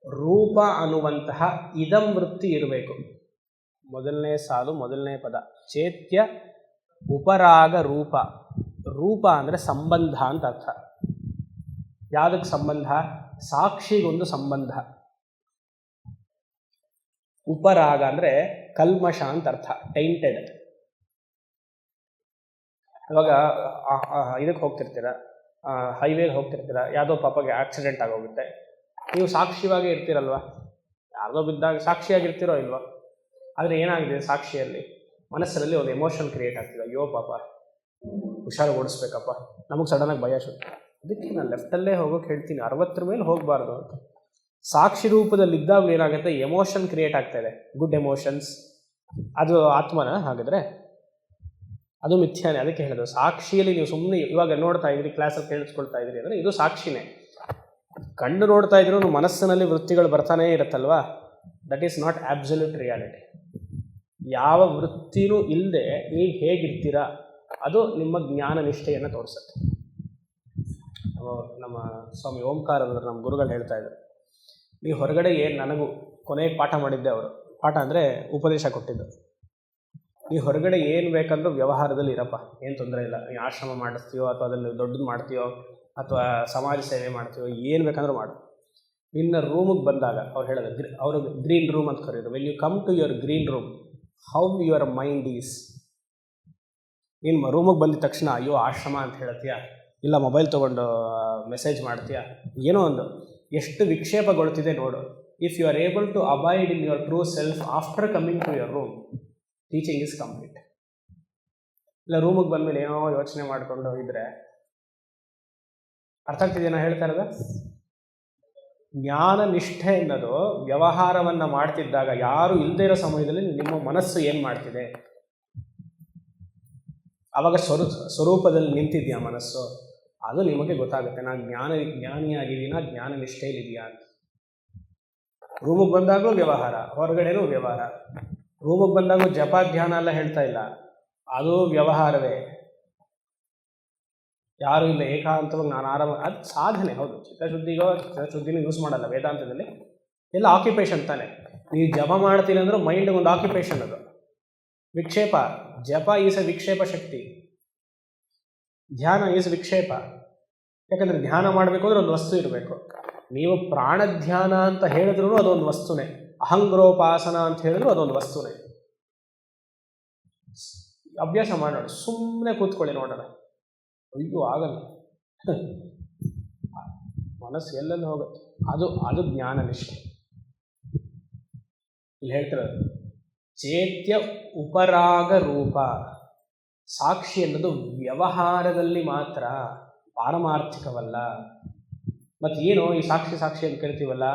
ರೂಪ ಅನ್ನುವಂತಹ ಇದಂ ವೃತ್ತಿ ಇರಬೇಕು. ಮೊದಲನೇ ಸಾಲು, ಮೊದಲನೇ ಪದ, ಚೇತ್ಯ ಉಪರಾಗ ರೂಪ. ರೂಪ ಅಂದರೆ ಸಂಬಂಧ ಅಂತ ಅರ್ಥ. ಯಾವುದಕ್ಕೆ ಸಂಬಂಧ? ಸಾಕ್ಷಿಗೊಂದು ಸಂಬಂಧ. ಉಪರಾಗ ಅಂದರೆ ಕಲ್ಮಶ ಅಂತ ಅರ್ಥ, ಟೈಂಟೆಡ್. ಇವಾಗ ಇದಕ್ಕೆ ಹೋಗ್ತಿರ್ತೀರ, ಹೈವೇಗೆ ಹೋಗ್ತಿರ್ತೀರ, ಯಾವುದೋ ಪಾಪಗೆ ಆಕ್ಸಿಡೆಂಟ್ ಆಗೋಗುತ್ತೆ, ನೀವು ಸಾಕ್ಷಿಯಾಗೇ ಇರ್ತೀರಲ್ವ? ಯಾರ್ದೋ ಬಿದ್ದಾಗ ಸಾಕ್ಷಿಯಾಗಿರ್ತೀರೋ ಇಲ್ವ? ಆದರೆ ಏನಾಗಿದೆ, ಸಾಕ್ಷಿಯಲ್ಲಿ ಮನಸ್ಸಿನಲ್ಲಿ ಒಂದು ಎಮೋಷನ್ ಕ್ರಿಯೇಟ್ ಆಗ್ತಿದೆ. ಅಯ್ಯೋ ಪಾಪ, ಹುಷಾರು ಓಡಿಸ್ಬೇಕಪ್ಪ, ನಮಗೆ ಸಡನ್ನಾಗಿ ಭಯ ಶುರು. ಅದಕ್ಕೆ ನಾನು ಲೆಫ್ಟಲ್ಲೇ ಹೋಗೋಕೆ ಹೇಳ್ತೀನಿ, 60 ಮೇಲೆ ಹೋಗಬಾರ್ದು ಅಂತ. ಸಾಕ್ಷಿ ರೂಪದಲ್ಲಿದ್ದಾಗ ಏನಾಗುತ್ತೆ, ಎಮೋಷನ್ ಕ್ರಿಯೇಟ್ ಆಗ್ತಾ ಇದೆ, ಗುಡ್ ಎಮೋಷನ್ಸ್. ಅದು ಆತ್ಮನ ಹಾಗಿದ್ರೆ ಅದು ಮಿಥ್ಯಾನೇ. ಅದಕ್ಕೆ ಹೇಳೋದು, ಸಾಕ್ಷಿಯಲ್ಲಿ ನೀವು ಸುಮ್ಮನೆ ಇವಾಗ ನೋಡ್ತಾ ಇದ್ರಿ, ಕ್ಲಾಸಲ್ಲಿ ಕೇಳಿಸ್ಕೊಳ್ತಾ ಇದ್ರಿ ಅಂದರೆ ಇದು ಸಾಕ್ಷಿನೇ. ಕಣ್ಣು ನೋಡ್ತಾ ಇದ್ರು ಮನಸ್ಸಿನಲ್ಲಿ ವೃತ್ತಿಗಳು ಬರ್ತಾನೇ ಇರುತ್ತಲ್ವಾ, that is not absolute reality. ಯಾವ ವೃತ್ತಿನೂ ಇಲ್ಲದೆ ನೀವು ಹೇಗಿರ್ತೀರಾ ಅದು ನಿಮ್ಮ ಜ್ಞಾನ ನಿಷ್ಠೆಯನ್ನು ತೋರಿಸುತ್ತೆ. ನಮ್ಮ ಸ್ವಾಮಿ ಓಂಕಾರದರು, ನಮ್ಮ ಗುರುಗಳು ಹೇಳ್ತಾ ಇದ್ದಾರೆ, ನೀವು ಹೊರಗಡೆ ನನಗೂ ಕೊನೆಗೆ ಪಾಠ ಮಾಡಿದ್ದೆ ಅವರು. ಪಾಠ ಅಂದರೆ ಉಪದೇಶ ಕೊಟ್ಟಿದ್ದು. ನೀವು ಹೊರಗಡೆ ಏನು ಬೇಕಂದ್ರೂ ವ್ಯವಹಾರದಲ್ಲಿ ಇರಪ್ಪ, ಏನು ತೊಂದರೆ ಇಲ್ಲ. ನೀವು ಆಶ್ರಮ ಮಾಡಿಸ್ತೀಯೋ ಅಥವಾ ಅದನ್ನು ದೊಡ್ಡದು ಮಾಡ್ತೀಯೋ ಅಥವಾ ಸಮಾಜ ಸೇವೆ ಮಾಡ್ತೀಯೋ, ಏನು ಬೇಕಂದ್ರೂ ಮಾಡು. ನಿನ್ನ ರೂಮಿಗೆ ಬಂದಾಗ ಅವ್ರು ಹೇಳೋದು, ಅವರು ಗ್ರೀನ್ ರೂಮ್ ಅಂತ ಕರೆಯೋದು. When you come to your green room, how your mind is. ನೀನು ರೂಮಿಗೆ ಬಂದಿದ ತಕ್ಷಣ ಅಯ್ಯೋ ಆಶ್ರಮ ಅಂತ ಹೇಳ್ತೀಯಾ, ಇಲ್ಲ ಮೊಬೈಲ್ ತೊಗೊಂಡು ಮೆಸೇಜ್ ಮಾಡ್ತೀಯಾ, ಏನೋ ಒಂದು ಎಷ್ಟು ವಿಕ್ಷೇಪಗೊಳ್ತಿದೆ ನೋಡು. If you are able to abide in your true self after coming to your room, teaching is complete. ಇಲ್ಲ ರೂಮಿಗೆ ಬಂದಮೇಲೆ ಏನೋ ಯೋಚನೆ ಮಾಡಿಕೊಂಡು ಇದ್ರೆ ಅರ್ಥ ಆಗ್ತಿದೆಯಾ ನಾ ಹೇಳ್ತಾ ಇರೋದು? ಜ್ಞಾನ ನಿಷ್ಠೆ ಅನ್ನೋದು ವ್ಯವಹಾರವನ್ನು ಮಾಡ್ತಿದ್ದಾಗ, ಯಾರು ಇಲ್ಲದೇ ಇರೋ ಸಮಯದಲ್ಲಿ ನಿಮ್ಮ ಮನಸ್ಸು ಏನು ಮಾಡ್ತಿದೆ, ಆವಾಗ ಸ್ವರೂಪದಲ್ಲಿ ನಿಂತಿದೆಯಾ ಮನಸ್ಸು, ಅದು ನಿಮಗೆ ಗೊತ್ತಾಗುತ್ತೆ. ನಾನು ಜ್ಞಾನಿಯಾಗಿದ್ದೀನಾ, ಜ್ಞಾನ ನಿಷ್ಠೆಯಲ್ಲಿದೆಯಾ ಅಂತ. ರೂಮಿಗೆ ಬಂದಾಗಲೂ ವ್ಯವಹಾರ, ಹೊರಗಡೆನೂ ವ್ಯವಹಾರ. ರೂಮಿಗೆ ಬಂದಾಗೂ ಜಪ ಧ್ಯಾನ ಎಲ್ಲ ಹೇಳ್ತಾ ಇಲ್ಲ, ಅದು ವ್ಯವಹಾರವೇ. ಯಾರೂ ಇಲ್ಲ, ಏಕಾಂತವಾಗಿ ನಾನು ಆರಾಮ, ಅದು ಸಾಧನೆ. ಹೌದು, ಚಿತ್ತಶುದ್ಧಿನೂ ಯೂಸ್ ಮಾಡಲ್ಲ ವೇದಾಂತದಲ್ಲಿ, ಎಲ್ಲ ಆಕ್ಯುಪೇಷನ್ ತಾನೆ. ನೀವು ಜಪ ಮಾಡ್ತೀನಿ ಅಂದ್ರೆ ಮೈಂಡ್ ಒಂದು ಆಕ್ಯುಪೇಷನ್, ಅದು ವಿಕ್ಷೇಪ. ಜಪ ಈಸ್ ಅ ವಿಕ್ಷೇಪ ಶಕ್ತಿ, ಧ್ಯಾನ ಈಸ್ ವಿಕ್ಷೇಪ. ಯಾಕಂದರೆ ಧ್ಯಾನ ಮಾಡಬೇಕು ಅಂದರೆ ಒಂದು ವಸ್ತು ಇರಬೇಕು. ನೀವು ಪ್ರಾಣಧ್ಯಾನ ಅಂತ ಹೇಳಿದ್ರು ಅದೊಂದು ವಸ್ತುನೇ, ಅಹಂಗ್ರೋಪಾಸನ ಅಂತ ಹೇಳಿದ್ರು ಅದೊಂದು ವಸ್ತುನೇ. ಅಭ್ಯಾಸ ಮಾಡೋಣ, ಸುಮ್ಮನೆ ಕೂತ್ಕೊಳ್ಳಿ ನೋಡೋಣ. ಅಯ್ಯೋ ಆಗಲ್ಲ, ಮನಸ್ಸು ಎಲ್ಲೆಲ್ಲ ಹೋಗುತ್ತೆ. ಅದು ಜ್ಞಾನ ನಿಷ್ಠೆ. ಇಲ್ಲಿ ಹೇಳ್ತಿರೋದು ಚೇತ್ಯ ಉಪರಾಗ ರೂಪ. ಸಾಕ್ಷಿ ಅನ್ನೋದು ವ್ಯವಹಾರದಲ್ಲಿ ಮಾತ್ರ, ಪಾರಮಾರ್ಥಿಕವಲ್ಲ. ಮತ್ತು ಏನು ಈ ಸಾಕ್ಷಿ ಅಂತ ಕರಿತೀವಲ್ಲ,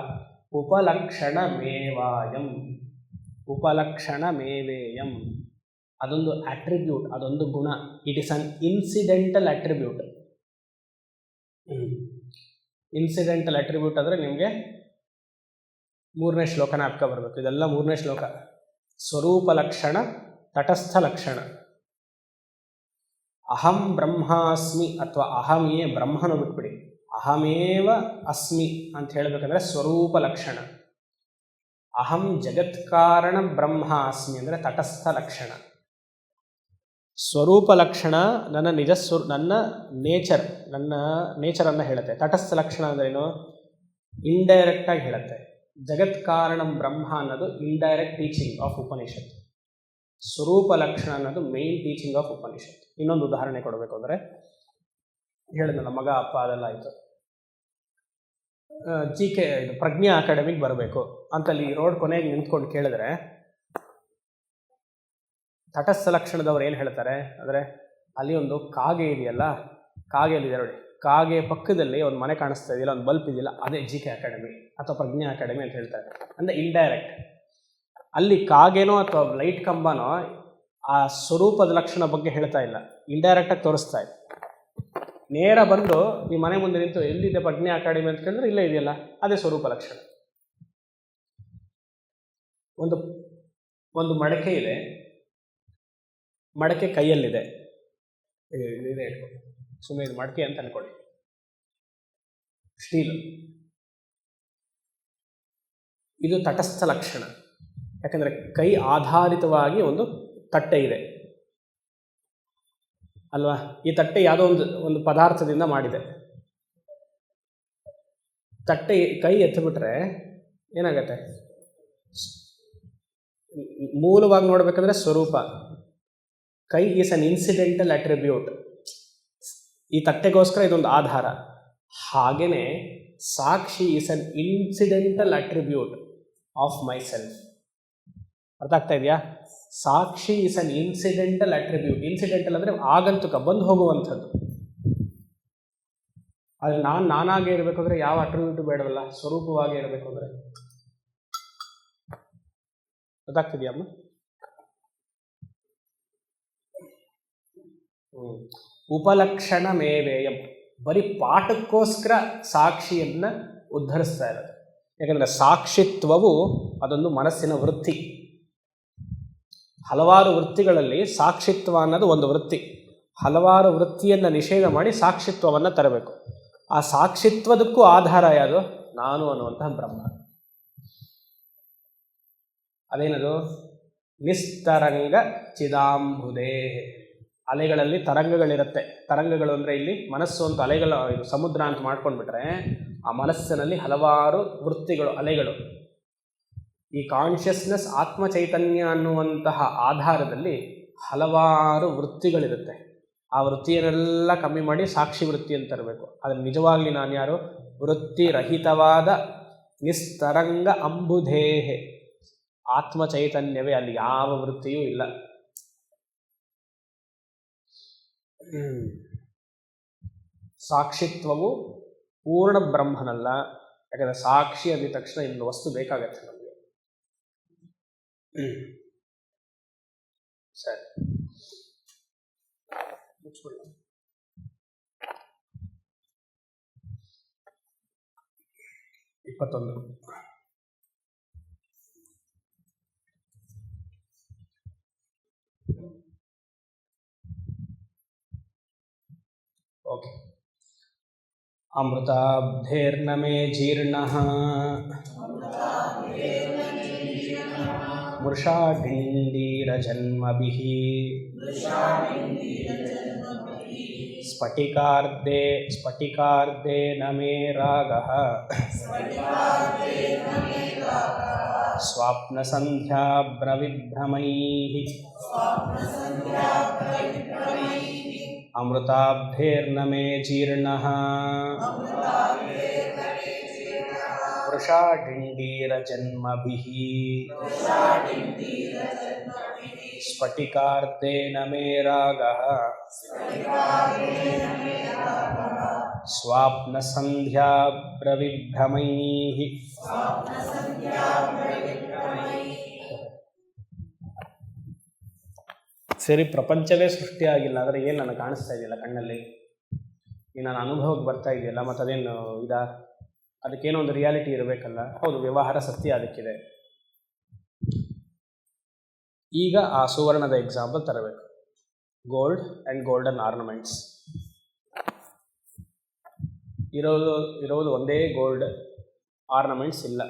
ಉಪಲಕ್ಷಣ ಮೇವಾಯಂ, ಉಪಲಕ್ಷಣ ಮೇವೇಯಂ. ಅದೊಂದು ಅಟ್ರಿಬ್ಯೂಟ್, ಅದೊಂದು ಗುಣ. It is an incidental attribute. Incidental attribute ಅಂದರೆ ನಿಮಗೆ 3ನೇ ಶ್ಲೋಕನ ಅರ್ಥ ಬರಬೇಕು. ಇದೆಲ್ಲ 3ನೇ ಶ್ಲೋಕ. ಸ್ವರೂಪ ಲಕ್ಷಣ, ತಟಸ್ಥ ಲಕ್ಷಣ. ಅಹಂ ಬ್ರಹ್ಮಾಸ್ಮಿ ಅಥವಾ ಅಹಮೇ ಬ್ರಹ್ಮನು ಬಿಟ್ಬಿಡಿ, ಅಹಮೇವ ಅಸ್ಮಿ ಅಂತ ಹೇಳಬೇಕಂದ್ರೆ ಸ್ವರೂಪ ಲಕ್ಷಣ. ಅಹಂ ಜಗತ್ಕಾರಣ ಬ್ರಹ್ಮ ಅಸ್ಮಿ ಅಂದರೆ ತಟಸ್ಥ ಲಕ್ಷಣ. ಸ್ವರೂಪ ಲಕ್ಷಣ ನನ್ನ ನನ್ನ ನೇಚರನ್ನು ಹೇಳುತ್ತೆ. ತಟಸ್ಥ ಲಕ್ಷಣ ಅಂದ್ರೇನು? ಇಂಡೈರೆಕ್ಟಾಗಿ ಹೇಳುತ್ತೆ. ಜಗತ್ಕಾರಣ ಬ್ರಹ್ಮ ಅನ್ನೋದು ಇಂಡೈರೆಕ್ಟ್ ಟೀಚಿಂಗ್ ಆಫ್ ಉಪನಿಷತ್. ಸ್ವರೂಪ ಲಕ್ಷಣ ಅನ್ನೋದು ಮೇನ್ ಟೀಚಿಂಗ್ ಆಫ್ ಉಪನಿಷತ್. ಇನ್ನೊಂದು ಉದಾಹರಣೆ ಕೊಡಬೇಕು ಅಂದರೆ, ಹೇಳಿದ ನನ್ನ ಮಗ ಅಪ್ಪ ಅದೆಲ್ಲ ಆಯಿತು, ಇದು ಪ್ರಜ್ಞಾ ಅಕಾಡೆಮಿಗೆ ಬರಬೇಕು ಅಂತಲ್ಲಿ ರೋಡ್ ಕೊನೆಗೆ ನಿಂತ್ಕೊಂಡು ಕೇಳಿದ್ರೆ, ತಟಸ್ಥ ಲಕ್ಷಣದವ್ರು ಏನು ಹೇಳ್ತಾರೆ ಅಂದರೆ, ಅಲ್ಲಿ ಒಂದು ಕಾಗೆ ಇದೆಯಲ್ಲ, ಕಾಗೆಯಲ್ಲಿದೆ ನೋಡಿ, ಕಾಗೆ ಪಕ್ಕದಲ್ಲಿ ಒಂದು ಮನೆ ಕಾಣಿಸ್ತಾ ಇದೆಯಲ್ಲ, ಒಂದು ಬಲ್ಪ್ ಇದೆಯಲ್ಲ, ಅದೇ GK ಅಕಾಡೆಮಿ ಅಥವಾ ಪ್ರಜ್ಞಾ ಅಕಾಡೆಮಿ ಅಂತ ಹೇಳ್ತಾರೆ. ಅಂದರೆ ಇಂಡೈರೆಕ್ಟ್. ಅಲ್ಲಿ ಕಾಗೆನೋ ಅಥವಾ ಲೈಟ್ ಕಂಬನೋ ಆ ಸ್ವರೂಪದ ಲಕ್ಷಣ ಬಗ್ಗೆ ಹೇಳ್ತಾ ಇಲ್ಲ, ಇಂಡೈರೆಕ್ಟಾಗಿ ತೋರಿಸ್ತಾ ಇದೆ. ನೇರ ಬಂದು ಈ ಮನೆ ಮುಂದೆ ನಿಂತು ಎಲ್ಲಿದೆ ಪ್ರಜ್ಞಾ ಅಕಾಡೆಮಿ ಅಂತ ಕೇಳಿದ್ರೆ ಇಲ್ಲೇ ಇದೆಯಲ್ಲ, ಅದೇ ಸ್ವರೂಪ ಲಕ್ಷಣ. ಒಂದು ಮಡಕೆ ಇದೆ, ಮಡಕೆ ಕೈಯಲ್ಲಿದೆ, ಇದೆ ಇಟ್ಕೊಳ್ಳಿ, ಸುಮ್ಮನೆ ಇದು ಮಡಕೆ ಅಂತ ಅನ್ಕೊಳ್ಳಿ, ಸ್ಟೀಲು. ಇದು ತಟಸ್ಥ ಲಕ್ಷಣ. ಯಾಕಂದರೆ ಕೈ ಆಧಾರಿತವಾಗಿ ಒಂದು ತಟ್ಟೆ ಇದೆ ಅಲ್ವಾ? ಈ ತಟ್ಟೆ ಯಾವುದೋ ಒಂದು ಪದಾರ್ಥದಿಂದ ಮಾಡಿದೆ. ತಟ್ಟೆ ಕೈ ಎತ್ತಿಬಿಟ್ರೆ ಏನಾಗತ್ತೆ? ಮೂಲವಾಗಿ ನೋಡ್ಬೇಕಂದ್ರೆ ಸ್ವರೂಪ. ಕೈ ಈಸ್ ಅನ್ ಇನ್ಸಿಡೆಂಟಲ್ ಅಟ್ರಿಬ್ಯೂಟ್. ಈ ತಟ್ಟೆಗೋಸ್ಕರ ಇದೊಂದು ಆಧಾರ. ಹಾಗೆಯೇ ಸಾಕ್ಷಿ is an incidental attribute of my self. ಅರ್ಥ ಆಗ್ತಾ ಇದೆಯಾ? ಸಾಕ್ಷಿ is an incidental attribute. Incidental ಅಂದರೆ ಆಗಂತುಕ, ಬಂದು ಹೋಗುವಂಥದ್ದು. ಆದರೆ ನಾನಾಗೇ ಇರಬೇಕು ಅಂದರೆ ಯಾವ ಅಟ್ರಿಬ್ಯೂಟು ಬೇಡವಲ್ಲ, ಸ್ವರೂಪವಾಗೇ ಇರಬೇಕು ಅಂದರೆ. ಗೊತ್ತಾಗ್ತಿದೆಯಮ್ಮ? ಉಪಲಕ್ಷಣ ಮೇವೇಯಂ. ಬರೀ ಪಾಠಕ್ಕೋಸ್ಕರ ಸಾಕ್ಷಿಯನ್ನು ಉದ್ಧರಿಸ್ತಾ ಇರೋದು. ಯಾಕಂದರೆ ಸಾಕ್ಷಿತ್ವವು ಅದೊಂದು ಮನಸ್ಸಿನ ವೃತ್ತಿ. ಹಲವಾರು ವೃತ್ತಿಗಳಲ್ಲಿ ಸಾಕ್ಷಿತ್ವ ಅನ್ನೋದು ಒಂದು ವೃತ್ತಿ. ಹಲವಾರು ವೃತ್ತಿಯನ್ನು ನಿಷೇಧ ಮಾಡಿ ಸಾಕ್ಷಿತ್ವವನ್ನು ತರಬೇಕು. ಆ ಸಾಕ್ಷಿತ್ವದಕ್ಕೂ ಆಧಾರ ಯಾವುದು? ನಾನು ಅನ್ನುವಂತಹ ಬ್ರಹ್ಮ. ಅದೇನದು? ನಿಸ್ತರಂಗ ಚಿದಾಂಬುದೇ. ಅಲೆಗಳಲ್ಲಿ ತರಂಗಗಳಿರುತ್ತೆ. ತರಂಗಗಳು ಅಂದರೆ ಇಲ್ಲಿ ಮನಸ್ಸು ಅಂತ ಅಲೆಗಳ ಇದು ಸಮುದ್ರ ಅಂತ ಮಾಡ್ಕೊಂಡ್ಬಿಟ್ರೆ ಆ ಮನಸ್ಸಿನಲ್ಲಿ ಹಲವಾರು ವೃತ್ತಿಗಳು, ಅಲೆಗಳು. ಈ ಕಾನ್ಷಿಯಸ್ನೆಸ್ ಆತ್ಮ ಚೈತನ್ಯ ಅನ್ನುವಂತಹ ಆಧಾರದಲ್ಲಿ ಹಲವಾರು ವೃತ್ತಿಗಳಿರುತ್ತೆ. ಆ ವೃತ್ತಿಯನ್ನೆಲ್ಲ ಕಮ್ಮಿ ಮಾಡಿ ಸಾಕ್ಷಿ ವೃತ್ತಿ ಅಂತ ತರಬೇಕು. ಅದನ್ನು ನಿಜವಾಗ್ಲಿ ನಾನು ಯಾರು? ವೃತ್ತಿರಹಿತವಾದ ನಿಸ್ತರಂಗ ಅಂಬುಧೇಹೆ, ಆತ್ಮ ಚೈತನ್ಯವೇ, ಅಲ್ಲಿ ಯಾವ ವೃತ್ತಿಯೂ ಇಲ್ಲ. ಸಾಕ್ಷಿತ್ವವು ಪೂರ್ಣ ಬ್ರಹ್ಮನಲ್ಲ. ಯಾಕಂದರೆ ಸಾಕ್ಷಿ ಅಂದ ತಕ್ಷಣ ಇನ್ನೊಂದು ವಸ್ತು ಬೇಕಾಗತ್ತೆ ನಮಗೆ. ಸರಿ, 21. ಓಕೆ. ಅಮೃತಾಬ್ಧೇರ್ನ ಮೇ ಜೀರ್ಣಃ ಮೃಷಾಢಿಂಡೀರಜನ್ಮಭಿಃ ಸ್ಫಟಿಕಾರ್ಧೇ ನ ಮೇ ರಾಗಃ ಸ್ವಾಪ್ನಸಂಧ್ಯಾಭ್ರವಿಭ್ರಮೈಃ ಅಮೃತಾಬ್ಧೇರ್ನ ಮೇ ಜೀರ್ಣಃ ವೃಷಾಢಿಂಡೀರಜನ್ಮಭಿಃ ಸ್ಫಟಿಕಾರ್ಧೇನ ಮೇ ರಾಗಃ ಸ್ವಾಪ್ನಸಂಧ್ಯಾಭ್ರವಿಭ್ರಮೈಃ. ಸರಿ, ಪ್ರಪಂಚವೇ ಸೃಷ್ಟಿಯಾಗಿಲ್ಲ ಅಂದರೆ ಏನು ನನಗೆ ಕಾಣಿಸ್ತಾ ಇದೆಯಲ್ಲ ಕಣ್ಣಲ್ಲಿ, ಈ ನನ್ನ ಅನುಭವಕ್ಕೆ ಬರ್ತಾ ಇದೆಯಲ್ಲ, ಮತ್ತು ಅದೇನು ಅದಕ್ಕೇನೋ ಒಂದು ರಿಯಾಲಿಟಿ ಇರಬೇಕಲ್ಲ. ಹೌದು, ವ್ಯವಹಾರ ಸತ್ಯ ಅದಕ್ಕಿದೆ. ಈಗ ಆ ಸುವರ್ಣದ ಎಕ್ಸಾಂಪಲ್ ತರಬೇಕು. ಗೋಲ್ಡ್ ಆ್ಯಂಡ್ ಗೋಲ್ಡನ್ ಆರ್ನಮೆಂಟ್ಸ್ ಇರೋದು ಒಂದೇ ಗೋಲ್ಡ್, ಆರ್ನಮೆಂಟ್ಸ್ ಇಲ್ಲ.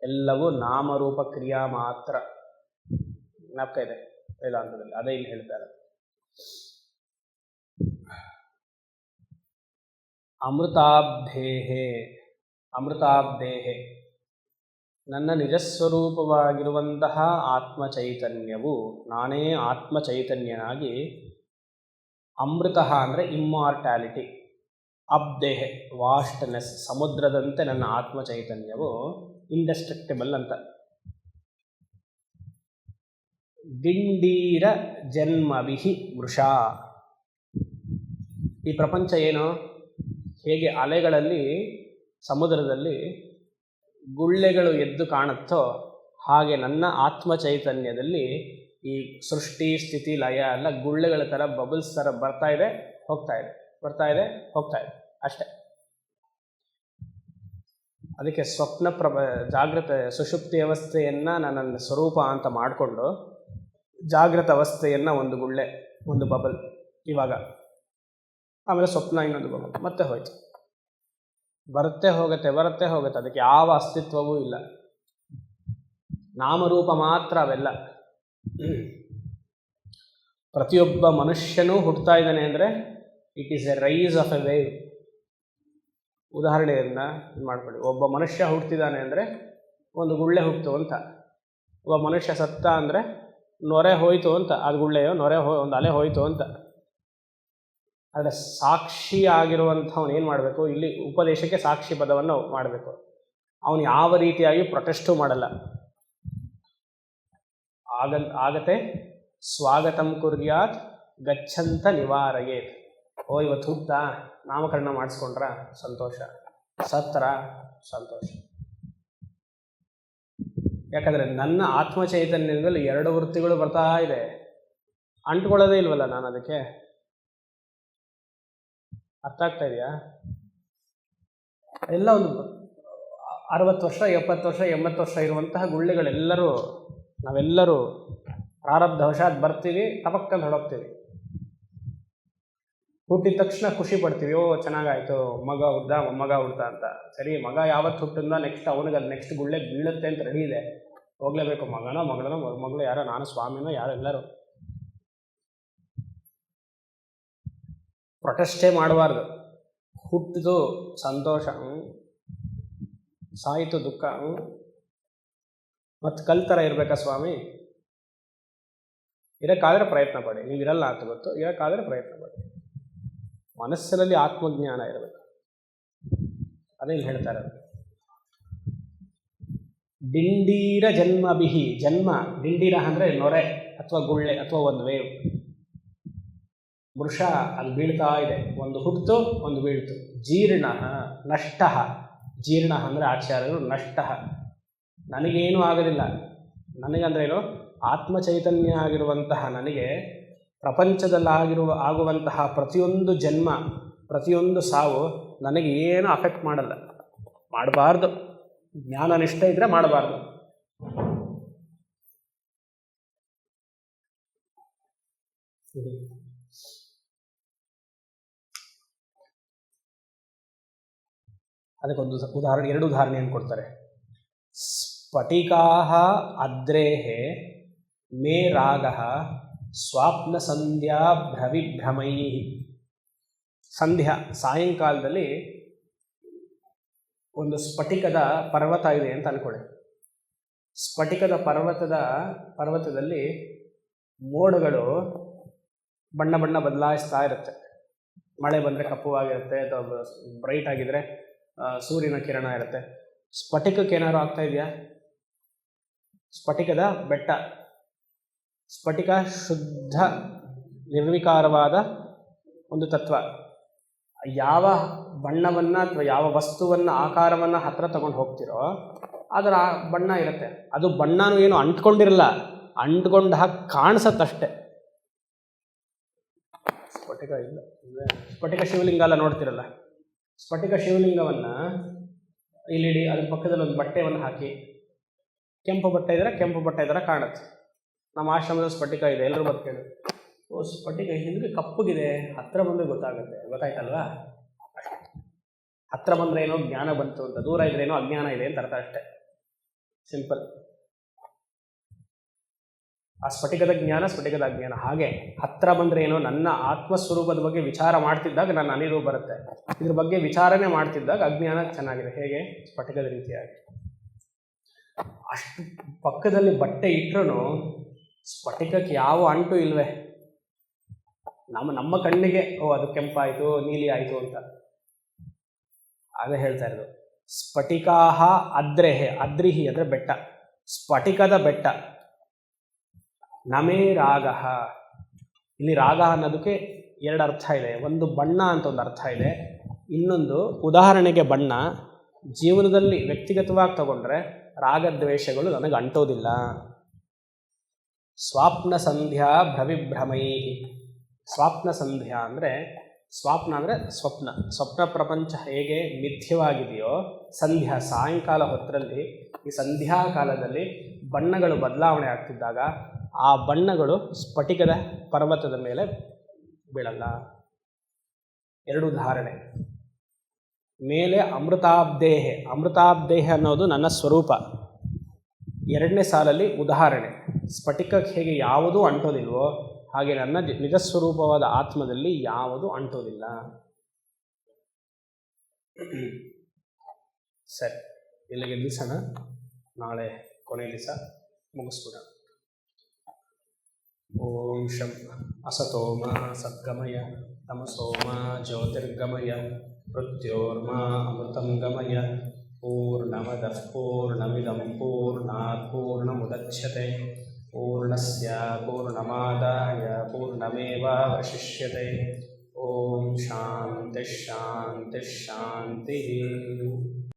ಎಲ್ಲವೂ ನಾಮರೂಪ ಕ್ರಿಯಾ ಮಾತ್ರ. ಜ್ಞಾಪಕ ಇದೆ ವೇದಾಂತದಲ್ಲಿ, ಅದೇ ಇಲ್ಲಿ ಹೇಳ್ತಾರೆ. ಅಮೃತಾಬ್ಧೇಹೆ ನನ್ನ ನಿಜಸ್ವರೂಪವಾಗಿರುವಂತಹ ಆತ್ಮ ಚೈತನ್ಯವು, ನಾನೇ ಆತ್ಮ ಚೈತನ್ಯನಾಗಿ, ಅಮೃತ ಅಂದರೆ ಇಮ್ಮಾರ್ಟ್ಯಾಲಿಟಿ, ಅಬ್ಧೇಹೆ ವಾಸ್ಟ್ನೆಸ್, ಸಮುದ್ರದಂತೆ ನನ್ನ ಆತ್ಮ ಚೈತನ್ಯವು ಇಂಡೆಸ್ಟ್ರಕ್ಟಿಬಲ್ ಅಂತ. ದಿಂಡೀರ ಜನ್ಮವಿಹಿ ವೃಷಾ, ಈ ಪ್ರಪಂಚ ಏನು, ಹೇಗೆ ಅಲೆಗಳಲ್ಲಿ ಸಮುದ್ರದಲ್ಲಿ ಗುಳ್ಳೆಗಳು ಎದ್ದು ಕಾಣುತ್ತೋ ಹಾಗೆ ನನ್ನ ಆತ್ಮ ಚೈತನ್ಯದಲ್ಲಿ ಈ ಸೃಷ್ಟಿ ಸ್ಥಿತಿ ಲಯ ಎಲ್ಲ ಗುಳ್ಳೆಗಳ ಥರ, ಬಬಲ್ಸ್ ಥರ ಬರ್ತಾ ಇದೆ ಹೋಗ್ತಾ ಇದೆ, ಬರ್ತಾ ಇದೆ ಹೋಗ್ತಾ ಇದೆ ಅಷ್ಟೆ. ಅದಕ್ಕೆ ಸ್ವಪ್ನ ಜಾಗೃತ ಸುಷುಪ್ತಿ ಅವಸ್ಥೆಯನ್ನು ನನ್ನ ಸ್ವರೂಪ ಅಂತ ಮಾಡಿಕೊಂಡು, ಜಾಗೃತ ಅವಸ್ಥೆಯನ್ನು ಒಂದು ಗುಳ್ಳೆ, ಒಂದು ಬಬಲ್ ಇವಾಗ, ಆಮೇಲೆ ಸ್ವಪ್ನ ಇನ್ನೊಂದು ಬಬಲ್, ಮತ್ತೆ ಹೋಯ್ತು. ಬರುತ್ತೆ ಹೋಗುತ್ತೆ, ಬರುತ್ತೆ ಹೋಗುತ್ತೆ, ಅದಕ್ಕೆ ಯಾವ ಅಸ್ತಿತ್ವವೂ ಇಲ್ಲ. ನಾಮರೂಪ ಮಾತ್ರ ಅವೆಲ್ಲ. ಪ್ರತಿಯೊಬ್ಬ ಮನುಷ್ಯನೂ ಹುಟ್ಟುತ್ತಾ ಇದ್ದಾನೆ ಅಂದರೆ it is A rise of A wave. ಉದಾಹರಣೆಯನ್ನು ಮಾಡ್ಕೊಳ್ಳಿ. ಒಬ್ಬ ಮನುಷ್ಯ ಹುಟ್ಟುತ್ತಿದ್ದಾನೆ ಅಂದರೆ ಒಂದು ಗುಳ್ಳೆ ಹುಟ್ಟಿತು ಅಂತ. ಒಬ್ಬ ಮನುಷ್ಯ ಸತ್ತ ಅಂದರೆ ನೊರೆ ಹೋಯಿತು ಅಂತ, ಅದು ಗುಳ್ಳೆಯೋ ನೊರೆ ಒಂದು ಅಲೆ ಹೋಯಿತು ಅಂತ. ಆದರೆ ಸಾಕ್ಷಿ ಆಗಿರುವಂಥವನು ಏನು ಮಾಡಬೇಕು, ಇಲ್ಲಿ ಉಪದೇಶಕ್ಕೆ ಸಾಕ್ಷಿ ಪದವನ್ನು ಮಾಡಬೇಕು. ಅವನು ಯಾವ ರೀತಿಯಾಗಿ ಪ್ರೊಟೆಸ್ಟು ಮಾಡಲ್ಲ. ಆಗತೆ ಸ್ವಾಗತಂ ಕುರ್ಯಾತ್ ಗಚ್ಚಂತ ನಿವಾರಯೇತ್. ಓ ಇವತ್ತು ಹುಟ್ಟಾ, ನಾಮಕರಣ ಮಾಡಿಸ್ಕೊಂಡ್ರ ಸಂತೋಷ, ಸತ್ರ ಸಂತೋಷ. ಯಾಕಂದರೆ ನನ್ನ ಆತ್ಮ ಚೈತನ್ಯದಲ್ಲಿ ಎರಡು ವೃತ್ತಿಗಳು ಬರ್ತಾ ಇದೆ, ಅಂಟ್ಕೊಳ್ಳೋದೇ ಇಲ್ವಲ್ಲ ನಾನು ಅದಕ್ಕೆ. ಅರ್ಥ ಆಗ್ತಾ ಇದೆಯಾ? ಎಲ್ಲ ಒಂದು 60 ವರ್ಷ 70 ವರ್ಷ 80 ವರ್ಷ ಇರುವಂತಹ ಗುಳ್ಳೆಗಳೆಲ್ಲರೂ, ನಾವೆಲ್ಲರೂ ಪ್ರಾರಬ್ಧವಶಾತ್ ಬರ್ತೀವಿ, ಟಪಕ್ಕಂತ ಹೊಡೋಗ್ತೀವಿ. ಹುಟ್ಟಿದ ತಕ್ಷಣ ಖುಷಿ ಪಡ್ತೀವಿ, ಓ ಚೆನ್ನಾಗಾಯ್ತು, ಮಗ ಹುಡ್ದ ಮೊಮ್ಮಗ ಹುಡ್ದ ಅಂತ. ಸರಿ, ಮಗ ಯಾವತ್ತು ಹುಟ್ಟಿದ ನೆಕ್ಸ್ಟ್ ಅವನಿಗೆ ಅಲ್ಲಿ ನೆಕ್ಸ್ಟ್ ಗುಳ್ಳೆ ಬೀಳುತ್ತೆ ಅಂತ ರೆಡಿ ಇದೆ. ಹೋಗ್ಲೇಬೇಕು. ಮಗನೋ ಮಗಳನೋ ಮಗಳು ಯಾರೋ, ನಾನು ಸ್ವಾಮಿನೋ ಯಾರೋ, ಎಲ್ಲರೂ ಪ್ರೊಟೆಸ್ಟೇ ಮಾಡಬಾರ್ದು. ಹುಟ್ಟಿದು ಸಂತೋಷ, ಸಾಯಿತು ದುಃಖ, ಮತ್ತು ಕಲ್ತರ ಇರಬೇಕಾ ಸ್ವಾಮಿ? ಇರೋಕ್ಕಾದರೆ ಪ್ರಯತ್ನ ಪಡಿ. ನೀವು ಇರಲ್ಲ ಅಂತ ಗೊತ್ತು, ಇರೋಕ್ಕಾದರೆ ಪ್ರಯತ್ನ ಪಡಿ. ಮನಸ್ಸಿನಲ್ಲಿ ಆತ್ಮಜ್ಞಾನ ಇರಬೇಕು. ಅದೇ ಇಲ್ಲಿ ಹೇಳ್ತಾರೆ. ಡಿಂಡೀರ ಜನ್ಮಬಿಹಿ, ಜನ್ಮ ಡಿಂಡೀರ ಅಂದರೆ ನೊರೆ ಅಥವಾ ಗುಳ್ಳೆ ಅಥವಾ ಒಂದು ವೇವ್. ವೃಷ ಅಲ್ಲಿ ಬೀಳ್ತಾ ಇದೆ, ಒಂದು ಹುಟ್ಟಿತು ಒಂದು ಬೀಳ್ತು. ಜೀರ್ಣ ನಷ್ಟ, ಜೀರ್ಣ ಅಂದರೆ ಆಚಾರ್ಯರು, ನಷ್ಟ ನನಗೇನೂ ಆಗೋದಿಲ್ಲ. ನನಗಂದ್ರೇನು, ಆತ್ಮಚೈತನ್ಯ ಆಗಿರುವಂತಹ ನನಗೆ ಆಗುವಂತಹ ಪ್ರತಿಯೊಂದು ಜನ್ಮ, ಪ್ರತಿಯೊಂದು ಸಾವು ನನಗೆ ಏನು ಅಫೆಕ್ಟ್ ಮಾಡಲ್ಲ. ಮಾಡಬಾರ್ದು, ಜ್ಞಾನನಿಷ್ಠ ಇದ್ದರೆ ಮಾಡಬಾರ್ದು. ಅದಕ್ಕೊಂದು ಉದಾಹರಣೆ, ಎರಡು ಉದಾಹರಣೆಯನ್ನು ಕೊಡ್ತಾರೆ. ಸ್ಫಟಿಕಾಹ ಅದ್ರೇಹೆ ಮೇ ರಾಗಃ ಸ್ವಾಪ್ನ ಸಂಧ್ಯಾ ಭ್ರವಿಭ್ರಮೈ. ಸಂಧ್ಯಾ ಸಾಯಂಕಾಲದಲ್ಲಿ ಒಂದು ಸ್ಫಟಿಕದ ಪರ್ವತ ಇದೆ ಅಂತ ಅಂದ್ಕೊಳ್ಳಿ. ಸ್ಫಟಿಕದ ಪರ್ವತದಲ್ಲಿ ಮೋಡಗಳು ಬಣ್ಣ ಬಣ್ಣ ಬದಲಾಯಿಸ್ತಾ ಇರುತ್ತೆ. ಮಳೆ ಬಂದರೆ ಕಪ್ಪುವಾಗಿರುತ್ತೆ, ಅಥವಾ ಬ್ರೈಟ್ ಆಗಿದ್ರೆ ಸೂರ್ಯನ ಕಿರಣ ಇರುತ್ತೆ. ಸ್ಫಟಿಕಕ್ಕೆ ಏನಾದ್ರು ಆಗ್ತಾ ಇದೆಯಾ? ಸ್ಫಟಿಕದ ಬೆಟ್ಟ, ಸ್ಫಟಿಕ ಶುದ್ಧ ನಿರ್ವಿಕಾರವಾದ ಒಂದು ತತ್ವ. ಯಾವ ಬಣ್ಣವನ್ನು ಅಥವಾ ಯಾವ ವಸ್ತುವನ್ನು, ಆಕಾರವನ್ನು ಹತ್ರ ತಗೊಂಡು ಹೋಗ್ತಿರೋ ಅದರ ಬಣ್ಣ ಇರುತ್ತೆ. ಅದು ಬಣ್ಣನೂ ಏನು ಅಂಟ್ಕೊಂಡಿರಲ್ಲ, ಅಂಟ್ಕೊಂಡ ಹಾಗೆ ಕಾಣಿಸತ್ತಷ್ಟೆ. ಸ್ಫಟಿಕ ಇಲ್ಲ, ಸ್ಫಟಿಕ ಶಿವಲಿಂಗ ಎಲ್ಲ ನೋಡ್ತಿರಲ್ಲ, ಸ್ಫಟಿಕ ಶಿವಲಿಂಗವನ್ನು ಇಲ್ಲಿಡಿ, ಅದ್ರ ಪಕ್ಕದಲ್ಲಿ ಒಂದು ಬಟ್ಟೆಯನ್ನು ಹಾಕಿ, ಕೆಂಪು ಬಟ್ಟೆ ಇದ್ದರೆ ಕೆಂಪು ಬಟ್ಟೆ ಥರ ಕಾಣುತ್ತೆ. ನಮ್ಮ ಆಶ್ರಮದ ಸ್ಫಟಿಕ ಇದೆ, ಎಲ್ಲರೂ ಬರ್ಕೇಳಿ, ಓ ಸ್ಫಟಿಕ ಹಿಂದೆ ಕಪ್ಪಗಿದೆ, ಹತ್ತಿರ ಬಂದರೆ ಗೊತ್ತಾಯ್ತಲ್ವಾ? ಹತ್ತಿರ ಬಂದರೆ ಏನೋ ಜ್ಞಾನ ಬಂತು ಅಂತ, ದೂರ ಇದ್ರೆ ಏನೋ ಅಜ್ಞಾನ ಇದೆ ಅಂತ ಅರ್ಥ ಅಷ್ಟೇ. ಸಿಂಪಲ್. ಆ ಸ್ಫಟಿಕದ ಜ್ಞಾನ, ಸ್ಫಟಿಕದ ಅಜ್ಞಾನ. ಹಾಗೆ ಹತ್ತಿರ ಬಂದರೆ ಏನೋ, ನನ್ನ ಆತ್ಮಸ್ವರೂಪದ ಬಗ್ಗೆ ವಿಚಾರ ಮಾಡ್ತಿದ್ದಾಗ ನನ್ನ ಅನಿರು ಬರುತ್ತೆ. ಇದ್ರ ಬಗ್ಗೆ ವಿಚಾರನೆ ಮಾಡ್ತಿದ್ದಾಗ ಅಜ್ಞಾನ ಚೆನ್ನಾಗಿದೆ. ಹೇಗೆ? ಸ್ಫಟಿಕದ ರೀತಿಯಾಗಿ. ಅಷ್ಟು ಪಕ್ಕದಲ್ಲಿ ಬಟ್ಟೆ ಇಟ್ಟರೂ ಸ್ಫಟಿಕಕ್ಕೆ ಯಾವ ಅಂಟು ಇಲ್ವೇ. ನಮ್ಮ ಕಣ್ಣಿಗೆ ಓ ಅದು ಕೆಂಪಾಯಿತು, ನೀಲಿ ಆಯಿತು ಅಂತ. ಅದೇ ಹೇಳ್ತಾ ಇರೋದು. ಸ್ಫಟಿಕಾಹ ಅದ್ರೇಹೆ, ಅದ್ರಿಹಿ ಅಂದರೆ ಬೆಟ್ಟ, ಸ್ಫಟಿಕದ ಬೆಟ್ಟ. ನಮೇ ರಾಗ, ಇಲ್ಲಿ ರಾಗ ಅನ್ನೋದಕ್ಕೆ ಎರಡು ಅರ್ಥ ಇದೆ. ಒಂದು ಬಣ್ಣ ಅಂತ ಒಂದು ಅರ್ಥ ಇದೆ, ಇನ್ನೊಂದು ಉದಾಹರಣೆಗೆ ಬಣ್ಣ. ಜೀವನದಲ್ಲಿ ವ್ಯಕ್ತಿಗತವಾಗಿ ತಗೊಂಡ್ರೆ ರಾಗದ್ವೇಷಗಳು ನನಗೆ ಅಂಟೋದಿಲ್ಲ. ಸ್ವಾಪ್ನ ಸಂಧ್ಯಾ ಭ್ರವಿಭ್ರಮೈ. ಸ್ವಾಪ್ನ ಸಂಧ್ಯಾ ಅಂದರೆ, ಸ್ವಪ್ನ ಅಂದರೆ ಸ್ವಪ್ನ ಪ್ರಪಂಚ ಹೇಗೆ ಮಿಥ್ಯವಾಗಿದೆಯೋ, ಸಂಧ್ಯಾ ಸಾಯಂಕಾಲ ಹೊತ್ತರಲ್ಲಿ, ಈ ಸಂಧ್ಯಾ ಕಾಲದಲ್ಲಿ ಬಣ್ಣಗಳು ಬದಲಾವಣೆ ಆಗ್ತಿದ್ದಾಗ ಆ ಬಣ್ಣಗಳು ಸ್ಫಟಿಕದ ಪರ್ವತದ ಮೇಲೆ ಬೀಳಲ್ಲ. ಎರಡು ಉದಾಹರಣೆ. ಮೇಲೆ ಅಮೃತಾಬ್ದೇಹೆ, ಅಮೃತಾಬ್ದೇಹ ಅನ್ನೋದು ನನ್ನ ಸ್ವರೂಪ. ಎರಡನೇ ಸಾಲಲ್ಲಿ ಉದಾಹರಣೆ, ಸ್ಫಟಿಕಕ್ಕೆ ಹೇಗೆ ಯಾವುದೂ ಅಂಟೋದಿಲ್ವೋ ಹಾಗೆ ನನ್ನ ನಿಜಸ್ವರೂಪವಾದ ಆತ್ಮದಲ್ಲಿ ಯಾವುದೂ ಅಂಟೋದಿಲ್ಲ. ಸರಿ, ಇಲ್ಲಿಗೆ ನಿಲ್ಲಿಸೋಣ. ನಾಳೆ ಕೊನೆಯ ದಿವಸ ಮುಗಿಸ್ಬಿಡೋಣ. ಓಂ ಶಂ ಅಸತೋಮ ಸದ್ಗಮಯ ತಮಸೋಮ ಜ್ಯೋತಿರ್ಗಮಯ ಮೃತ್ಯೋರ್ಮಾ ಅಮೃತಂ ಗಮಯ. ಪೂರ್ಣಮದಃ ಪೂರ್ಣಮಿದಂ ಪೂರ್ಣಾತ್ ಪೂರ್ಣಮುದಚ್ಯತೆ ಪೂರ್ಣಸ್ಯ ಪೂರ್ಣಮಾದಾಯ ಪೂರ್ಣಮೇವಾವಶಿಷ್ಯತೆ. ಓಂ ಶಾಂತಿ ಶಾಂತಿ ಶಾಂತಿ.